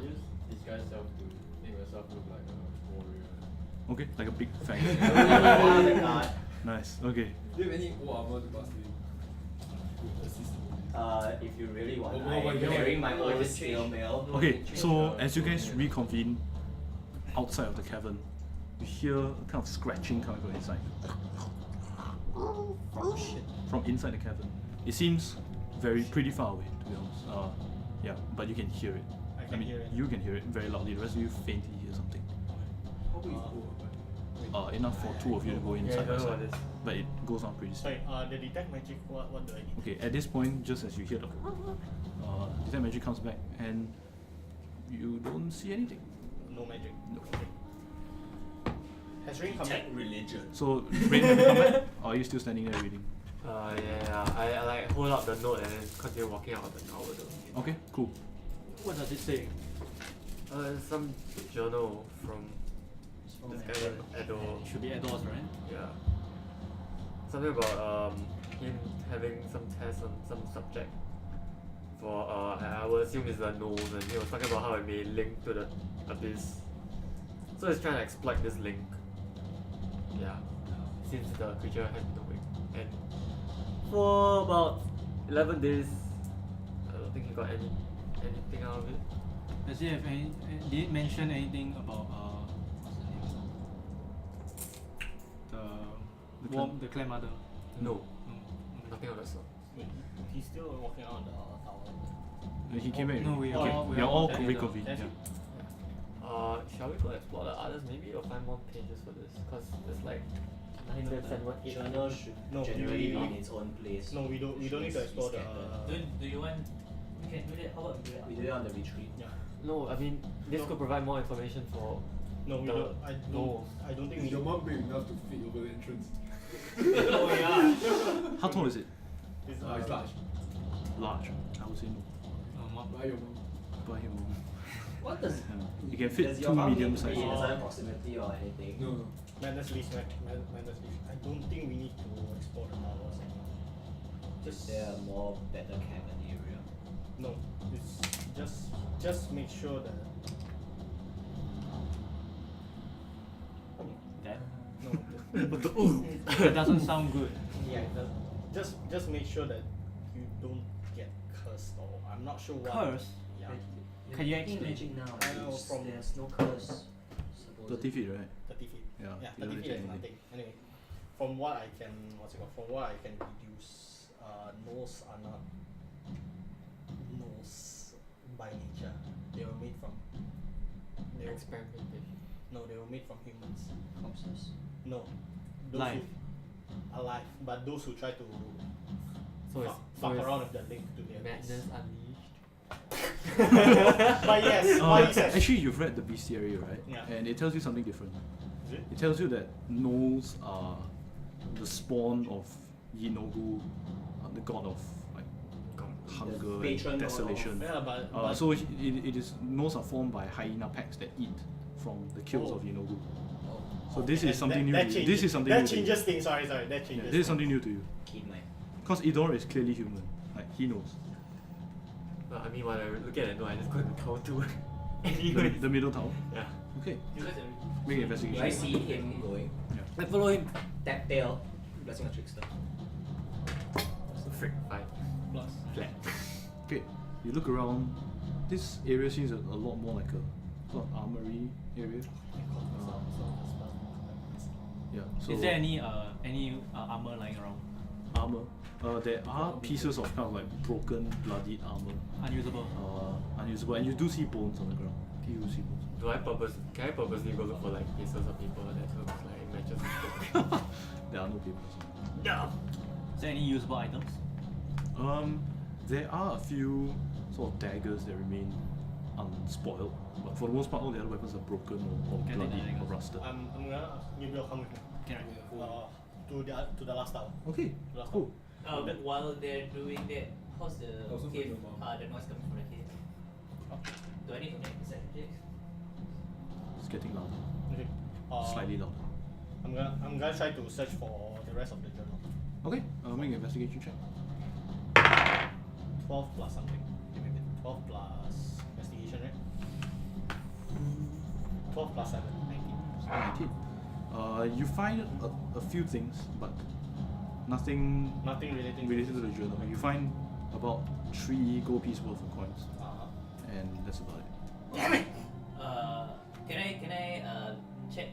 use disguise self to make myself look like a warrior. Okay, like a big fang. Oh my god. Nice. Okay. Do you have any old armor to pass me? To assist me? If you really want, Oh, I'm my God. wearing my Oh, old it's steel changed. mail. Okay, so as you guys reconvene outside of the cavern, you hear a kind of scratching coming from inside. From inside the cavern. It seems pretty far away, to be honest. Yeah, but you can hear it. I can hear it. You can hear it very loudly. The rest of you faintly hear something. How big is old? Enough for 2 of you to go Yeah, inside I by don't know side. what this. But it goes on pretty steep. Sorry, the detect magic, what do I need? Okay, at this point, just as you hear the detect magic comes back, and you don't see anything. No magic. No. Okay. Has Rain come back? religion. So, Rain, have you come back? Or are you still standing there reading? Yeah. I like hold up the note and then continue walking out of the tower though. Okay, cool. What does it say? Some journal from this guy named Edo. It should be Edos, right? Yeah. Something about him having some test on some subject for I would assume it's the Gnolls, and he was talking about how it may link to the abyss. So he's trying to exploit this link. Yeah. Since the creature has been awake. And for about 11 days, I don't think he got anything out of it. Does he have any? Did it mention anything about what's the name? the clan mother. No. Nothing of that sort. Wait, he's still walking around the tower. He came back. No, we okay. are- we we are are all there. reconvened. That's Yeah. it. Shall we go explore the others? Maybe we'll find more pages for this, because there's like 9, 10, 7, 8. Journal should No, generally be we- in its own place. No, we don't need to explore the. Do you want? We can do that. How about we do that? We do it on the retreat. Yeah. No, I mean, this No. could provide more information for. No, we The don't. Gnolls. I don't think we. Is your mom big enough to fit over the entrance? Oh yeah. How tall is it? It's, It's large. Large. I would say no. Buy your mom. Buy him. What does? You can fit Does 2 your mom need medium to be sized. in a certain proximity or anything? No. Madness Leashed. Madness Leashed. I don't think we need to explore the towers anymore. Is there a more better cabin area? No, it's just make sure that. That? No. That doesn't sound good. Yeah, just make sure that you don't get cursed or I'm not sure what. Curse? Yeah. Can you explain? Magic now? I know from- There's no curse. 30 feet, right? 30 feet. Yeah. Yeah, you don't 30 need feet is anything. nothing. Anyway, from what I can, from what I can deduce, gnolls are not gnolls by nature. They were made from. They were, Experimentation. no, they were made from humans. Corpses. No. Those Life. Who, alive, but those who try to So it's, fuck so around with the link to their Madness Unleashed. But yes, but yes. Actually, you've read the bestiary, right? Yeah. And it tells you something different. Is it? It tells you that gnolls are the spawn of Yinogu, the god of like hunger and patron god of- desolation. Yeah, but So it is gnolls are formed by hyena packs that eat from the kills Oh. of Yinogu. Oh. So this and is something new. that to you. changes- This is something that new. to you. changes things. Sorry, that Yeah, changes. this is something new to you. Keen mind. Because Idor is clearly human. Like he knows. I mean, when I look at it, no, I just go to count to The, anyway. the middle tower. Yeah. Okay. You guys are. Make an Do investigation. I see him going? I follow him. Tap tail. Blessing a trickster. Frick, 5. Plus. Flat. Okay. You look around. This area seems a lot more like a sort of armory area. Yeah. So Is there any armor lying around? armor? There are pieces of kind of like broken, bloodied armor. Unusable. Unusable, and you do see bones on the ground. You do see bones. Can I purposely go look for like pieces of people that looks like matches with people? There are no papers. Is there any usable items? There are a few sort of daggers that remain unspoiled, but for the most part, all the other weapons are broken or Can I take bloody the or daggers? rusted. I'm gonna maybe you'll come with me. Can I? To the last tower. Okay, Last cool. While they're doing that, how's the Also cave? from your mom. The noise coming from the cave. Do I need to make perception checks? It's getting louder, Okay. slightly louder. I'm gonna try to search for the rest of the journal. Okay, make an investigation check. 12 plus something. Give me a bit. 12 plus investigation, right? 12 plus 7, 19. 19. You find a few things, but nothing Nothing relating related to the journal. You find about 3 gold piece worth of coins, Uh-huh. and that's about it. Damn it! Can I check?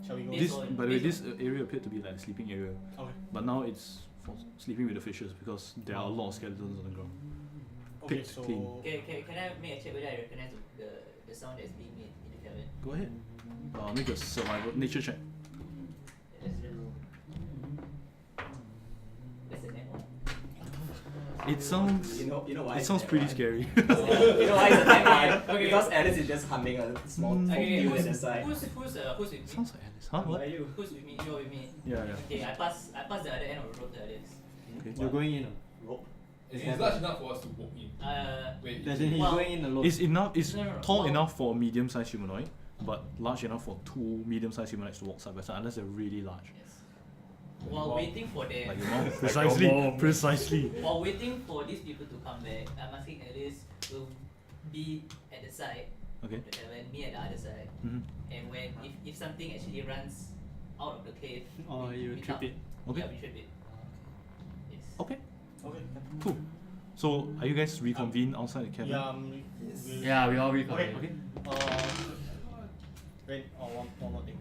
Shall we go? This, on- by the way, based this area appeared to be like a sleeping area, Okay. but now it's for sleeping with the fishes because there are a lot of skeletons on the ground. Okay, Picked so clean. Can I make a check whether I recognize the sound that's being made in the cabin? Go ahead. Make a survival nature check. That's the net one. It sounds. You know why? It sounds pretty scary. You know why it's a tag line? Okay. Because Alice is just humming a small Okay, tune who's at the side. with me? Sounds like Alice. Huh? What? Why you? Who's with me? You're with me. Yeah, Okay, I pass the other end of the rope to Alice. Okay. You're going in. Rope. It's large enough for us to walk in. Wait, As in he's Well, going in alone. It's enough. It's No, no, tall well- enough for a medium-sized humanoid, but large enough for 2 medium-sized humanoids to walk side by side, unless they're really large. Yes. While waiting for them, Like your mom. Precisely. Precisely. while waiting for these people to come back, I'm asking Alice to be at the side Okay. of the cabin, me at the other side, Mm-hmm. and when if something actually runs out of the cave, Or we- you we trip tap. it. Okay. Yeah, we trip it. Yes. Okay. Okay. Cool. So, are you guys reconvene outside the cabin? Yeah, Yeah, we all Okay. reconvene. Okay. Wait, one more thing.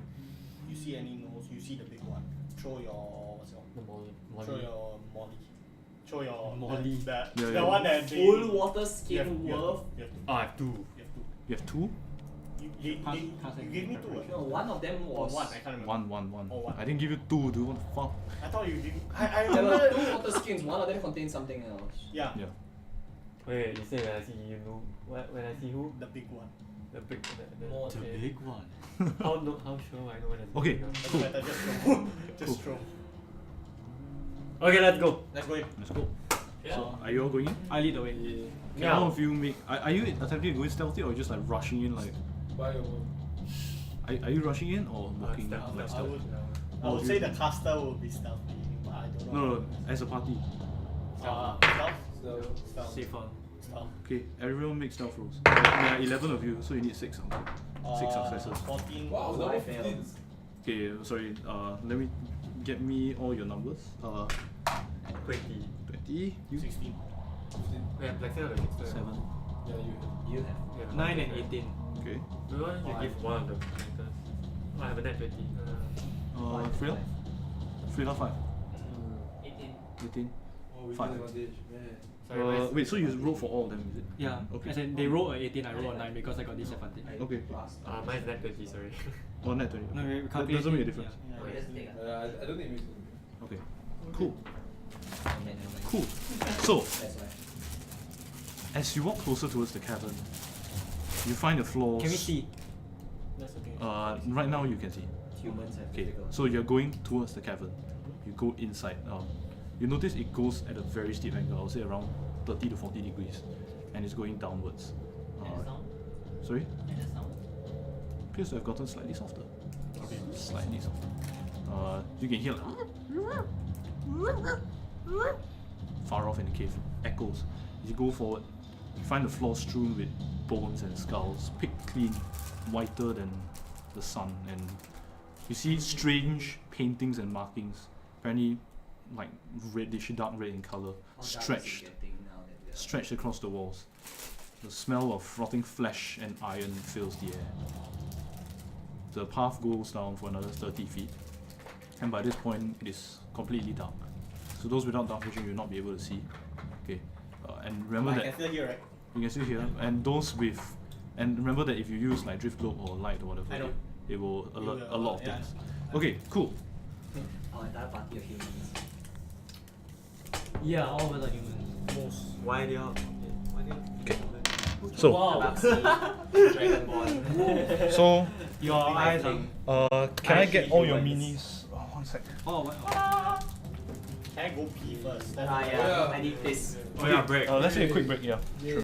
You see any gnolls? You see the big one throw your what's your The Molly. throw your molly. Throw your Molly. That, Yeah, the yeah. one that they Full water you skin have, worth. you have to. Ah, I have 2. You have to. You have 2? Pass- You pass and gave me 2. preparation. No, one of them Or was. one, I can't remember. One. Oh, one. I didn't give you 2, dude. What the fuck? I thought you gave me. I There were remember. 2 water skins, one of them contained something else. Yeah, Yeah. Wait, you say when I see you know when I see who? the big one. The big More The okay. big one. How sure I know when it's Okay. big one? Doesn't Cool. matter, just throw. Just throw. Okay, let's go. Let's go in. Let's go. Yeah. So, are you all going in? I lead the way. Can Yeah. all of you make. Are you attempting to go in stealthy or just like rushing in like. Buy your Are you rushing in or walking in? stealth, Like I stealth? would. I Oh, would you- say the caster will be stealthy, but I don't know. No, as a party. Stealth. so Stealth. Safer. Stealth. Okay, everyone make stealth rolls. There are 11 of you, so you need 6 something. 6 successes. 14. wow, So double I 15. failed. Okay, sorry. Let me get me all your numbers. 20. 20. You 16. 15. We have like 7. 7. Yeah, you have. You have. Yeah. 9 and 18. Okay. We want to give one of the characters. I have a net 20. Frida? Frida 5. 18. 18. Oh, we Fine. have advantage, man. Sorry, my- Wait, so you roll for all of them, is it? Yeah. Okay. As in, they roll a 18, I roll a 9 because I got disadvantage. Okay. mine's net 20, sorry. Oh, net 20. No, Okay. we That calculate doesn't make a it, difference. yeah. Okay, let's take it. I don't think it makes Okay. Cool. Never mind. Cool. So, That's why. as you walk closer towards the cavern, you find the floors. Can we see? That's okay. Right now you can see. Humans have Okay, difficult. so you're going towards the cavern. You go inside. You notice it goes at a very steep angle. I would say around 30 to 40 degrees, and it's going downwards. And the sound? Sorry, And the sound? appears to have gotten slightly softer. Okay, slightly softer. You can hear like far off in the cave echoes. As you go forward, you find the floor strewn with bones and skulls, picked clean, whiter than the sun, and you see strange paintings and markings, apparently like reddish, dark red in color, stretched stretched across the walls. The smell of rotting flesh and iron fills the air. The path goes down for another 30 feet, and by this point it is completely dark. So those without dark vision will not be able to see. Okay, and remember I that can still hear, right? you can still hear, and those with, and remember that if you use like drift globe or light or whatever, I know. it will alert will a lot of alert, yeah. things. Okay, cool. Our entire party of humans. Yeah, all of us are humans. Why they are? Okay. So, Dragonborn. so Your eyes are. can I get all your humans. minis? Oh, 1 sec. Oh, what? Can I go pee first? Yeah, I need this. Oh, yeah, break. Let's take a quick break. Yeah. Sure.